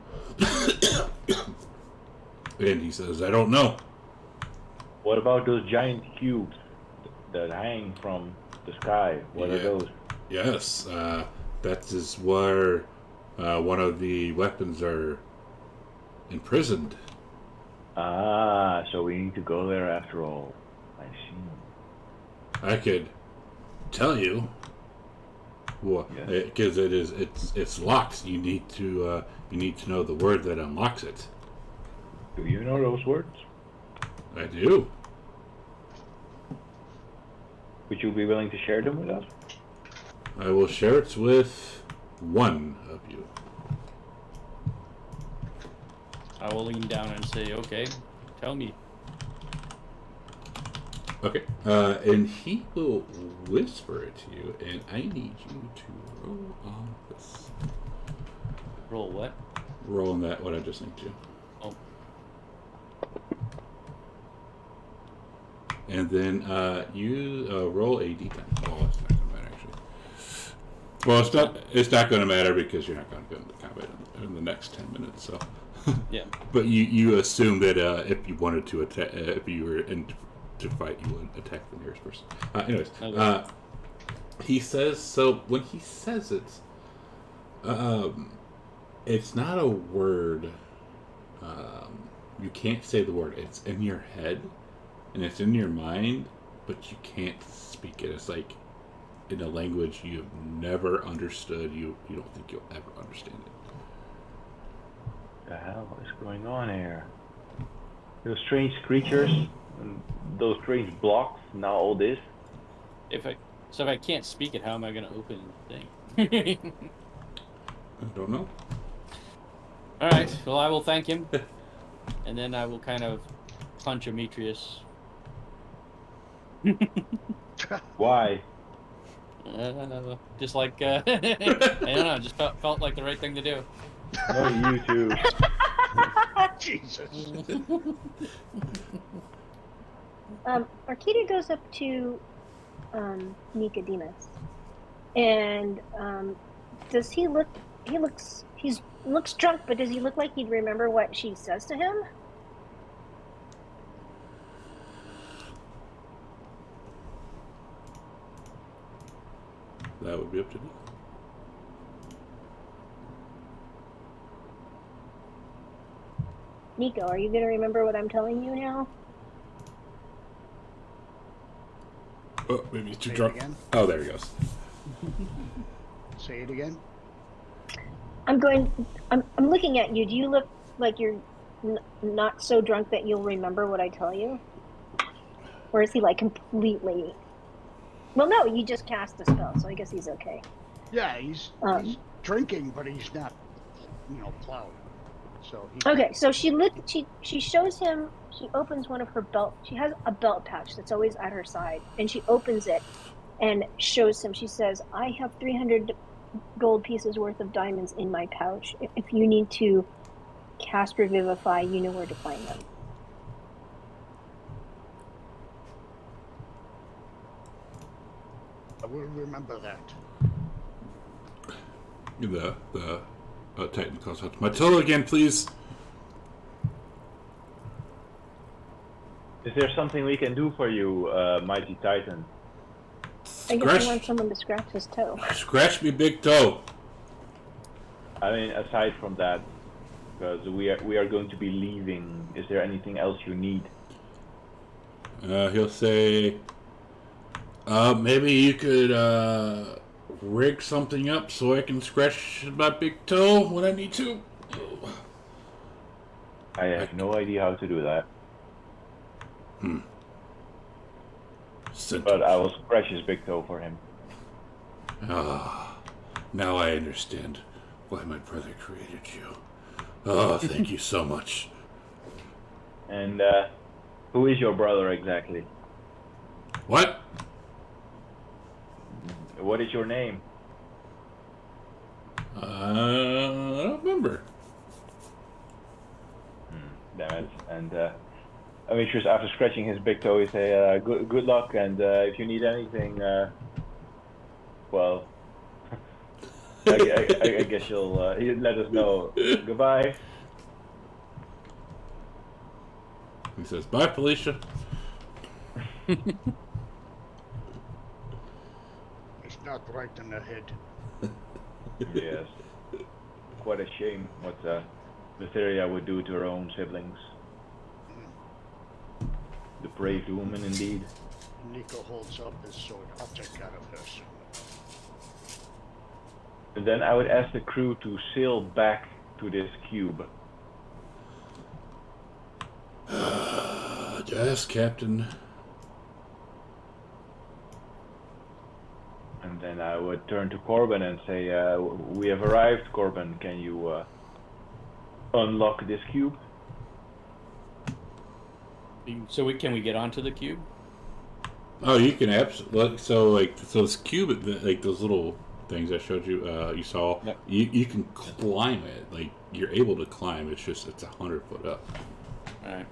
Speaker 2: And he says, I don't know.
Speaker 5: What about those giant cubes that hang from the sky? What are those?
Speaker 2: Yes, that is where one of the weapons are imprisoned.
Speaker 5: Ah, so we need to go there after all. I see.
Speaker 2: I could tell you, because it's locked. You need to know the word that unlocks it.
Speaker 5: Do you know those words?
Speaker 2: I do.
Speaker 5: Would you be willing to share them with us?
Speaker 2: I will share it with one of you.
Speaker 1: I will lean down and say, okay, tell me.
Speaker 2: Okay, and he will whisper it to you, and I need you to roll on this.
Speaker 1: Roll what?
Speaker 2: Roll on that, what I just linked you.
Speaker 1: Oh.
Speaker 2: And then you roll a d10. Oh, it's not going to matter, actually. Well, it's not going to matter because you're not going to go into combat in the next 10 minutes, so...
Speaker 1: Yeah.
Speaker 2: But you assume that if you wanted to attack, if you were in to fight, you would attack the nearest person. Anyways,
Speaker 1: Okay.
Speaker 2: He says, so when he says it, it's not a word. You can't say the word. It's in your head, and it's in your mind, but you can't speak it. It's like in a language you've never understood. You don't think you'll ever understand it.
Speaker 5: The hell is going on here? Those strange creatures, and those strange blocks, now all this.
Speaker 1: If I can't speak it, how am I going to open the thing?
Speaker 2: I don't know.
Speaker 1: All right. Well, I will thank him, and then I will kind of punch Demetrius.
Speaker 5: Why?
Speaker 1: Just like I don't know. Just felt like the right thing to do.
Speaker 5: No, you too.
Speaker 7: Jesus.
Speaker 3: Arcadia goes up to Nicodemus, and does he look? He looks drunk, but does he look like he'd remember what she says to him?
Speaker 2: That would be up to you.
Speaker 3: Nico, are you going to remember what I'm telling you now?
Speaker 2: Oh, maybe it's too
Speaker 7: Say it
Speaker 2: drunk.
Speaker 7: again.
Speaker 2: Oh, there he goes.
Speaker 7: Say it again.
Speaker 3: I'm looking at you. Do you look like you're not so drunk that you'll remember what I tell you? Or is he like completely... Well, no, you just cast a spell, so I guess he's okay.
Speaker 7: Yeah, he's drinking, but he's not, plowed. So he
Speaker 3: Okay, so she shows him, she opens one of her belt, she has a belt pouch that's always at her side, and she opens it and shows him, she says, I have 300 gold pieces worth of diamonds in my pouch. If you need to cast Revivify, you know where to find them.
Speaker 7: I will remember that.
Speaker 2: The Titan calls out, Matilda again, please.
Speaker 5: Is there something we can do for you, mighty Titan?
Speaker 3: I guess he wants someone to scratch his toe.
Speaker 2: Scratch me big toe.
Speaker 5: I mean, aside from that, because we are going to be leaving. Is there anything else you need?
Speaker 2: He'll say, maybe you could rig something up so I can scratch my big toe when I need to.
Speaker 5: I have no idea how to do that. But I will scratch his big toe for him.
Speaker 2: Now I understand why my brother created you. Oh, thank you so much.
Speaker 5: And who is your brother exactly?
Speaker 2: What?
Speaker 5: What is your name?
Speaker 2: I don't remember.
Speaker 5: Damn it. And Demetrius, after scratching his big toe, he say, good luck, and if you need anything, well, I guess he'll let us know. Goodbye.
Speaker 2: He says, bye, Felicia.
Speaker 7: It's not right in the head.
Speaker 5: Yes. Quite a shame what Lytheria would do to her own siblings. Depraved woman indeed.
Speaker 7: Nico holds up his sword. I'll take care of her soon.
Speaker 5: And then I would ask the crew to sail back to this cube.
Speaker 2: Yes, Captain.
Speaker 5: And then I would turn to Corbin and say, we have arrived, Corbin. Can you unlock this cube?
Speaker 1: So can we get onto the cube?
Speaker 2: Oh, you can absolutely. So this cube, like those little things I showed you, you saw.
Speaker 1: Yep.
Speaker 2: You can climb it. Like you're able to climb. It's 100 foot up.
Speaker 1: All right.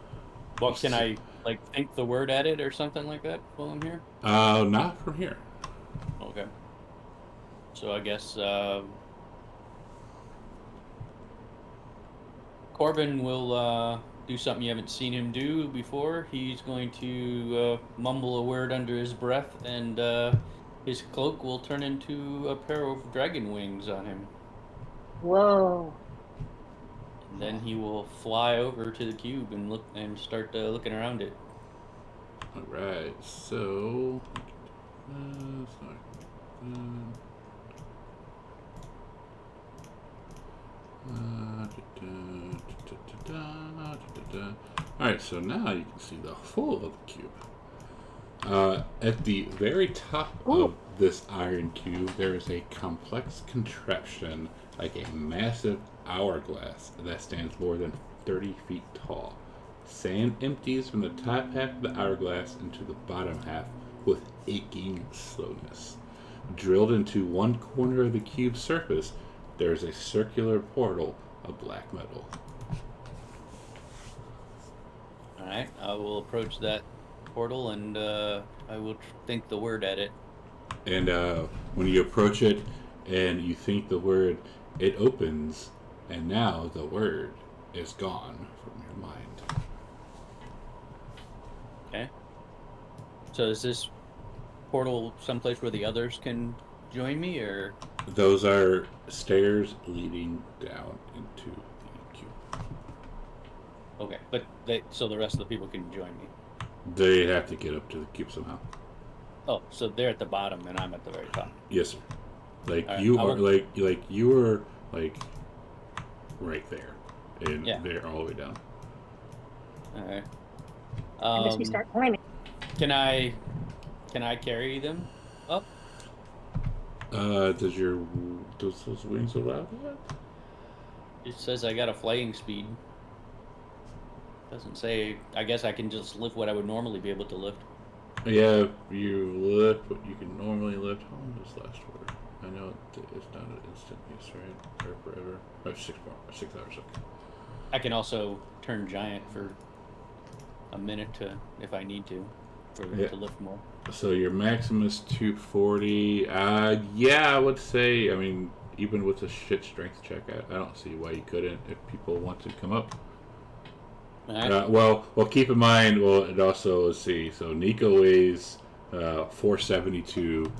Speaker 1: Well, can I think the word at it or something like that while I'm here?
Speaker 2: Not from here.
Speaker 1: Okay. So I guess Corbin will do something you haven't seen him do before. He's going to mumble a word under his breath, and his cloak will turn into a pair of dragon wings on him.
Speaker 3: Whoa.
Speaker 1: And then he will fly over to the cube and start looking around it.
Speaker 2: All right. So. Alright, so now you can see the full of the cube. At the very top of this iron cube, there is a complex contraption like a massive hourglass that stands more than 30 feet tall. Sand empties from the top half of the hourglass into the bottom half with aching slowness. Drilled into one corner of the cube's surface, there is a circular portal of black metal.
Speaker 1: Alright, I will approach that portal and I will think the word at it.
Speaker 2: And when you approach it and you think the word, it opens, and now the word is gone from your mind.
Speaker 1: Okay. So is this portal someplace where the others can join me, or?
Speaker 2: Those are stairs leading down into the cube.
Speaker 1: Okay, but so the rest of the people can join me.
Speaker 2: They have to get up to the cube somehow.
Speaker 1: Oh, so they're at the bottom and I'm at the very top.
Speaker 2: Yes, sir. Like
Speaker 1: All right,
Speaker 2: you
Speaker 1: I
Speaker 2: are,
Speaker 1: will-
Speaker 2: like you are, like right there, and
Speaker 1: Yeah.
Speaker 2: they're all the way down.
Speaker 1: All right.
Speaker 3: I guess we start climbing.
Speaker 1: Can I carry them up?
Speaker 2: Does those wings allow that?
Speaker 1: It says I got a flying speed. Doesn't say. I guess I can just lift what I would normally be able to lift.
Speaker 2: Yeah, you lift what you can normally lift. How long does this last for? I know it's not an instant use, right? Or forever. Oh, 6 hours. Okay.
Speaker 1: I can also turn giant for a minute if I need to, to lift more.
Speaker 2: So your maximum is 240. Yeah, I would say. I mean, even with a shit strength check, I don't see why you couldn't if people want to come up.
Speaker 1: All right.
Speaker 2: Well, keep in mind. Well, it also, let's see. So Nico weighs 472.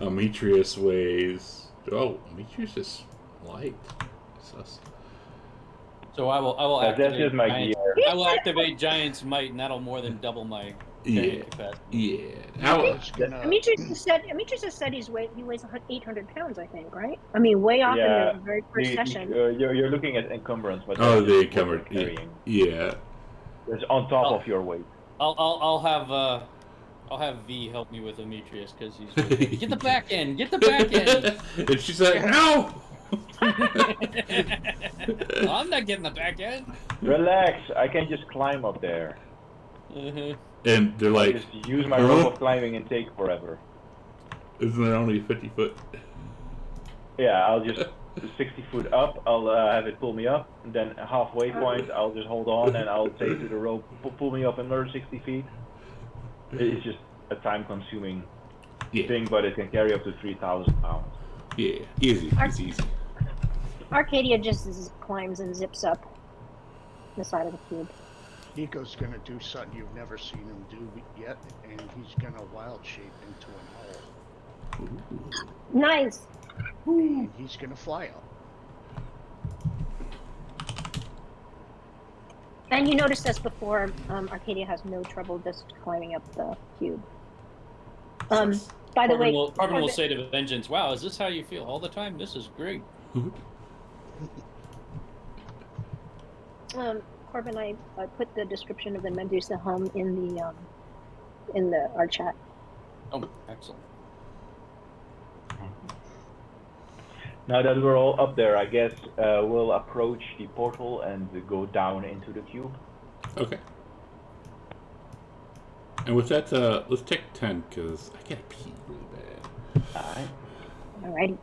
Speaker 2: Ametrius weighs. Oh, Ametrius is light. Sus.
Speaker 1: So I will
Speaker 5: That's
Speaker 1: activate.
Speaker 5: just my
Speaker 1: Giant's-
Speaker 5: gear.
Speaker 1: I will activate Giant's might, and that'll more than double my carrying capacity.
Speaker 2: Yeah.
Speaker 7: Nico's gonna,
Speaker 3: Demetrius has said he weighs 800 pounds, I think, right? I mean, way off
Speaker 5: Yeah,
Speaker 3: in the very first session.
Speaker 5: You're looking at encumbrance, but
Speaker 2: Oh,
Speaker 5: that's
Speaker 2: the
Speaker 5: just what you're
Speaker 2: encumbered.
Speaker 5: carrying.
Speaker 2: Yeah.
Speaker 5: It's on top
Speaker 1: Oh.
Speaker 5: of your weight.
Speaker 1: I'll have V help me with Demetrius because he's really get the back end. Get the back end.
Speaker 2: And she's like, no.
Speaker 1: Well, I'm not getting the back end.
Speaker 5: Relax, I can just climb up there.
Speaker 1: Uh-huh.
Speaker 2: And they're like,
Speaker 5: Just use my
Speaker 2: huh?
Speaker 5: rope of climbing and take forever.
Speaker 2: Isn't it only 50 foot?
Speaker 5: Yeah, I'll just 60 foot up, I'll have it pull me up, and then halfway point, I'll just hold on and I'll say to the rope, pull me up another 60 feet. It's just a time consuming
Speaker 2: Yeah.
Speaker 5: thing, but it can carry up to 3,000 pounds.
Speaker 2: Yeah. Easy. It's easy.
Speaker 3: Arcadia just climbs and zips up the side of the cube.
Speaker 7: Nico's gonna do something you've never seen him do yet, and he's gonna wild shape into an owl.
Speaker 3: Nice.
Speaker 7: And he's gonna fly up.
Speaker 3: And you noticed as before, Arcadia has no trouble just climbing up the cube. By the way,
Speaker 1: Corbin will say to Vengeance, "Wow, is this how you feel all the time? This is great."
Speaker 3: Corbin, I put the description of the Medusa helm in the our chat.
Speaker 1: Oh, excellent.
Speaker 5: Now that we're all up there, I guess we'll approach the portal and go down into the cube.
Speaker 2: Okay. And with that, let's take 10 because I gotta pee really bad.
Speaker 5: Alright.
Speaker 3: Alrighty.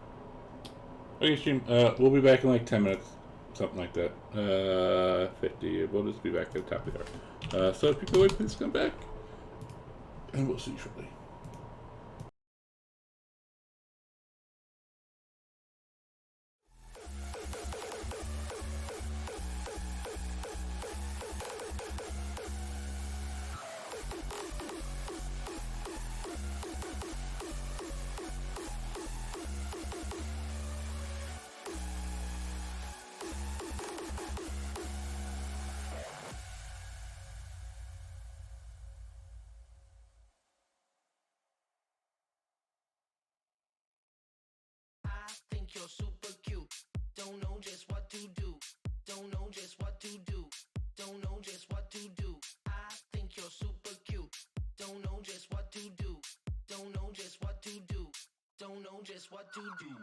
Speaker 2: Okay, stream. We'll be back in like 10 minutes, something like that. 50. We'll just be back at the top of the hour. So if people would please come back, and we'll see you shortly.
Speaker 8: Think you're super cute. Don't know just what to do. Don't know just what to do. Don't know just what to do. I think you're super cute. Don't know just what to do. Don't know just what to do. Don't know just what to do.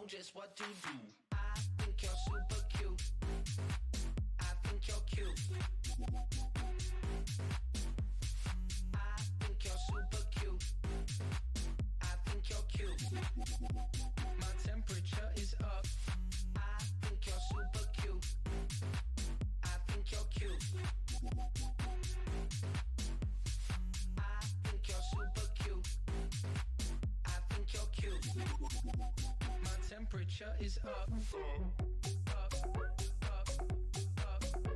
Speaker 8: Just what to do. I think you're super cute. I think you're cute. I think you're super cute. I think you're cute. My temperature is up. I think you're super cute. I think you're cute. temperature is up. Up, up, up, up, up,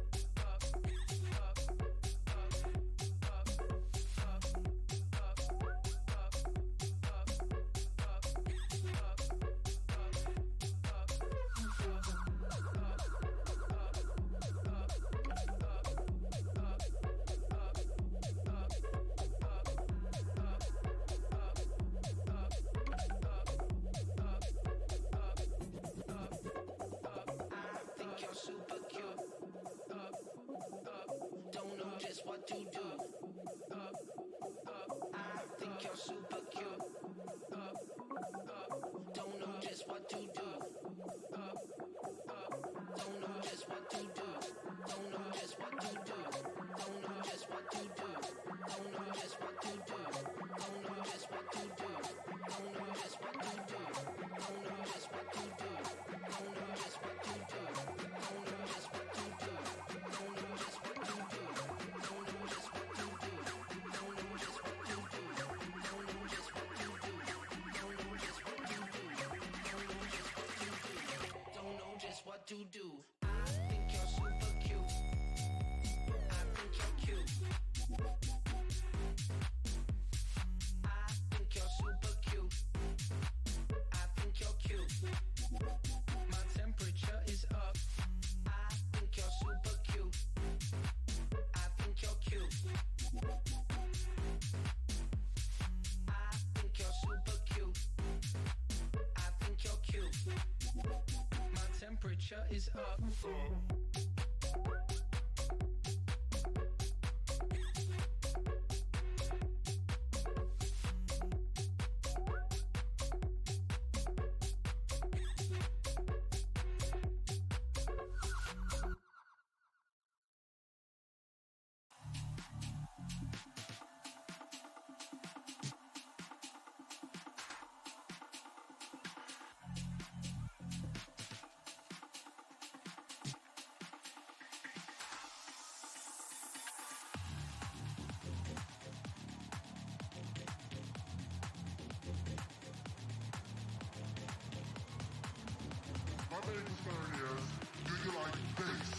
Speaker 8: what to do. Up, up, I think you're super cute. Up, up, don't know just what to do. Up, up, don't know just what to do. Don't know just what to do. Don't know just what to do. Don't know just what to do. Don't know just what to do. Don't know just what to do. Don't know just what to do. Don't know just what to do. Don't know just what to do. Don't know just what to do. Don't know just what to do. Don't know just what to do. Don't know just what to do. Don't know just what to do. Don't know just what to do. I think you're super cute. I think you're cute. I think you're super cute. I think you're cute. My temperature is up. I think you're super cute. I think you're cute. I think you're super cute. I think you're cute. My temperature is up.
Speaker 9: My main concern is, do you like bass?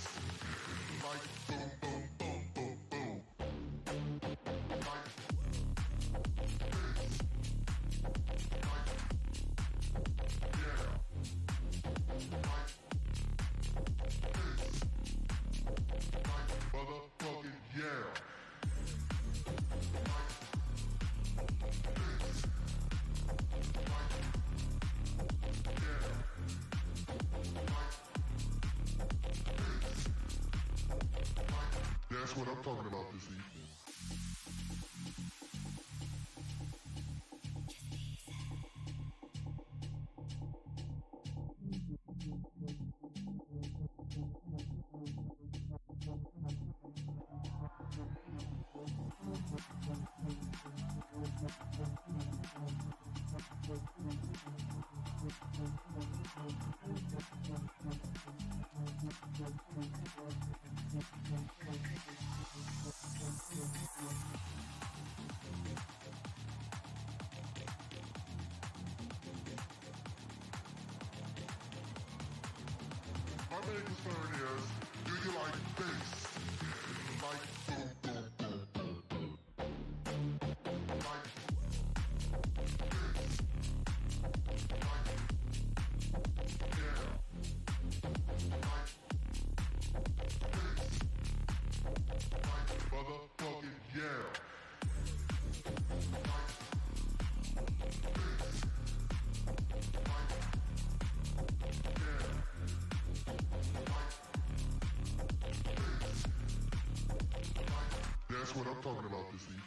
Speaker 9: Like boom, boom, boom, boom, boom. Like bass. Like, yeah. Like bass. Like motherfucking yeah. Like bass. Like, yeah. That's what I'm talking about this evening. My main concern is, do you like bass? Like boom, boom, boom, boom, boom. Like bass. Like, yeah. Like bass. Like motherfucking yeah. Like bass. Like, yeah. That's what I'm talking about this evening.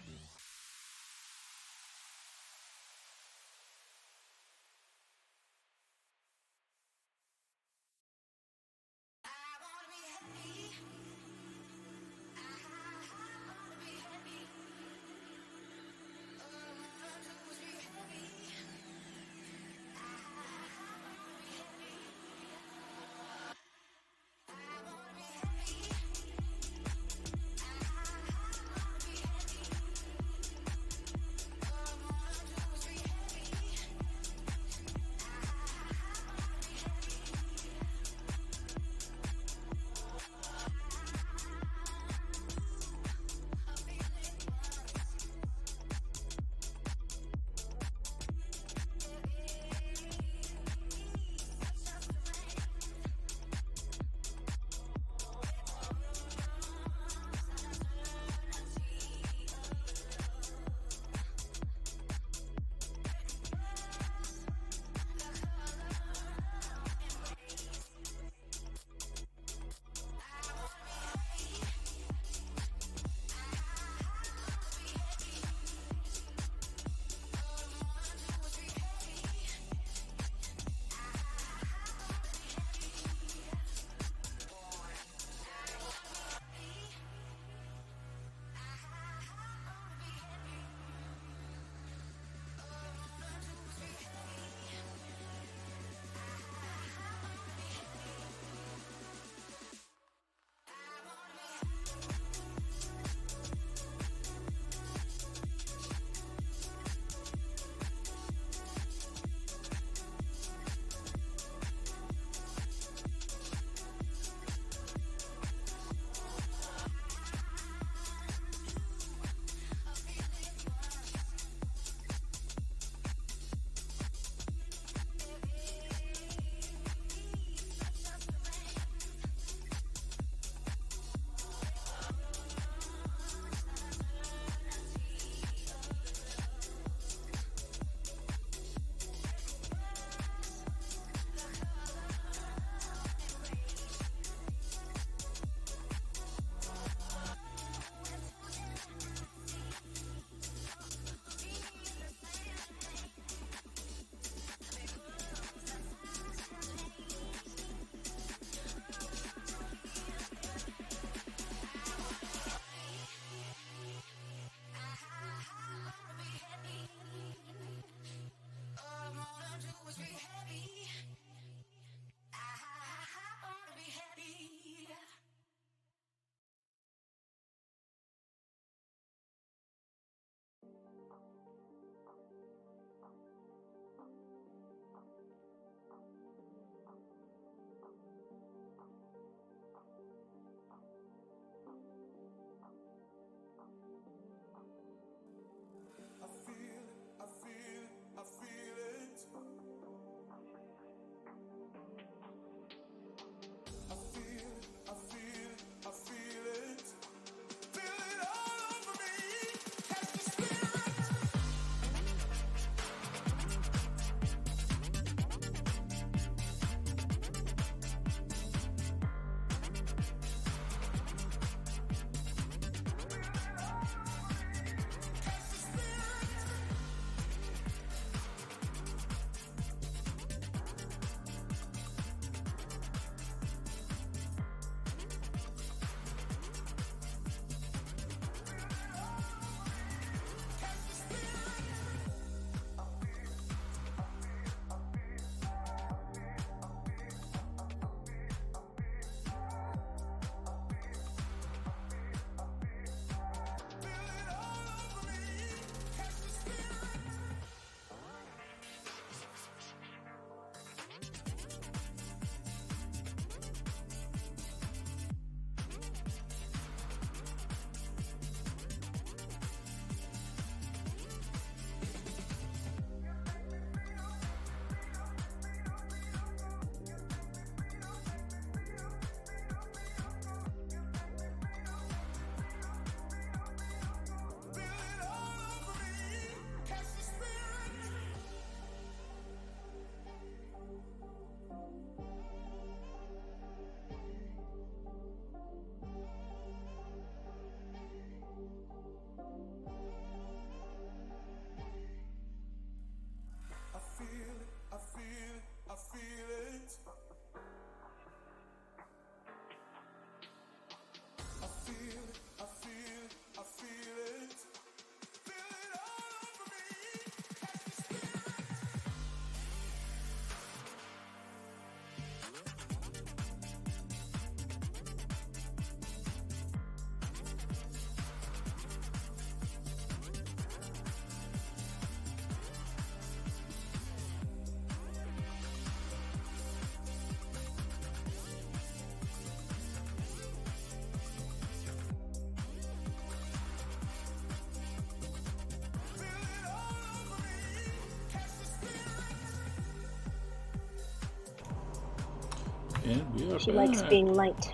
Speaker 2: And we are
Speaker 3: She
Speaker 2: back.
Speaker 3: likes being light.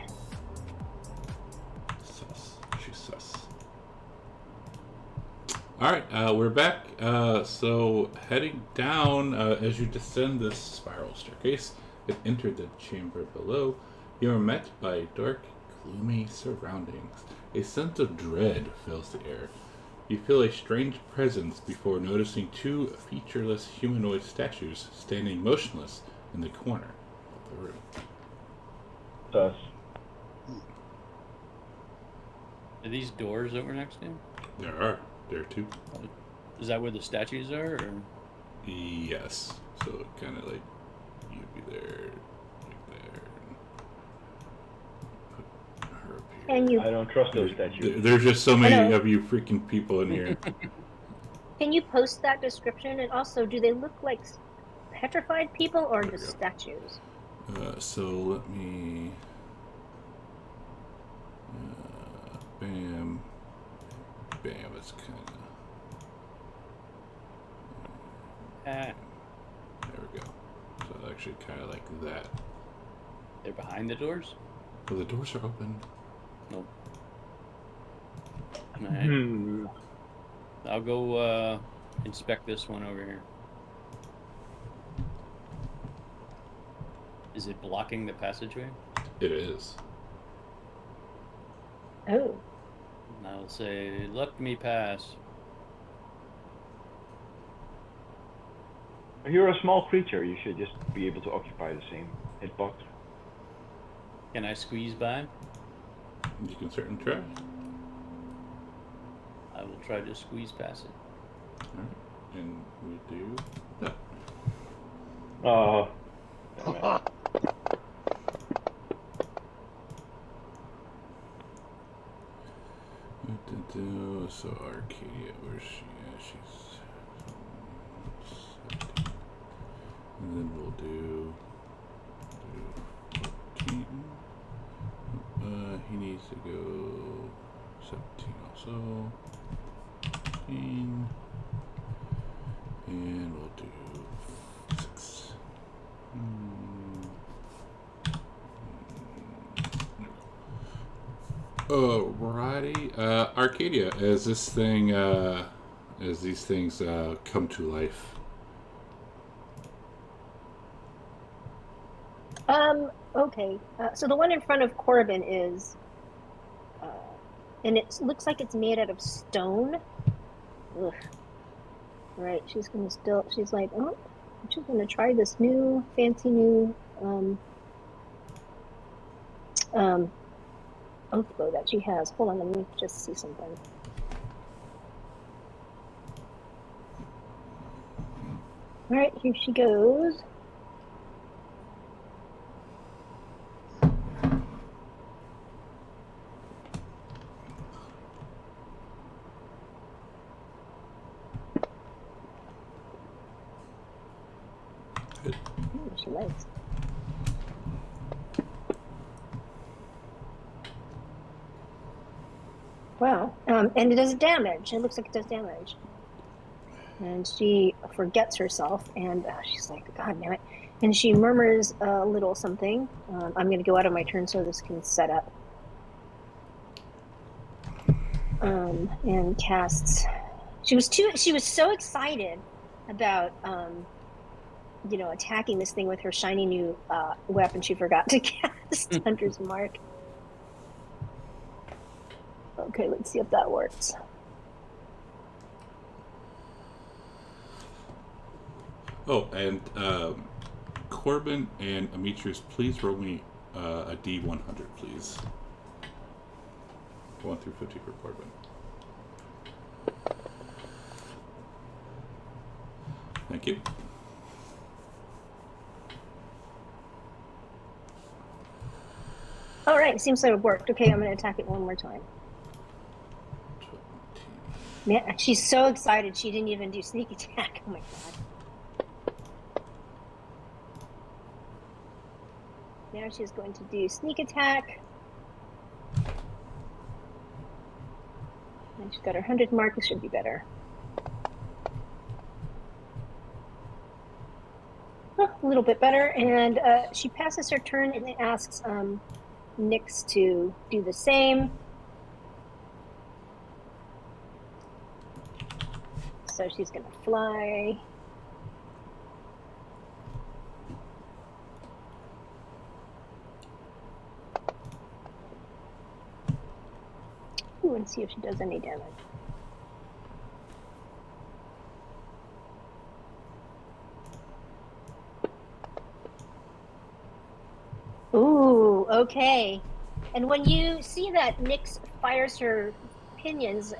Speaker 2: Sus. She's sus. Alright, we're back. So, heading down, as you descend this spiral staircase and enter the chamber below, you are met by dark, gloomy surroundings. A sense of dread fills the air. You feel a strange presence before noticing two featureless humanoid statues standing motionless in the corner of the room.
Speaker 5: Sus.
Speaker 1: Are these doors that we're next to?
Speaker 2: There are. There are two.
Speaker 1: Is that where the statues are? Or?
Speaker 2: Yes. So it kind of like you'd be there, like there, and put her up here.
Speaker 3: And you
Speaker 5: I don't trust those statues.
Speaker 2: There's just so many
Speaker 3: Hello.
Speaker 2: of you freaking people in here.
Speaker 3: can you post that description? And also, do they look like petrified people or
Speaker 2: There we
Speaker 3: just
Speaker 2: go.
Speaker 3: statues?
Speaker 2: So let me. Bam. Bam. It's kind of. There we go. So actually, kind of like that.
Speaker 1: They're behind the doors?
Speaker 2: Well, the doors are open.
Speaker 1: Nope. Alright. I'll go inspect this one over here. Is it blocking the passageway?
Speaker 2: It is.
Speaker 3: Oh.
Speaker 1: And I'll say, let me pass.
Speaker 5: If you're a small creature, you should just be able to occupy the same hitbox.
Speaker 1: Can I squeeze by?
Speaker 2: You can certainly try.
Speaker 1: I will try to squeeze past it.
Speaker 2: Alright. And we do that.
Speaker 5: Oh. Damn it.
Speaker 2: So Arcadia, where's she at? She's 17. And then we'll do 14. He needs to go 17 also. 15. And we'll do 6. Alrighty. Arcadia, as this thing, as these things come to life.
Speaker 3: Okay. So the one in front of Corbin is, and it looks like it's made out of stone. Ugh. Right. She's like, oh, I'm just gonna try this new, fancy new, oath bow that she has. Hold on, let me just see something. All right, here she goes. She likes. Wow, and it does damage. It looks like it does damage. And she forgets herself, and she's like, God damn it. And she murmurs a little something. I'm going to go out of my turn so this can set up. And casts. She was so excited about, attacking this thing with her shiny new weapon. She forgot to cast Hunter's Mark. Okay, let's see if that works.
Speaker 2: Oh, and Corbin and Amitrius, please roll me a D100, please. 1 through 50 for Corbin. Thank you.
Speaker 3: All right, seems like it worked. Okay, I'm going to attack it one more time.
Speaker 2: 20.
Speaker 3: Man, she's so excited she didn't even do sneak attack. Oh my god. Now she's going to do sneak attack. And she's got her 100 mark. This should be better. Oh, a little bit better, and she passes her turn and asks Nyx to do the same. So she's going to fly. Ooh, and see if she does any damage. Ooh, okay. And when you see that Nyx fires her pinions,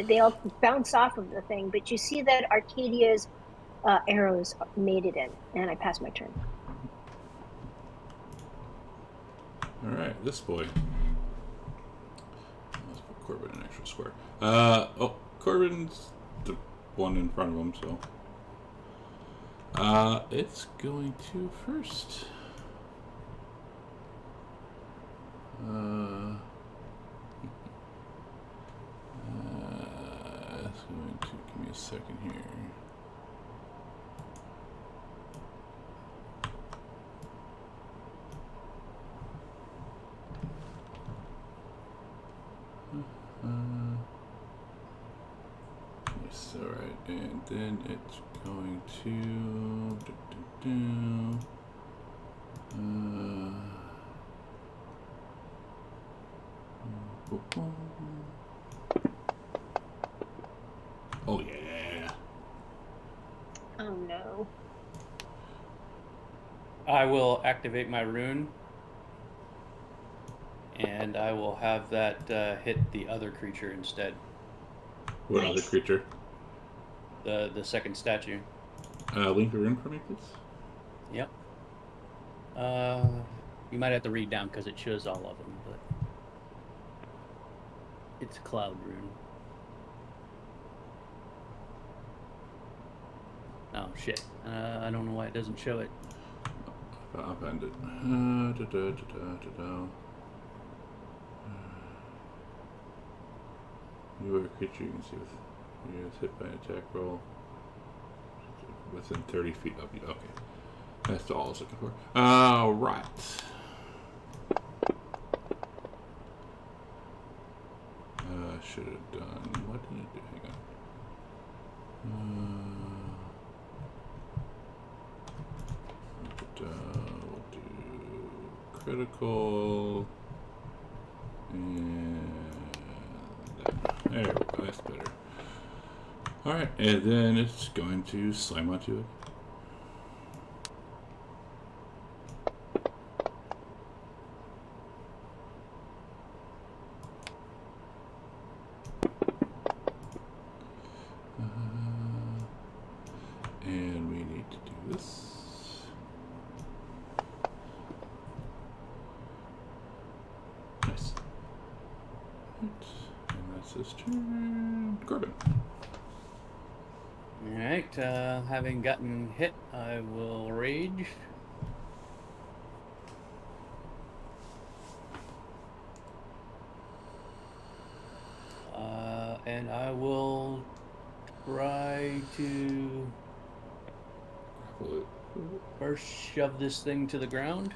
Speaker 3: they all bounce off of the thing, but you see that Arcadia's arrows made it in, and I pass my turn.
Speaker 2: All right, this boy. Let's put Corbin an extra square. Corbin's the one in front of him, so it's going to first. It's going to give me a second here. Yes, all right, and then it's going to. Oh yeah.
Speaker 3: Oh no.
Speaker 1: I will activate my rune, and I will have that hit the other creature instead.
Speaker 2: What
Speaker 3: Nice.
Speaker 2: other creature?
Speaker 1: The second statue.
Speaker 2: Link the rune for me, please.
Speaker 1: Yep. You might have to read down because it shows all of them, but it's Cloud Rune. Oh shit! I don't know why it doesn't show it.
Speaker 2: I'll find it. You are a creature you can see with you is hit by an attack roll within 30 feet of you. Okay. That's all I was looking for. Right. Should have done. What did it do? Hang on. We'll do critical. And there we go. That's better. Alright, and then it's going to slam onto it. And we need to do this. Nice. Right. And that's his turn. Corbin.
Speaker 1: Alright, having gotten hit, I will rage. And I will try to first shove this thing to the ground,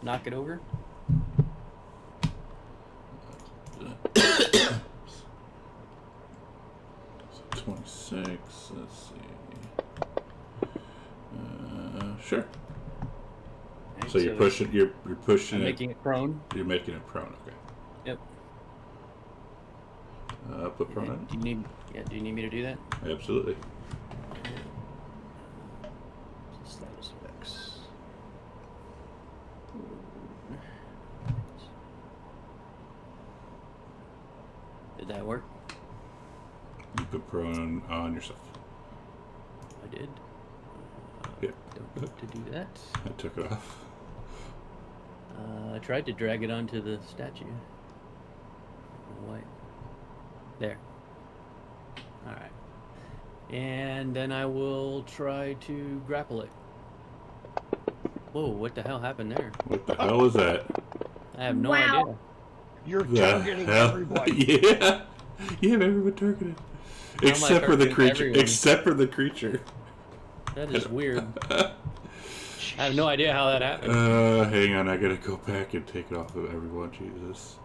Speaker 1: knock it over.
Speaker 2: So 26, let's see. Sure.
Speaker 1: Okay,
Speaker 2: So you're pushing, you're pushing
Speaker 1: I'm
Speaker 2: it.
Speaker 1: making it prone.
Speaker 2: You're making it prone, okay.
Speaker 1: Yep.
Speaker 2: Put prone in.
Speaker 1: Do you need me to do that?
Speaker 2: Absolutely.
Speaker 1: Status effects. Did that work?
Speaker 2: You put prone on yourself.
Speaker 1: I did.
Speaker 2: Yeah.
Speaker 1: Don't need to do that.
Speaker 2: I took it off.
Speaker 1: I tried to drag it onto the statue. Wait. There. Alright. And then I will try to grapple it. Whoa, what the hell happened there?
Speaker 2: What the hell is that?
Speaker 1: I have no
Speaker 3: Wow.
Speaker 1: idea.
Speaker 7: You're
Speaker 2: The
Speaker 7: targeting
Speaker 2: hell?
Speaker 7: everybody.
Speaker 2: Yeah. You have everyone targeted.
Speaker 1: How am I
Speaker 2: Except for the
Speaker 1: targeting
Speaker 2: creature.
Speaker 1: everyone?
Speaker 2: Except for the creature.
Speaker 1: That is weird. I have no idea how that happened.
Speaker 2: Hang on, I gotta go back and take it off of everyone. Jesus.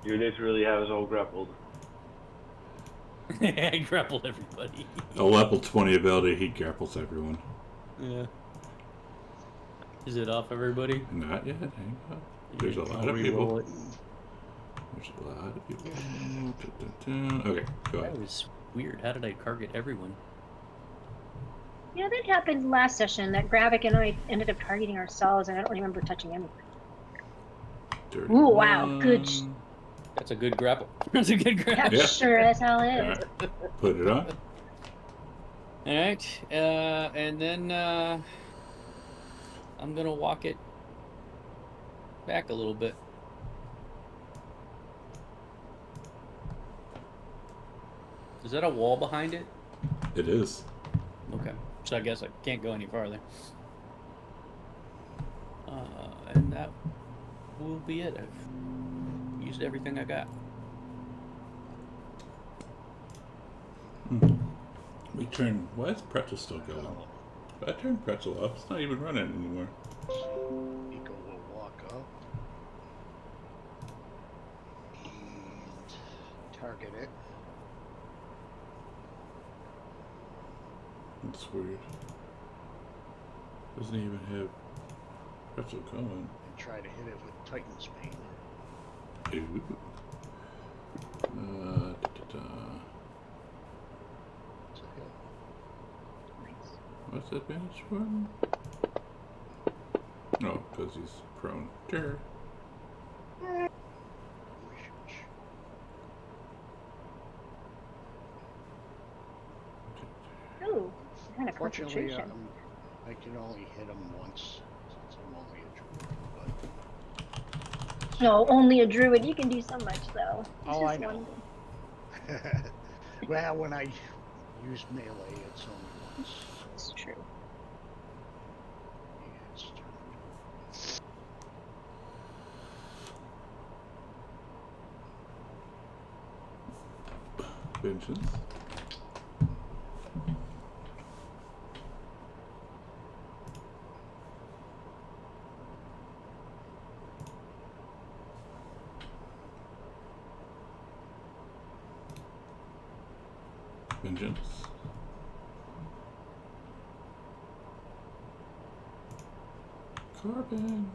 Speaker 5: You literally have us all grappled.
Speaker 1: I grappled everybody.
Speaker 2: A level 20 ability, he grapples everyone.
Speaker 1: Yeah. Is it off everybody?
Speaker 2: Not yet, hang on. There's a lot
Speaker 1: I'll
Speaker 2: of people.
Speaker 1: re-roll it.
Speaker 2: There's a lot of people. Okay, go
Speaker 1: That
Speaker 2: ahead.
Speaker 1: was weird. How did I target everyone?
Speaker 3: Yeah, that happened last session. That Gravik and I ended up targeting ourselves, and I don't remember touching anything.
Speaker 2: 31.
Speaker 3: Ooh, wow, good.
Speaker 1: That's a good grapple. That's a good grapple.
Speaker 3: That
Speaker 2: Yeah.
Speaker 3: sure as hell is.
Speaker 2: Alright, put it on.
Speaker 1: Alright, and then I'm gonna walk it back a little bit. Is that a wall behind it?
Speaker 2: It is.
Speaker 1: Okay, so I guess I can't go any farther. And that will be it. I've used everything I got.
Speaker 2: We turn. Why is Pretzel still going? I turned Pretzel up. It's not even running anymore.
Speaker 7: Nico will walk up and target it.
Speaker 2: That's weird. Doesn't even have Pretzel going.
Speaker 7: And try to hit it with Titan's Bane.
Speaker 2: Ooh.
Speaker 7: It's a hit.
Speaker 2: What's that advantage for him? No, because he's prone. Sure.
Speaker 3: Ooh, kind of
Speaker 7: Fortunately,
Speaker 3: concentration.
Speaker 7: I can only hit him once since I'm only a druid. But
Speaker 3: No, only a druid. You can do so much, though. It's
Speaker 7: Oh, I
Speaker 3: just
Speaker 7: know.
Speaker 3: one-
Speaker 7: well, when I use melee, it's only once.
Speaker 3: It's true.
Speaker 7: Yeah, it's true.
Speaker 2: Vengeance. Vengeance. Carbon.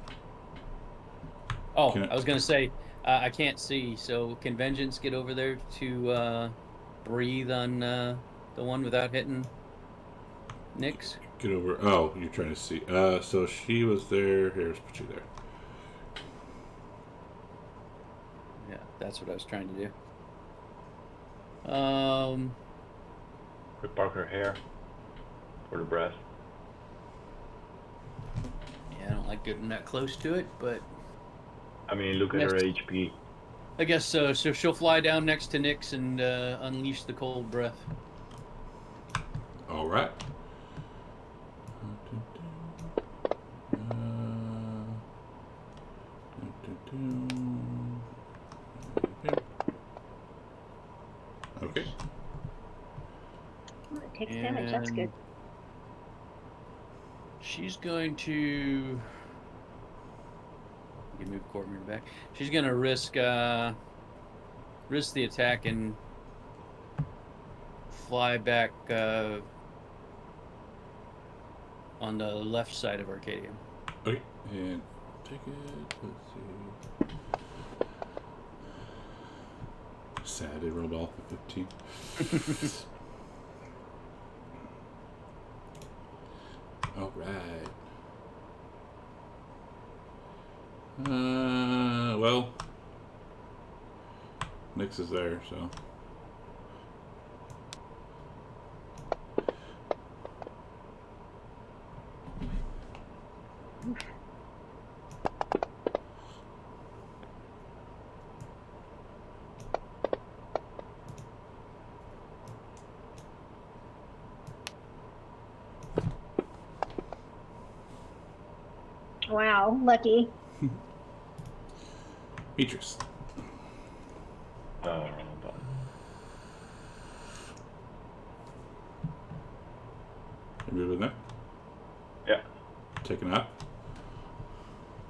Speaker 1: Oh,
Speaker 2: Can I-
Speaker 1: I was gonna say I can't see. So can Vengeance get over there to breathe on the one without hitting Nyx?
Speaker 2: Get over. Oh, you're trying to see. So she was there. Here's put you there.
Speaker 1: Yeah, that's what I was trying to do.
Speaker 5: We park her hair for the breath.
Speaker 1: Yeah, I don't like getting that close to it, but
Speaker 5: I mean, look at her
Speaker 1: Next.
Speaker 5: HP.
Speaker 1: I guess so. So she'll fly down next to Nyx and unleash the cold breath.
Speaker 2: All right. Okay.
Speaker 3: Oh, it takes damage. That's good.
Speaker 1: And she's going to. You can move Corbin back. She's going to risk the attack and fly back on the left side of Arcadia.
Speaker 2: Okay. And take it. Let's see. Sad it rolled off a 15. All right. Well, Nyx is there, so.
Speaker 3: Wow, lucky.
Speaker 2: Beatrice.
Speaker 5: But
Speaker 2: Move in there.
Speaker 5: Yeah.
Speaker 2: Take a nap.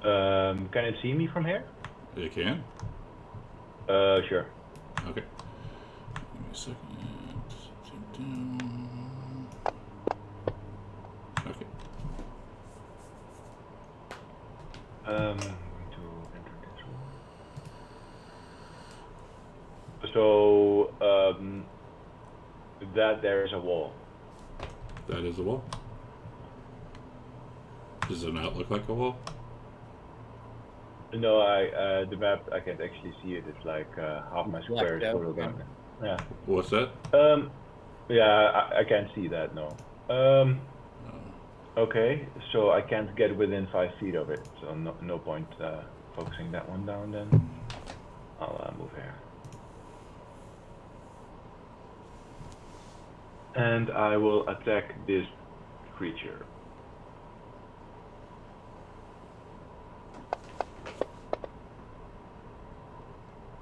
Speaker 5: Can it see me from here?
Speaker 2: You can.
Speaker 5: Sure.
Speaker 2: Okay. Give me a second. Take down. Okay.
Speaker 5: To enter this room. So, that there is a wall.
Speaker 2: That is a wall. Does it not look like a wall?
Speaker 5: No, the map, I can't actually see it. It's like half my square is
Speaker 1: Blacked out,
Speaker 5: total down there. Yeah.
Speaker 2: What's that?
Speaker 5: Yeah, I can't see that, no. Okay, so I can't get within 5 feet of it, so no point focusing that one down then. I'll move here. And I will attack this creature.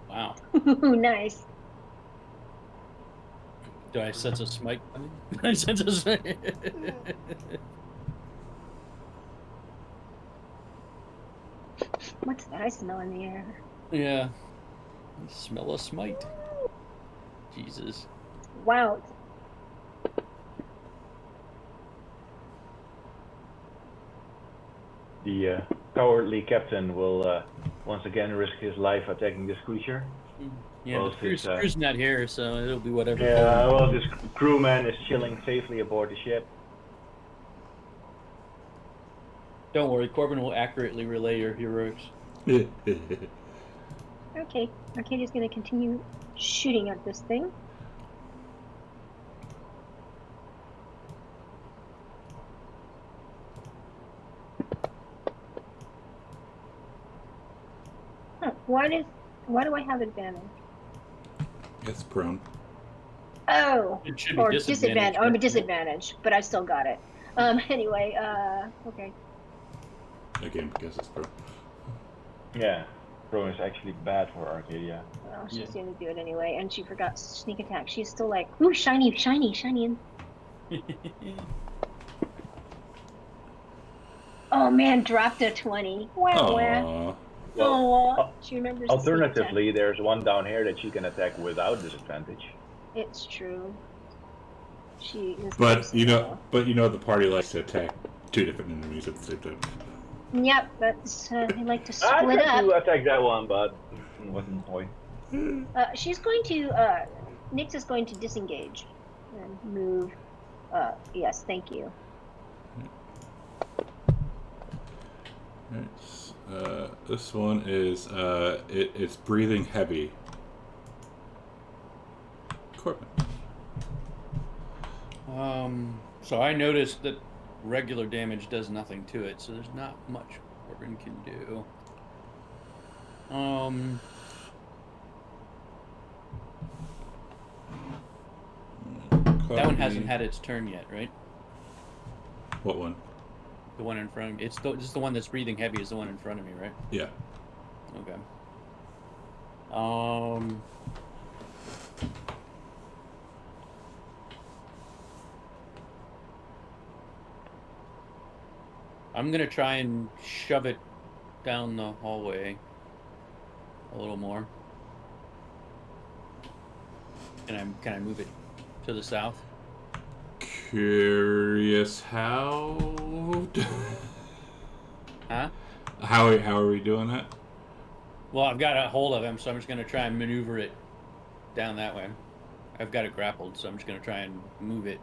Speaker 1: Wow.
Speaker 3: Nice.
Speaker 1: Do I sense a smite coming? I sense a smite.
Speaker 3: What's that I smell in the air?
Speaker 1: Yeah. I smell a smite. Jesus.
Speaker 3: Wow.
Speaker 5: The cowardly captain will once again risk his life attacking this creature.
Speaker 1: Yeah,
Speaker 5: Well,
Speaker 1: but Crew's
Speaker 5: since,
Speaker 1: Crew's not here, so it'll be whatever.
Speaker 5: Yeah, well, this crewman is chilling safely aboard the ship.
Speaker 1: Don't worry, Corbin will accurately relay your heroics.
Speaker 3: Okay. Arcadia's gonna continue shooting at this thing. Huh, why do I have advantage?
Speaker 2: It's prone.
Speaker 3: Oh,
Speaker 1: It should be
Speaker 3: or
Speaker 1: disadvantage,
Speaker 3: disadvantage. I'm a
Speaker 1: but-
Speaker 3: disadvantage, but I still got it. Anyway, okay.
Speaker 2: Again, because it's prone.
Speaker 5: Yeah, prone is actually bad for Arcadia.
Speaker 3: Well, she's
Speaker 1: Yeah.
Speaker 3: gonna do it anyway, and she forgot sneak attack. She's still like, ooh, shiny, shiny, shiny. Oh man, dropped a 20. Wah, wah.
Speaker 2: Aww.
Speaker 5: Well,
Speaker 3: Oh, she remembers the sneak attack.
Speaker 5: alternatively, there's one down here that she can attack without disadvantage.
Speaker 3: It's true. She is.
Speaker 2: But you know the party likes to attack two different enemies at the same time.
Speaker 3: Yep, that's they like to
Speaker 5: I
Speaker 3: split
Speaker 5: tried to
Speaker 3: up.
Speaker 5: attack that one, but it wasn't the point.
Speaker 3: She's going to. Nyx is going to disengage and move. Yes, thank you.
Speaker 2: This one is it's breathing heavy. Corbin.
Speaker 1: So I noticed that regular damage does nothing to it, so there's not much Corbin can do. That one hasn't had its turn yet, right?
Speaker 2: What one?
Speaker 1: The one in front of me. It's the one that's breathing heavy is the one in front of me, right?
Speaker 2: Yeah.
Speaker 1: Okay. I'm gonna try and shove it down the hallway a little more. Can I move it to the south?
Speaker 2: Curious how?
Speaker 1: Huh?
Speaker 2: How are we doing that?
Speaker 1: Well, I've got a hold of him, so I'm just gonna try and maneuver it down that way. I've got it grappled, so I'm just gonna try and move it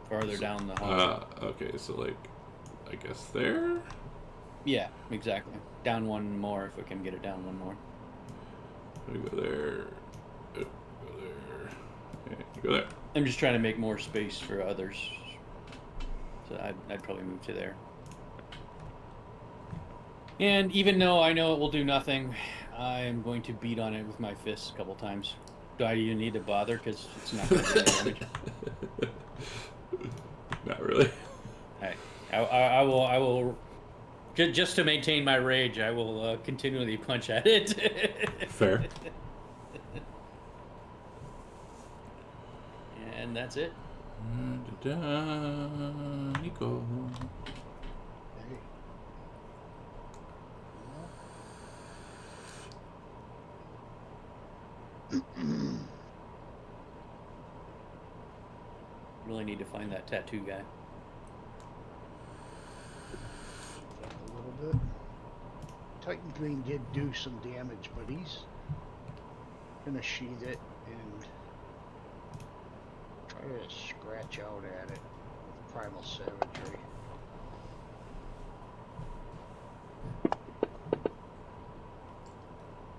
Speaker 1: farther down the hallway.
Speaker 2: Okay, so like, I guess there?
Speaker 1: Yeah, exactly. Down one more if we can get it down one more.
Speaker 2: Go there. Go there. Okay, go there.
Speaker 1: I'm just trying to make more space for others. So I'd probably move to there. And even though I know it will do nothing, I am going to beat on it with my fists a couple times. Do I even need to bother? Because it's not going to do damage.
Speaker 2: Not really.
Speaker 1: Alright. I will just to maintain my rage, I will continually punch at it.
Speaker 2: Fair.
Speaker 1: And that's it.
Speaker 2: Nico.
Speaker 7: Hey.
Speaker 1: Really need to find that tattoo guy.
Speaker 7: A little bit. Titan Green did do some damage, but he's gonna sheath it and try to scratch out at it with Primal Savagery.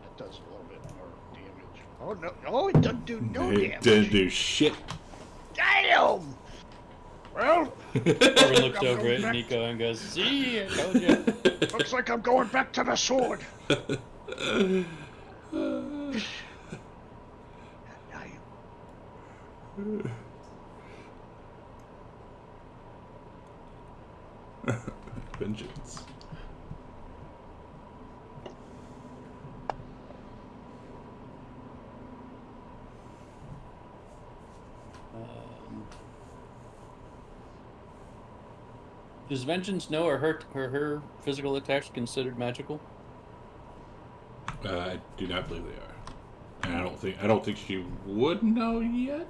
Speaker 7: That does a little bit more damage. Oh no! Oh, it doesn't do no
Speaker 2: It
Speaker 7: damage.
Speaker 2: didn't do shit.
Speaker 7: Damn! Well,
Speaker 1: Corbin looks
Speaker 7: I'm
Speaker 1: over
Speaker 7: going
Speaker 1: at
Speaker 7: back
Speaker 1: Nico and goes, "See, I told you."
Speaker 7: looks like I'm going back to the sword.
Speaker 2: Vengeance.
Speaker 1: Does Vengeance know are her physical attacks considered magical?
Speaker 2: I do not believe they are, and I don't think she would know yet.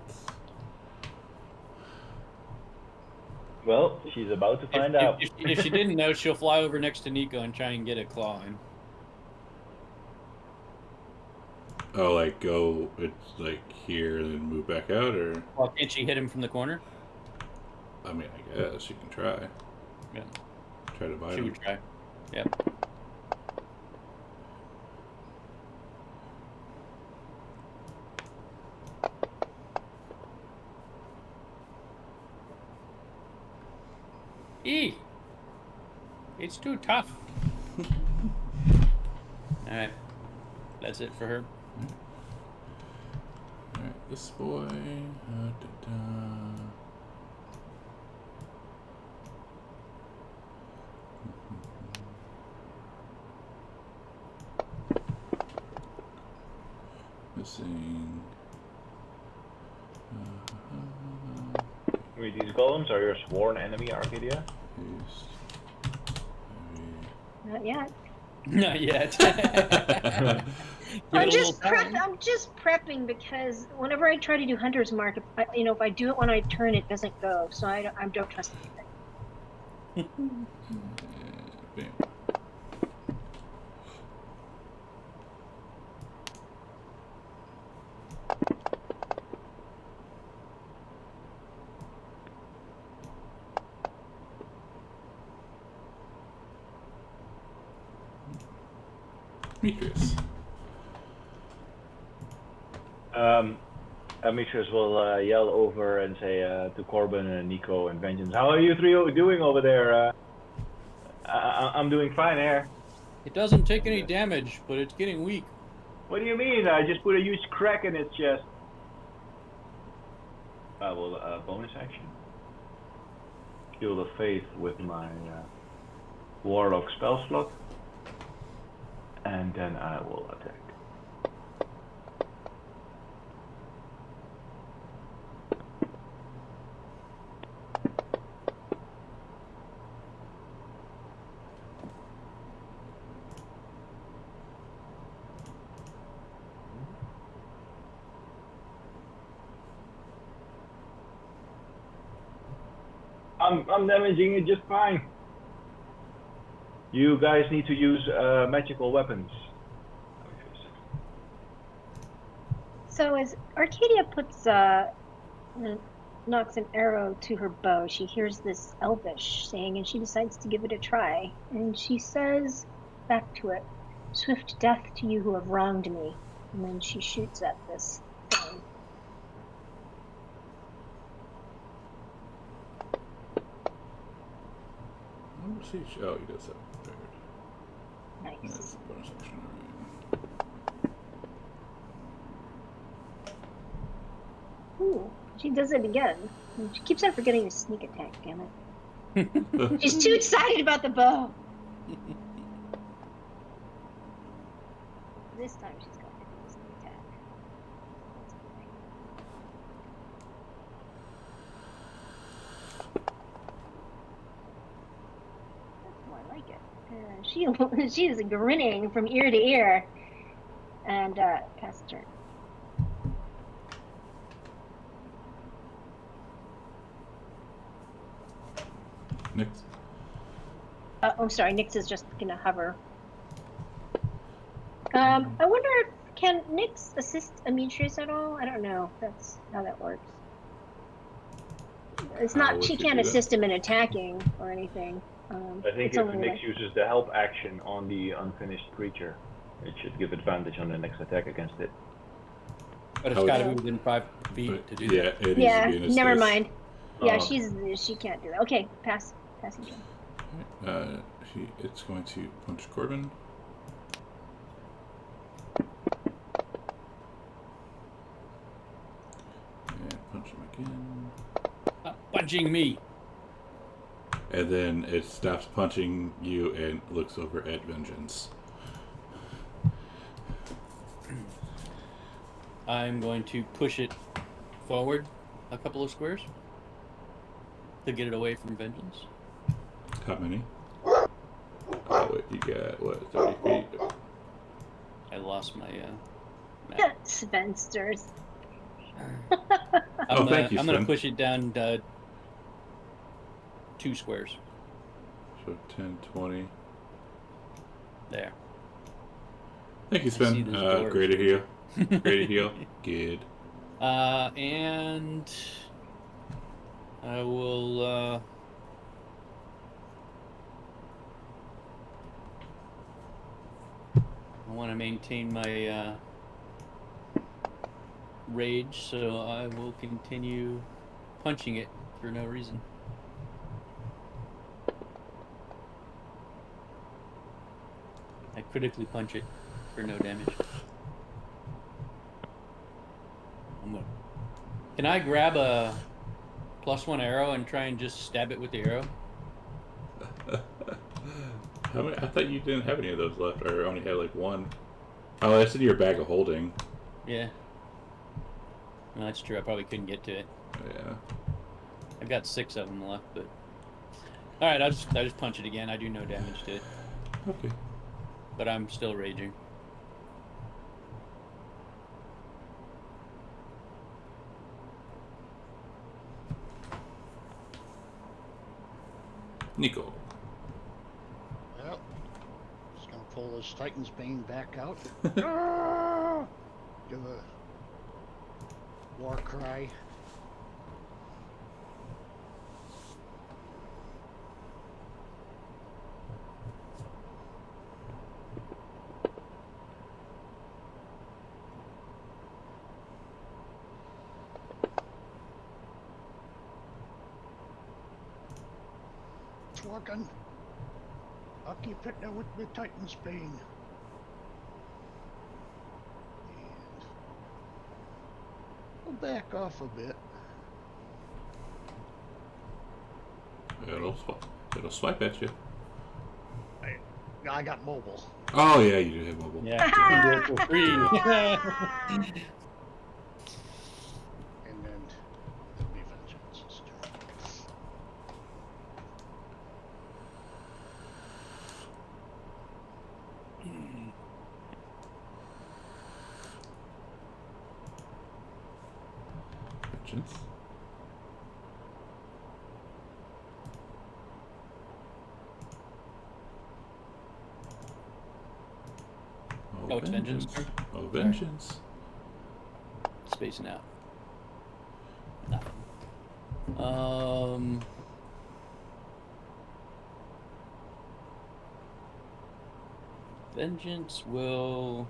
Speaker 5: Well, she's about to find out.
Speaker 1: If she didn't know, she'll fly over next to Nico and try and get a claw in.
Speaker 2: Oh, like go, it's like here and then move back out, or?
Speaker 1: Well, can't she hit him from the corner?
Speaker 2: I mean, I guess you can try.
Speaker 1: Yeah.
Speaker 2: Try to bite
Speaker 1: She
Speaker 2: him.
Speaker 1: would try. Yep. E. It's too tough. Alright. That's it for her.
Speaker 2: Alright, this boy. Missing.
Speaker 5: Wait, these golems are your sworn enemy, Arcadia?
Speaker 2: Paste.
Speaker 3: Not yet.
Speaker 1: Not yet.
Speaker 3: I'm just prepping because whenever I try to do Hunter's Mark, if I do it when I turn, it doesn't go. So I don't trust anything.
Speaker 2: Bam. Demetrius.
Speaker 5: Demetrius will yell over and say to Corbin and Nico and Vengeance, "How are you three doing over there? I'm doing fine here."
Speaker 1: It doesn't take any damage, but it's getting weak.
Speaker 5: What do you mean? I just put a huge crack in its chest. Bonus action. Shield of Faith with my Warlock spell slot. And then I will attack. I'm damaging it just fine. You guys need to use magical weapons.
Speaker 3: So as Arcadia knocks an arrow to her bow, she hears this Elvish saying, and she decides to give it a try. And she says back to it, "Swift death to you who have wronged me." And then she shoots at this thing.
Speaker 2: Oh, he does that.
Speaker 3: Nice.
Speaker 2: That's the bonus action.
Speaker 3: Ooh, she does it again. She keeps on forgetting to sneak attack, damn it. She's too excited about the bow. This time she's going to do a sneak attack. she's grinning from ear to ear. And pass turn.
Speaker 2: Next.
Speaker 3: Oh, sorry. Nyx is just gonna hover. I wonder if can Nyx assist Amitrius at all? I don't know. If that's how that works. It's
Speaker 2: How
Speaker 3: not.
Speaker 2: would
Speaker 3: She
Speaker 2: you
Speaker 3: can't
Speaker 2: do that?
Speaker 3: assist him in attacking or anything.
Speaker 5: I think
Speaker 3: it's
Speaker 5: if
Speaker 3: only
Speaker 5: Nyx
Speaker 3: like,
Speaker 5: uses the help action on the unfinished creature, it should give advantage on the next attack against it.
Speaker 1: But it's
Speaker 2: How
Speaker 1: got to
Speaker 3: would-
Speaker 1: be within 5 feet
Speaker 2: But,
Speaker 1: to do
Speaker 2: yeah,
Speaker 1: that.
Speaker 2: it needs
Speaker 3: yeah.
Speaker 2: to be in his
Speaker 3: Never
Speaker 2: face.
Speaker 3: mind. Yeah,
Speaker 5: Oh,
Speaker 3: she can't do that. Okay, passing turn.
Speaker 2: It's going to punch Corbin. And punch him again.
Speaker 1: Stop punching me.
Speaker 2: And then it stops punching you and looks over at Vengeance.
Speaker 1: I'm going to push it forward a couple of squares to get it away from Vengeance.
Speaker 2: How many? Oh, wait, you got, what, 30 feet?
Speaker 1: I lost my map.
Speaker 3: Spensters.
Speaker 2: Oh, thank you,
Speaker 1: I'm gonna
Speaker 2: Sven.
Speaker 1: push it down 2 squares.
Speaker 2: So 10, 20.
Speaker 1: There.
Speaker 2: Thank you,
Speaker 1: see
Speaker 2: Sven.
Speaker 1: those doors.
Speaker 2: Great to heal. Great to heal. Good.
Speaker 1: And I will I want to maintain my rage, so I will continue punching it for no reason. I critically punch it for no damage. Can I grab a +1 arrow and try and just stab it with the arrow?
Speaker 2: How many, I thought you didn't have any of those left, or only had like one. Oh, that's in your bag of holding.
Speaker 1: Yeah. No, that's true. I probably couldn't get to it.
Speaker 2: Yeah.
Speaker 1: I've got 6 of them left, but all right. I just punch it again. I do no damage to it,
Speaker 2: Okay.
Speaker 1: but I'm still raging.
Speaker 2: Nico.
Speaker 7: Well, just gonna pull his Titan's Bane back out. Ah! Give a war cry. It's working. I'll keep hitting it with the Titan's Bane. And we'll back off a bit.
Speaker 2: It'll swipe at you.
Speaker 7: I got mobile.
Speaker 2: Oh yeah, you do have mobile.
Speaker 1: Yeah, you can do it for free.
Speaker 7: And then it'll be Vengeance's turn.
Speaker 2: Vengeance.
Speaker 1: Oh, it's Vengeance turn?
Speaker 2: Oh, Vengeance.
Speaker 1: Spacing out. Nothing. Vengeance will,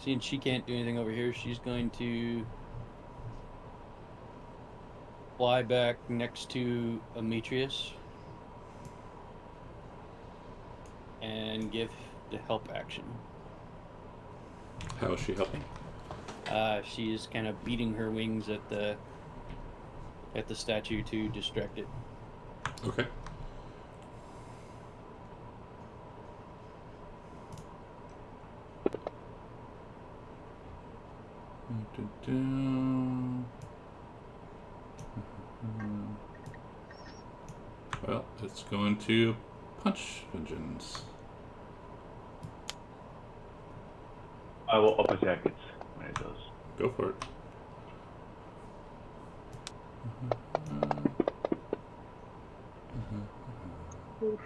Speaker 1: seeing she can't do anything over here, she's going to fly back next to Amitrius and give the help action.
Speaker 2: How is she helping?
Speaker 1: She is kind of beating her wings at the statue to distract it.
Speaker 2: Okay. Well, it's going to punch Vengeance.
Speaker 5: I will up attack it when it does.
Speaker 2: Go for it.
Speaker 3: Oof.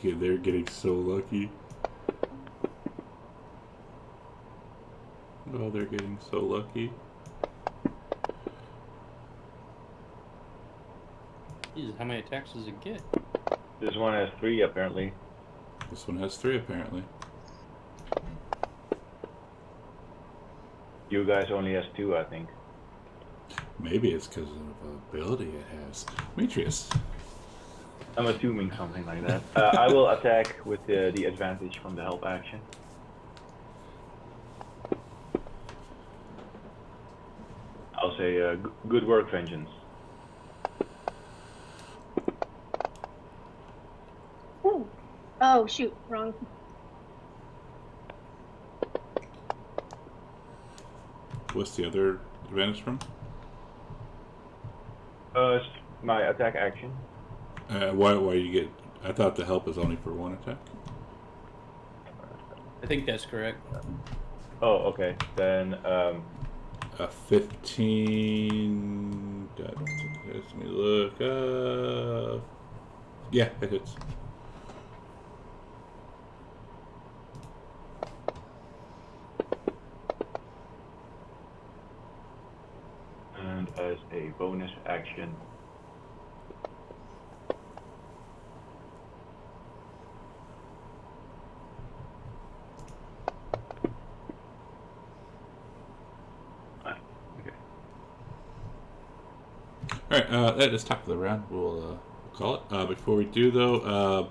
Speaker 2: They're getting so lucky. Oh, they're getting so lucky.
Speaker 1: Jesus, how many attacks does it get?
Speaker 5: This one has 3 apparently.
Speaker 2: This one has 3 apparently.
Speaker 5: You guys only has 2, I think.
Speaker 2: Maybe it's because of the ability it has. Demetrius.
Speaker 5: I'm assuming something like that. I will attack with the advantage from the help action. I'll say good work, Vengeance.
Speaker 3: Ooh. Oh shoot, wrong.
Speaker 2: What's the other advantage from?
Speaker 5: It's my attack action.
Speaker 2: Why you get... I thought the help is only for 1 attack.
Speaker 1: I think that's correct.
Speaker 5: Oh, okay. Then,
Speaker 2: A 15... Let me look. Yeah, it hits.
Speaker 5: and as a bonus action,
Speaker 2: Alright, that is top of the round. We'll call it. Before we do, though,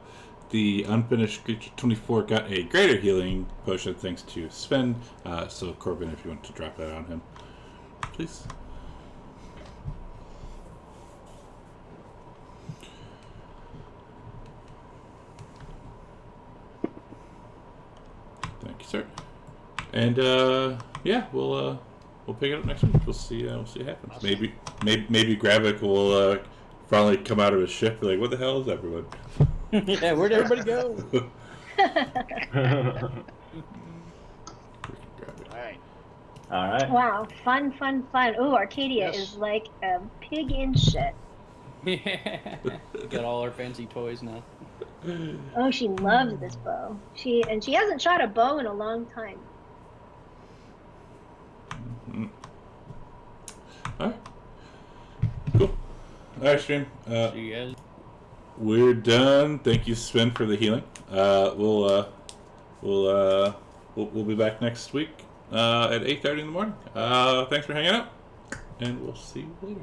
Speaker 2: the unfinished creature 24 got a greater healing potion thanks to Sven. So, Corbin, if you want to drop that on him, please. Thank you, sir. And, yeah, we'll pick it up next week. We'll see what happens.
Speaker 7: Awesome.
Speaker 2: Maybe Gravik will finally come out of his ship. Like, what the hell is everyone?
Speaker 1: Yeah, where'd everybody go?
Speaker 7: Alright.
Speaker 5: all right.
Speaker 3: Wow, fun. Ooh, Arcadia
Speaker 7: Yes.
Speaker 3: is like a pig in shit.
Speaker 1: Yeah. We got all our fancy toys now.
Speaker 3: Oh, she loves this bow. She hasn't shot a bow in a long time.
Speaker 2: Alright. Cool. Alright, stream.
Speaker 1: See you guys.
Speaker 2: We're done. Thank you, Sven, for the healing. We'll be back next week at 8:30 in the morning. Thanks for hanging out, and we'll see you later.